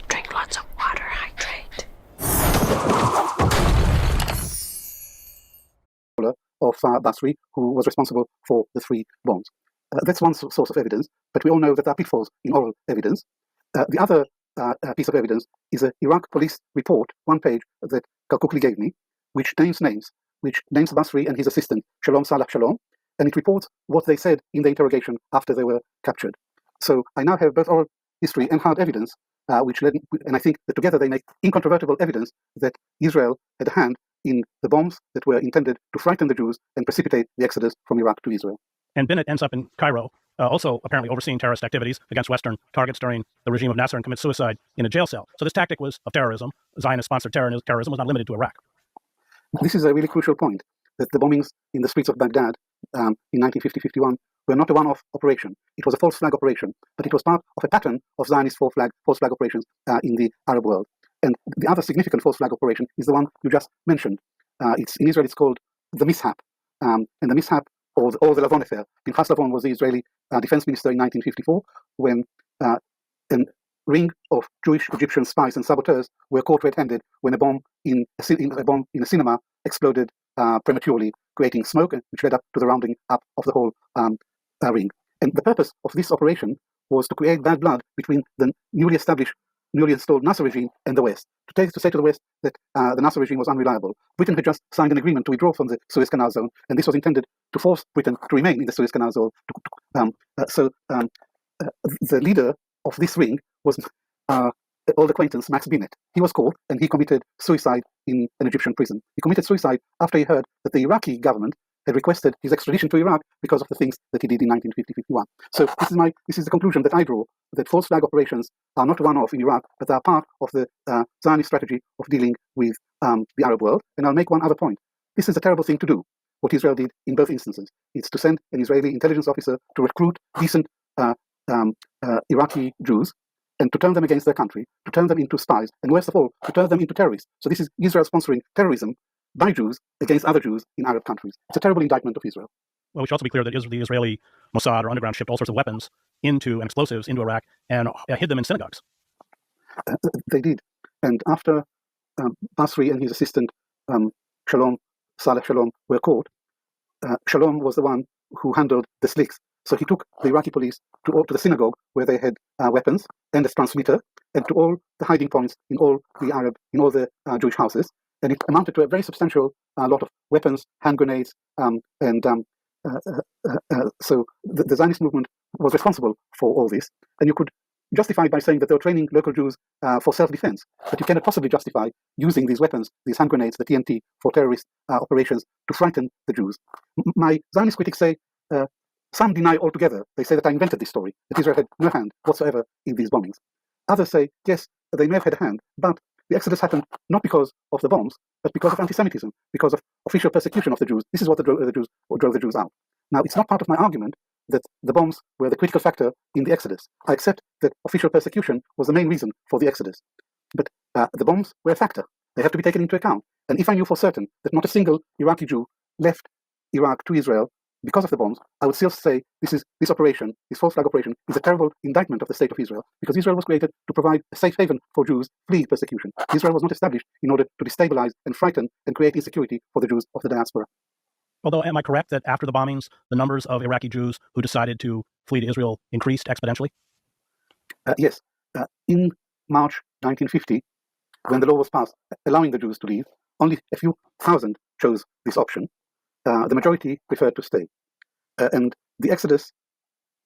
Drink lots of water, hydrate. Of Basri, who was responsible for the 3 bombs. That's one source of evidence, but we all know that there are pitfalls in oral evidence. The other piece of evidence is an Iraq police report, 1 page, that Karkukli gave me, which names Basri and his assistant, Shalom Salah Shalom, and it reports what they said in the interrogation after they were captured. So I now have both oral history and hard evidence, and I think that together they make incontrovertible evidence that Israel had a hand in the bombs that were intended to frighten the Jews and precipitate the exodus from Iraq to Israel. And Binet ends up in Cairo, also apparently overseeing terrorist activities against Western targets during the regime of Nasser, and commits suicide in a jail cell. So this tactic was of terrorism. Zionist-sponsored terrorism was not limited to Iraq. This is a really crucial point, that the bombings in the streets of Baghdad in 1950-51 were not a one-off operation. It was a false flag operation, but it was part of a pattern of Zionist false flag operations in the Arab world. And the other significant false flag operation is the one you just mentioned. In Israel, it's called the Mishap. And the Mishap, or the Lavon affair. Pinchas Lavon was the Israeli defense minister in 1954, when a ring of Jewish Egyptian spies and saboteurs were caught red-handed when a bomb in a cinema exploded prematurely, creating smoke, which led up to the rounding up of the whole ring. And the purpose of this operation was to create bad blood between the newly installed Nasser regime and the West, to say to the West that the Nasser regime was unreliable. Britain had just signed an agreement to withdraw from the Suez Canal zone, and this was intended to force Britain to remain in the Suez Canal zone. The leader of this ring was old acquaintance Max Binet. He was caught, and he committed suicide in an Egyptian prison. He committed suicide after he heard that the Iraqi government had requested his extradition to Iraq because of the things that he did in 1950-51. So this is the conclusion that I draw, that false flag operations are not one-off in Iraq, but they are part of the Zionist strategy of dealing with the Arab world. And I'll make one other point. This is a terrible thing to do, what Israel did in both instances. It's to send an Israeli intelligence officer to recruit decent Iraqi Jews and to turn them against their country, to turn them into spies, and worst of all, to turn them into terrorists. So this is Israel sponsoring terrorism by Jews against other Jews in Arab countries. It's a terrible indictment of Israel. Well, we should also be clear that the Israeli Mossad or underground shipped all sorts of weapons and explosives into Iraq and hid them in synagogues. They did. And after Basri and his assistant Shalom Salah Shalom were caught, Shalom was the one who handled the slicks. So he took the Iraqi police to the synagogue where they had weapons and a transmitter, and to all the hiding points in all the Jewish houses. And it amounted to a very substantial lot of weapons, hand grenades, so the Zionist movement was responsible for all this. And you could justify it by saying that they were training local Jews for self-defense, but you cannot possibly justify using these weapons, these hand grenades, the TNT, for terrorist operations to frighten the Jews. My Zionist critics say Some deny altogether. They say that I invented this story, that Israel had no hand whatsoever in these bombings. Others say, yes, they may have had a hand, but the Exodus happened not because of the bombs, but because of anti-Semitism, because of official persecution of the Jews. This is what drove the Jews out. Now, it's not part of my argument that the bombs were the critical factor in the Exodus. I accept that official persecution was the main reason for the Exodus. But the bombs were a factor. They have to be taken into account. And if I knew for certain that not a single Iraqi Jew left Iraq to Israel because of the bombs, I would still say this operation, this false flag operation, is a terrible indictment of the state of Israel, because Israel was created to provide a safe haven for Jews fleeing persecution. Israel was not established in order to destabilize and frighten and create insecurity for the Jews of the diaspora. Although, am I correct that after the bombings, the numbers of Iraqi Jews who decided to flee to Israel increased exponentially? Yes. In March 1950, when the law was passed allowing the Jews to leave, only a few thousand chose this option. The majority preferred to stay. And the Exodus,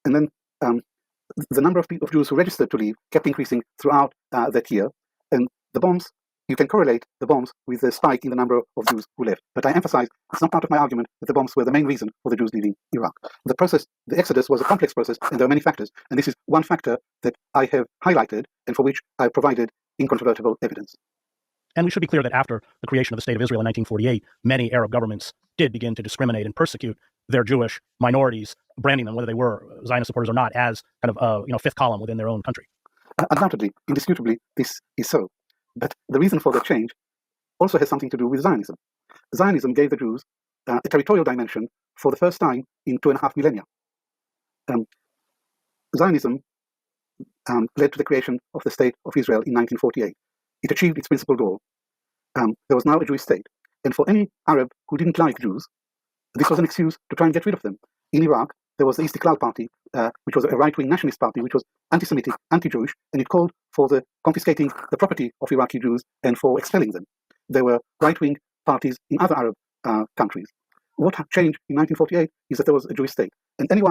and then the number of Jews who registered to leave kept increasing throughout that year. And the bombs, you can correlate the bombs with the spike in the number of Jews who left. But I emphasize, it's not part of my argument that the bombs were the main reason for the Jews leaving Iraq. The Exodus was a complex process, and there are many factors. And this is one factor that I have highlighted and for which I provided incontrovertible evidence. And we should be clear that after the creation of the State of Israel in 1948, many Arab governments did begin to discriminate and persecute their Jewish minorities, branding them, whether they were Zionist supporters or not, as kind of fifth column within their own country. Undoubtedly, indisputably, this is so. But the reason for that change also has something to do with Zionism. Zionism gave the Jews a territorial dimension for the first time in 2.5 millennia. Zionism led to the creation of the State of Israel in 1948. It achieved its principal goal. There was now a Jewish state. And for any Arab who didn't like Jews, this was an excuse to try and get rid of them. In Iraq, there was the Istiqlal Party, which was a right-wing nationalist party, which was anti-Semitic, anti-Jewish, and it called for the confiscating the property of Iraqi Jews and for expelling them. There were right-wing parties in other Arab countries. What changed in 1948 is that there was a Jewish state. And any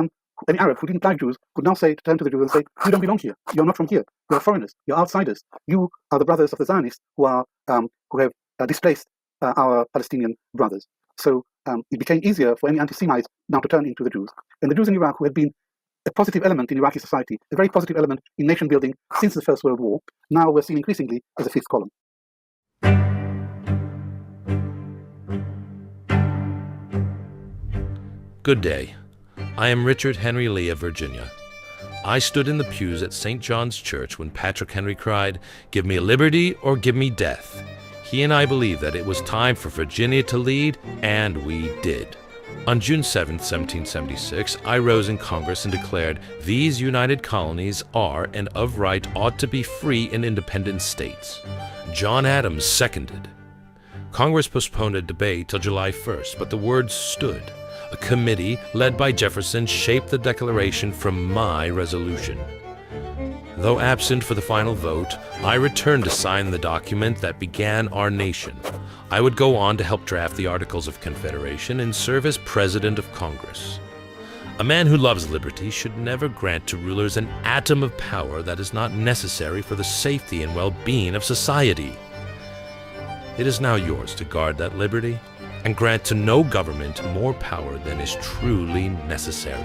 Arab who didn't like Jews could now turn to the Jews and say, you don't belong here. You're not from here. You're foreigners. You're outsiders. You are the brothers of the Zionists who have displaced our Palestinian brothers. So it became easier for any anti-Semites now to turn into the Jews. And the Jews in Iraq, who had been a positive element in Iraqi society, a very positive element in nation building since the First World War, now were seen increasingly as a fifth column. Good day. I am Richard Henry Lee of Virginia. I stood in the pews at St. John's Church when Patrick Henry cried, "Give me liberty or give me death." He and I believed that it was time for Virginia to lead, and we did. On June 7, 1776, I rose in Congress and declared, "These united colonies are, and of right, ought to be free and independent states." John Adams seconded. Congress postponed a debate till July 1st, but the words stood. A committee, led by Jefferson, shaped the Declaration from my resolution. Though absent for the final vote, I returned to sign the document that began our nation. I would go on to help draft the Articles of Confederation and serve as President of Congress. A man who loves liberty should never grant to rulers an atom of power that is not necessary for the safety and well-being of society. It is now yours to guard that liberty and grant to no government more power than is truly necessary.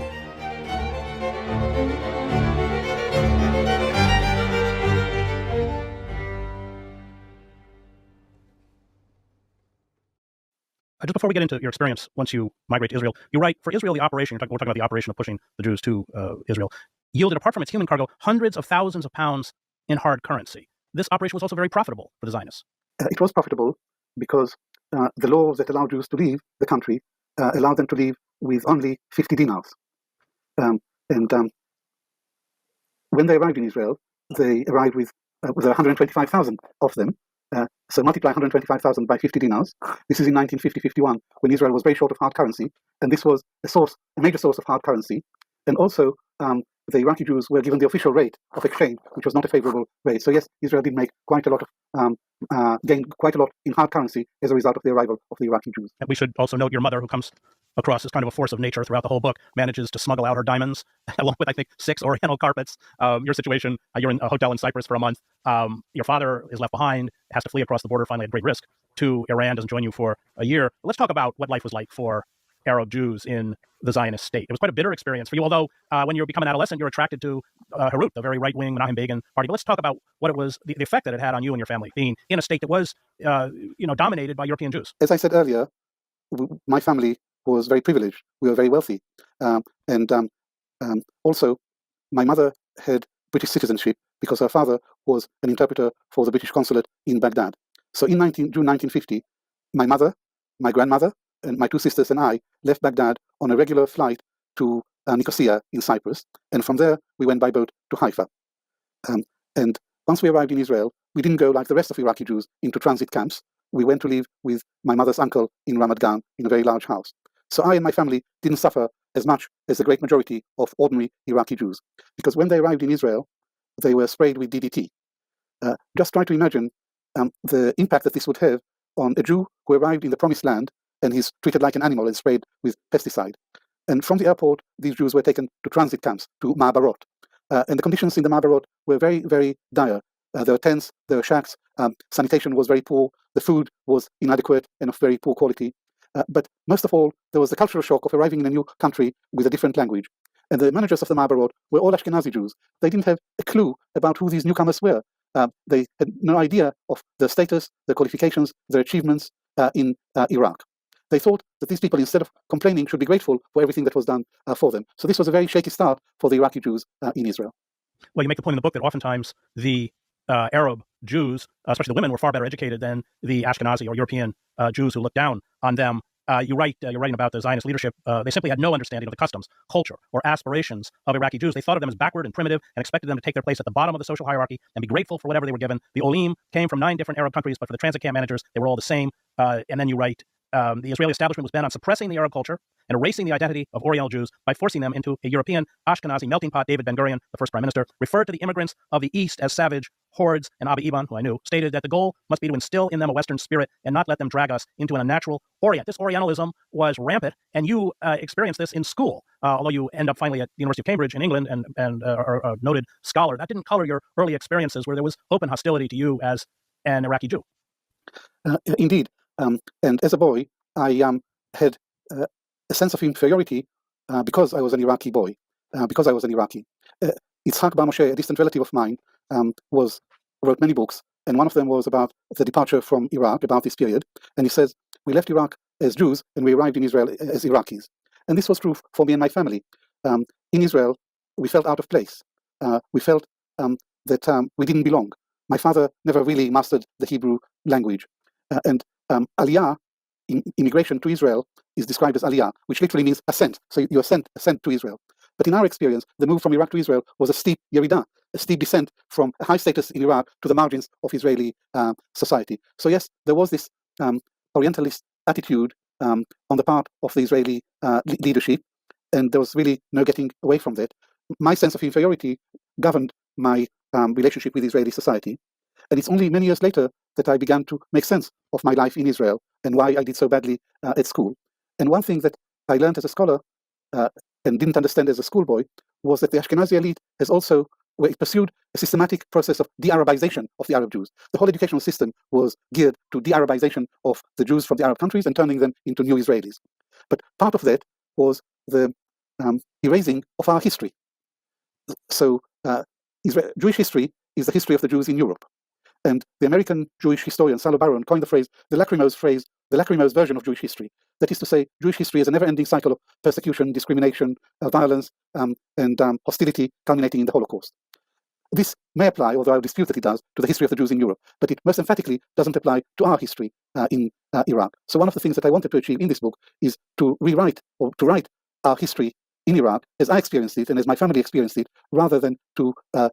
Just before we get into your experience once you migrate to Israel, you write, for Israel, the operation, we're talking about the operation of pushing the Jews to Israel, yielded, apart from its human cargo, hundreds of thousands of pounds in hard currency. This operation was also very profitable for the Zionists. It was profitable because the laws that allow Jews to leave the country allowed them to leave with only 50 dinars. And when they arrived in Israel, they arrived with 125,000 of them. So multiply 125,000 by 50 dinars. This is in 1950-51, when Israel was very short of hard currency, and this was a major source of hard currency. And also, the Iraqi Jews were given the official rate of exchange, which was not a favorable rate. So yes, Israel did make quite a lot of gain quite a lot in hard currency as a result of the arrival of the Iraqi Jews. And we should also note your mother, who comes across as kind of a force of nature throughout the whole book, manages to smuggle out her diamonds, along with, I think, 6 Oriental carpets. Your situation, you're in a hotel in Cyprus for a month. Your father is left behind, has to flee across the border, finally at great risk, to Iran, doesn't join you for a year. Let's talk about what life was like for Arab Jews in the Zionist state. It was quite a bitter experience for you, although when you become an adolescent, you're attracted to Herut, the very right-wing Menachem Begin party. But let's talk about what it was, the effect that it had on you and your family, being in a state that was, dominated by European Jews. As I said earlier, my family was very privileged. We were very wealthy. Also, my mother had British citizenship because her father was an interpreter for the British consulate in Baghdad. So in June 1950, my mother, my grandmother, and my two sisters and I left Baghdad on a regular flight to Nicosia in Cyprus. And from there, we went by boat to Haifa. And once we arrived in Israel, we didn't go like the rest of Iraqi Jews into transit camps. We went to live with my mother's uncle in Ramat Gan in a very large house. So I and my family didn't suffer as much as the great majority of ordinary Iraqi Jews. Because when they arrived in Israel, they were sprayed with DDT. Just try to imagine the impact that this would have on a Jew who arrived in the Promised Land and he's treated like an animal and sprayed with pesticide. And from the airport, these Jews were taken to transit camps, to Ma'abarot. And the conditions in the Ma'abarot were very, very dire. There were tents, there were shacks, sanitation was very poor, the food was inadequate and of very poor quality. But most of all, there was the cultural shock of arriving in a new country with a different language. And the managers of the Ma'abarot were all Ashkenazi Jews. They didn't have a clue about who these newcomers were. They had no idea of their status, their qualifications, their achievements in Iraq. They thought that these people, instead of complaining, should be grateful for everything that was done for them. So this was a very shaky start for the Iraqi Jews in Israel. Well, you make the point in the book that oftentimes the Arab Jews, especially the women, were far better educated than the Ashkenazi or European Jews who looked down on them. You're writing about the Zionist leadership. They simply had no understanding of the customs, culture, or aspirations of Iraqi Jews. They thought of them as backward and primitive and expected them to take their place at the bottom of the social hierarchy and be grateful for whatever they were given. The Olim came from 9 different Arab countries, but for the transit camp managers, they were all the same. And then you write, the Israeli establishment was bent on suppressing the Arab culture and erasing the identity of Oriental Jews by forcing them into a European Ashkenazi melting pot. David Ben-Gurion, the first prime minister, referred to the immigrants of the East as savage hordes, and Abba Eban, who I knew, stated that the goal must be to instill in them a Western spirit and not let them drag us into an unnatural Orient. This Orientalism was rampant, and you experienced this in school, although you end up finally at the University of Cambridge in England and are a noted scholar. That didn't color your early experiences where there was open hostility to you as an Iraqi Jew. Indeed. And as a boy, I had a sense of inferiority because I was an Iraqi boy, because I was an Iraqi. Itzhak Bar Moshe, a distant relative of mine, wrote many books, and one of them was about the departure from Iraq, about this period. And he says, we left Iraq as Jews and we arrived in Israel as Iraqis. And this was true for me and my family. In Israel, we felt out of place. We felt that we didn't belong. My father never really mastered the Hebrew language. And Aliyah, immigration to Israel, is described as Aliyah, which literally means ascent. So you ascent to Israel. But in our experience, the move from Iraq to Israel was a steep Yeridah, a steep descent from a high status in Iraq to the margins of Israeli society. So yes, there was this Orientalist attitude on the part of the Israeli leadership, and there was really no getting away from that. My sense of inferiority governed my relationship with Israeli society. And it's only many years later that I began to make sense of my life in Israel and why I did so badly at school. And one thing that I learned as a scholar and didn't understand as a schoolboy was that the Ashkenazi elite has also pursued a systematic process of de-Arabization of the Arab Jews. The whole educational system was geared to de-Arabization of the Jews from the Arab countries and turning them into new Israelis. But part of that was the erasing of our history. So Jewish history is the history of the Jews in Europe. And the American Jewish historian Salo Baron coined the phrase, the lachrymose version of Jewish history. That is to say, Jewish history is a never-ending cycle of persecution, discrimination, violence, and hostility culminating in the Holocaust. This may apply, although I would dispute that it does, to the history of the Jews in Europe, but it most emphatically doesn't apply to our history in Iraq. So one of the things that I wanted to achieve in this book is to rewrite or to write our history in Iraq as I experienced it and as my family experienced it, rather than to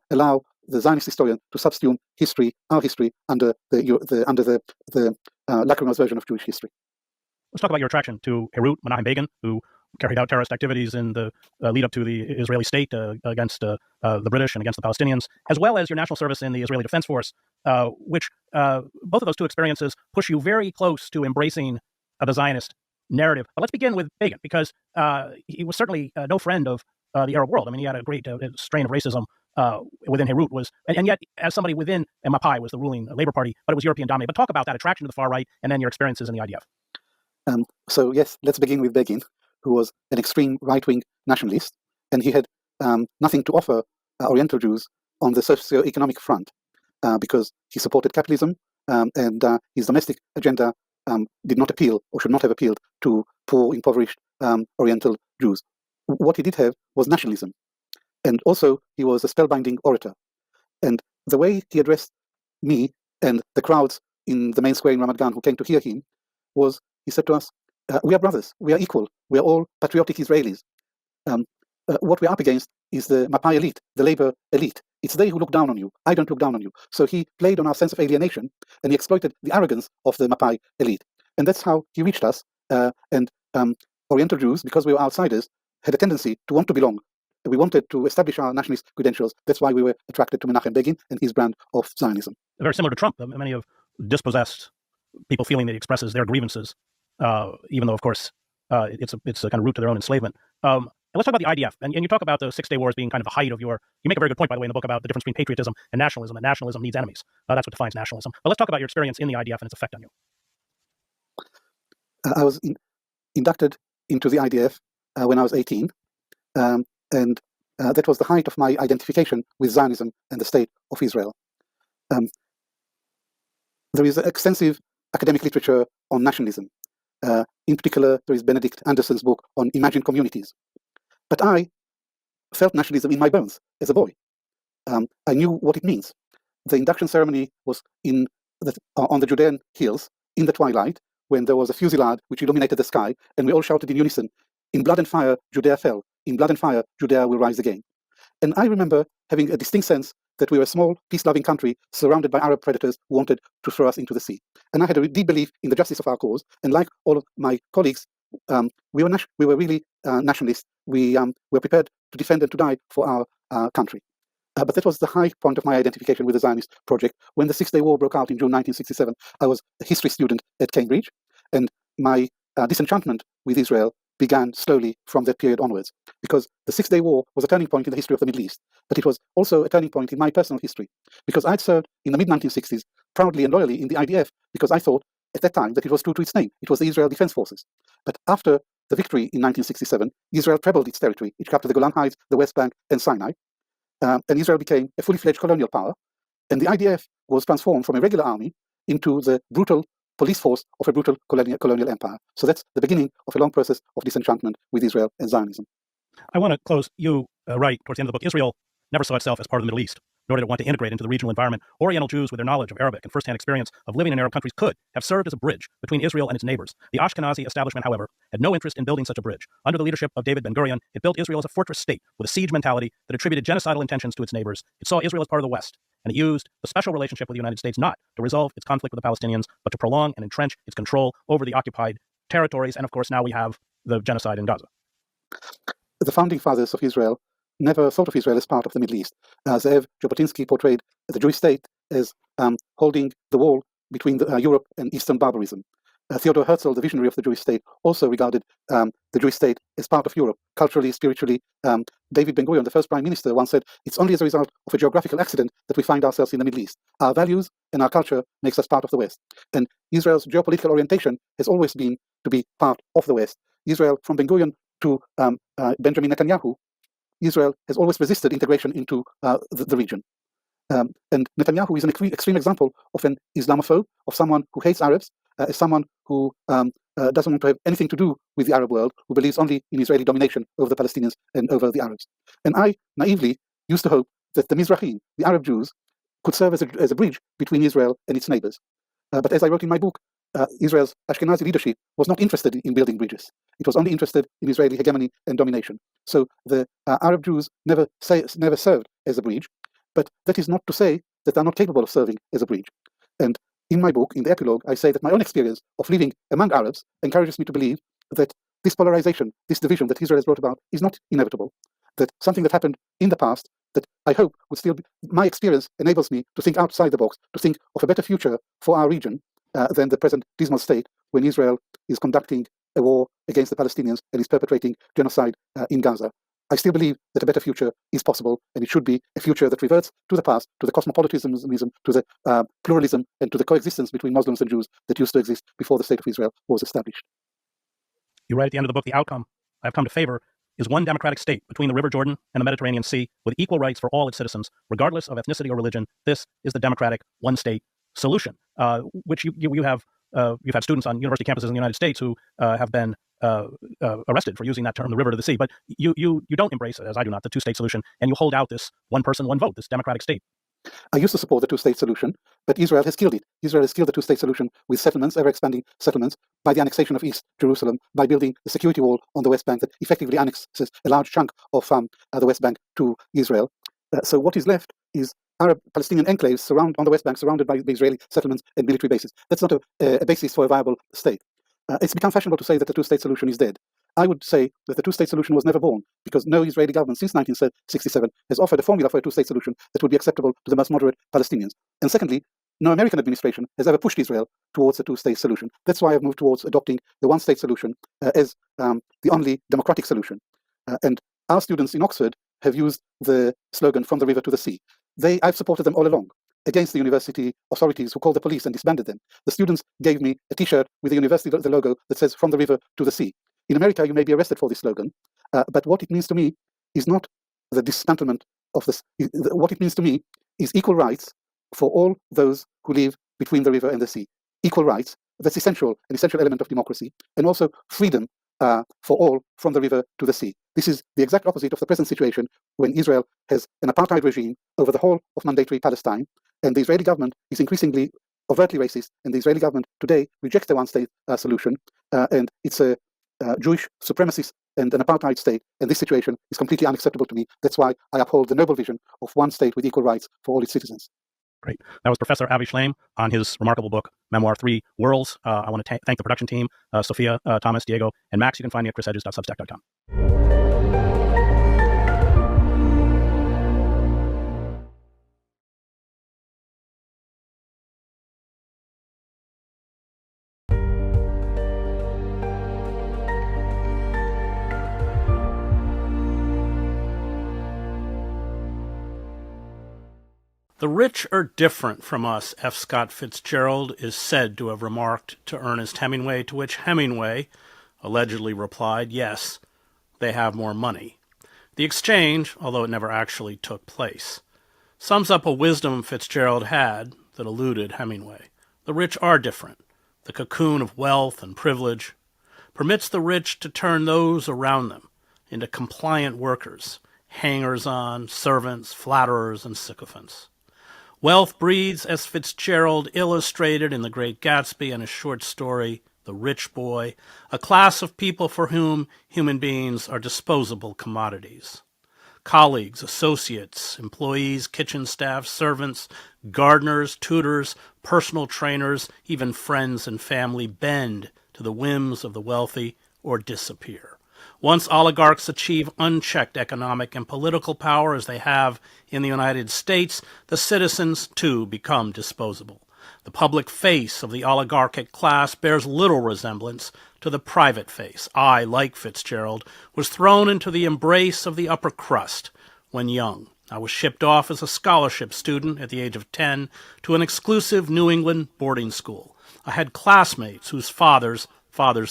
allow the Zionist historian to subsume history, our history, under the lachrymose version of Jewish history. Let's talk about your attraction to Herut Menachem Begin, who carried out terrorist activities in the lead up to the Israeli state against the British and against the Palestinians, as well as your national service in the Israeli Defense Force, which both of those two experiences push you very close to embracing the Zionist narrative. But let's begin with Begin, because he was certainly no friend of the Arab world. I mean, he had a great strain of racism within Herut, and yet as somebody within Mapai was the ruling Labour Party, but it was European dominated. But talk about that attraction to the far right and then your experiences in the IDF. So yes, let's begin with Begin. who was an extreme right-wing nationalist, and he had nothing to offer Oriental Jews on the socio-economic front because he supported capitalism and his domestic agenda did not appeal or should not have appealed to poor, impoverished Oriental Jews. What he did have was nationalism. And also, he was a spellbinding orator. And the way he addressed me and the crowds in the main square in Ramat Gan who came to hear him was, he said to us, we are brothers, we are equal, we are all patriotic Israelis. What we're up against is the Mapai elite, the labor elite. It's they who look down on you. I don't look down on you. So he played on our sense of alienation, and he exploited the arrogance of the Mapai elite. And that's how he reached us. And Oriental Jews, because we were outsiders, had a tendency to want to belong. We wanted to establish our nationalist credentials. That's why we were attracted to Menachem Begin and his brand of Zionism. Very similar to Trump. Many of dispossessed people feeling that he expresses their grievances, even though, of course, it's a kind of route to their own enslavement. Let's talk about the IDF. And you talk about the Six-Day War as being kind of the height of your... You make a very good point, by the way, in the book about the difference between patriotism and nationalism, that nationalism needs enemies. That's what defines nationalism. But let's talk about your experience in the IDF and its effect on you. I was inducted into the IDF when I was 18, and that was the height of my identification with Zionism and the State of Israel. There is extensive academic literature on nationalism. In particular, there is Benedict Anderson's book on Imagined Communities. But I felt nationalism in my bones as a boy. I knew what it means. The induction ceremony was on the Judean hills in the twilight, when there was a fusillade which illuminated the sky, and we all shouted in unison, "In blood and fire, Judea fell. In blood and fire, Judea will rise again." And I remember having a distinct sense that we were a small, peace-loving country surrounded by Arab predators who wanted to throw us into the sea. And I had a deep belief in the justice of our cause. And like all of my colleagues, we were really nationalists. We were prepared to defend and to die for our country. But that was the high point of my identification with the Zionist project. When the Six-Day War broke out in June 1967, I was a history student at Cambridge, and my disenchantment with Israel began slowly from that period onwards, because the Six-Day War was a turning point in the history of the Middle East, but it was also a turning point in my personal history, because I'd served in the mid-1960s proudly and loyally in the IDF, because I thought at that time that it was true to its name. It was the Israel Defense Forces. But after the victory in 1967, Israel trebled its territory. It captured the Golan Heights, the West Bank, and Sinai, and Israel became a fully-fledged colonial power, and the IDF was transformed from a regular army into the brutal police force of a brutal colonial empire. So that's the beginning of a long process of disenchantment with Israel and Zionism. I want to close. You write towards the end of the book, Israel never saw itself as part of the Middle East, nor did it want to integrate into the regional environment. Oriental Jews, with their knowledge of Arabic and first-hand experience of living in Arab countries, could have served as a bridge between Israel and its neighbors. The Ashkenazi establishment, however, had no interest in building such a bridge. Under the leadership of David Ben-Gurion, it built Israel as a fortress state with a siege mentality that attributed genocidal intentions to its neighbors. It saw Israel as part of the West, and it used the special relationship with the United States not to resolve its conflict with the Palestinians, but to prolong and entrench its control over the occupied territories. And of course, now we have the genocide in Gaza. The founding fathers of Israel never thought of Israel as part of the Middle East. Zev Jabotinsky portrayed the Jewish state as holding the wall between Europe and Eastern barbarism. Theodor Herzl, the visionary of the Jewish state, also regarded the Jewish state as part of Europe, culturally, spiritually. David Ben-Gurion, the first prime minister, once said, "It's only as a result of a geographical accident that we find ourselves in the Middle East. Our values and our culture makes us part of the West." And Israel's geopolitical orientation has always been to be part of the West. Israel, from Ben-Gurion to Benjamin Netanyahu, Israel has always resisted integration into the region. And Netanyahu is an extreme example of an Islamophobe, of someone who hates Arabs, as someone who doesn't want to have anything to do with the Arab world, who believes only in Israeli domination over the Palestinians and over the Arabs. And I naively used to hope that the Mizrahim, the Arab Jews, could serve as a bridge between Israel and its neighbors. But as I wrote in my book, Israel's Ashkenazi leadership was not interested in building bridges. It was only interested in Israeli hegemony and domination. So the Arab Jews never served as a bridge, but that is not to say that they're not capable of serving as a bridge. And in my book, in the epilogue, I say that my own experience of living among Arabs encourages me to believe that this polarization, this division that Israel has brought about is not inevitable, that something that happened in the past that I hope would still be, my experience enables me to think outside the box, to think of a better future for our region than the present dismal state when Israel is conducting a war against the Palestinians and is perpetrating genocide in Gaza. I still believe that a better future is possible, and it should be a future that reverts to the past, to the cosmopolitanism, to the pluralism, and to the coexistence between Muslims and Jews that used to exist before the State of Israel was established. You write at the end of the book, the outcome I've come to favor is one democratic state between the River Jordan and the Mediterranean Sea with equal rights for all its citizens, regardless of ethnicity or religion. This is the democratic one-state solution, which you've had students on university campuses in the United States who have been arrested for using that term, the river to the sea. But you don't embrace, as I do not, the two-state solution, and you hold out this one person, one vote, this democratic state. I used to support the two-state solution, but Israel has killed it. Israel has killed the two-state solution with settlements, ever-expanding settlements, by the annexation of East Jerusalem, by building a security wall on the West Bank that effectively annexes a large chunk of the West Bank to Israel. So what is left is Arab Palestinian enclaves on the West Bank, surrounded by the Israeli settlements and military bases. That's not a basis for a viable state. It's become fashionable to say that the two-state solution is dead. I would say that the two-state solution was never born because no Israeli government since 1967 has offered a formula for a two-state solution that would be acceptable to the most moderate Palestinians. And secondly, no American administration has ever pushed Israel towards a two-state solution. That's why I've moved towards adopting the one-state solution as the only democratic solution. And our students in Oxford have used the slogan "From the river to the sea." I've supported them all along against the university authorities who called the police and disbanded them. The students gave me a T-shirt with the university the logo that says "From the river to the sea." In America, you may be arrested for this slogan, but what it means to me is not the dismantlement of this. What it means to me is equal rights for all those who live between the river and the sea. Equal rights, that's an essential element of democracy, and also freedom for all from the river to the sea. This is the exact opposite of the present situation when Israel has an apartheid regime over the whole of mandatory Palestine, and the Israeli government is increasingly overtly racist, and the Israeli government today rejects the one-state solution, and it's a Jewish supremacist and an apartheid state, and this situation is completely unacceptable to me. That's why I uphold the noble vision of one state with equal rights for all its citizens. Great. That was Professor Avi Shlaim on his remarkable book, Memoir 3 Worlds. I want to thank the production team, Sophia, Thomas, Diego, and Max. You can find me at chrishedges.substack.com. The rich are different from us, F. Scott Fitzgerald is said to have remarked to Ernest Hemingway, to which Hemingway allegedly replied, yes, they have more money. The exchange, although it never actually took place, sums up a wisdom Fitzgerald had that eluded Hemingway. The rich are different. The cocoon of wealth and privilege permits the rich to turn those around them into compliant workers, hangers-on, servants, flatterers, and sycophants. Wealth breeds, as Fitzgerald illustrated in The Great Gatsby and his short story, The Rich Boy, a class of people for whom human beings are disposable commodities. Colleagues, associates, employees, kitchen staff, servants, gardeners, tutors, personal trainers, even friends and family bend to the whims of the wealthy or disappear. Once oligarchs achieve unchecked economic and political power, as they have in the United States, the citizens, too, become disposable. The public face of the oligarchic class bears little resemblance to the private face. I, like Fitzgerald, was thrown into the embrace of the upper crust when young. I was shipped off as a scholarship student at the age of 10 to an exclusive New England boarding school. I had classmates whose fathers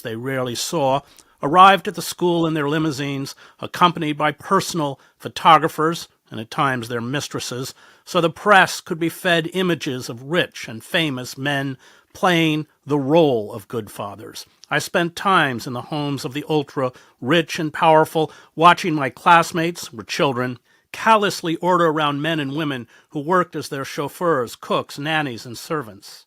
they rarely saw, arrived at the school in their limousines, accompanied by personal photographers and at times their mistresses, so the press could be fed images of rich and famous men playing the role of good fathers. I spent times in the homes of the ultra-rich and powerful, watching my classmates, who were children, callously order around men and women who worked as their chauffeurs, cooks, nannies, and servants.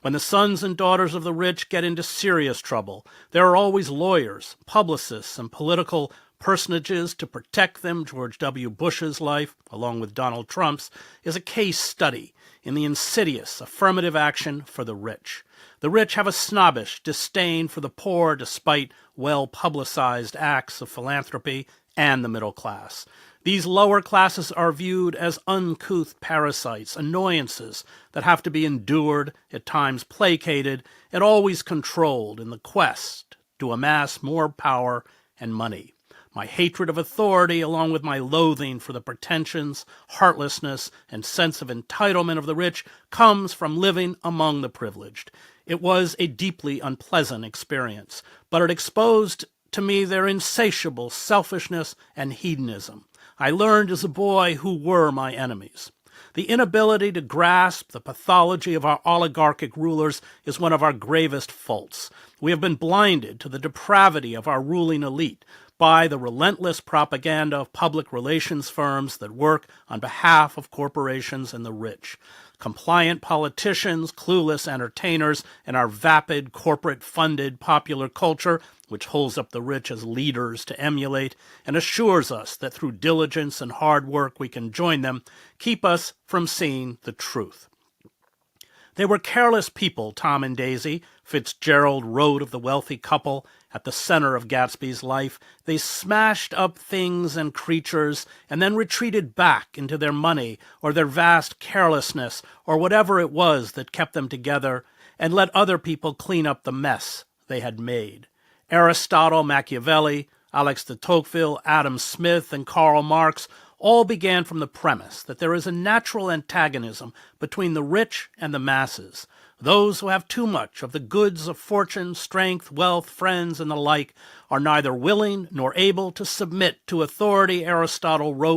When the sons and daughters of the rich get into serious trouble, there are always lawyers, publicists, and political personages to protect them. George W. Bush's life, along with Donald Trump's, is a case study in the insidious affirmative action for the rich. The rich have a snobbish disdain for the poor despite well-publicized acts of philanthropy and the middle class. These lower classes are viewed as uncouth parasites, annoyances that have to be endured, at times placated, and always controlled in the quest to amass more power and money. My hatred of authority, along with my loathing for the pretensions, heartlessness, and sense of entitlement of the rich, comes from living among the privileged. It was a deeply unpleasant experience, but it exposed to me their insatiable selfishness and hedonism. I learned as a boy who were my enemies. The inability to grasp the pathology of our oligarchic rulers is one of our gravest faults. We have been blinded to the depravity of our ruling elite by the relentless propaganda of public relations firms that work on behalf of corporations and the rich. Compliant politicians, clueless entertainers, and our vapid, corporate-funded popular culture, which holds up the rich as leaders to emulate and assures us that through diligence and hard work we can join them, keep us from seeing the truth. They were careless people, Tom and Daisy, Fitzgerald wrote of the wealthy couple at the center of Gatsby's life. They smashed up things and creatures and then retreated back into their money or their vast carelessness or whatever it was that kept them together and let other people clean up the mess they had made. Aristotle, Machiavelli, Alex de Tocqueville, Adam Smith, and Karl Marx all began from the premise that there is a natural antagonism between the rich and the masses. Those who have too much of the goods of fortune, strength, wealth, friends, and the like are neither willing nor able to submit to authority, Aristotle wrote,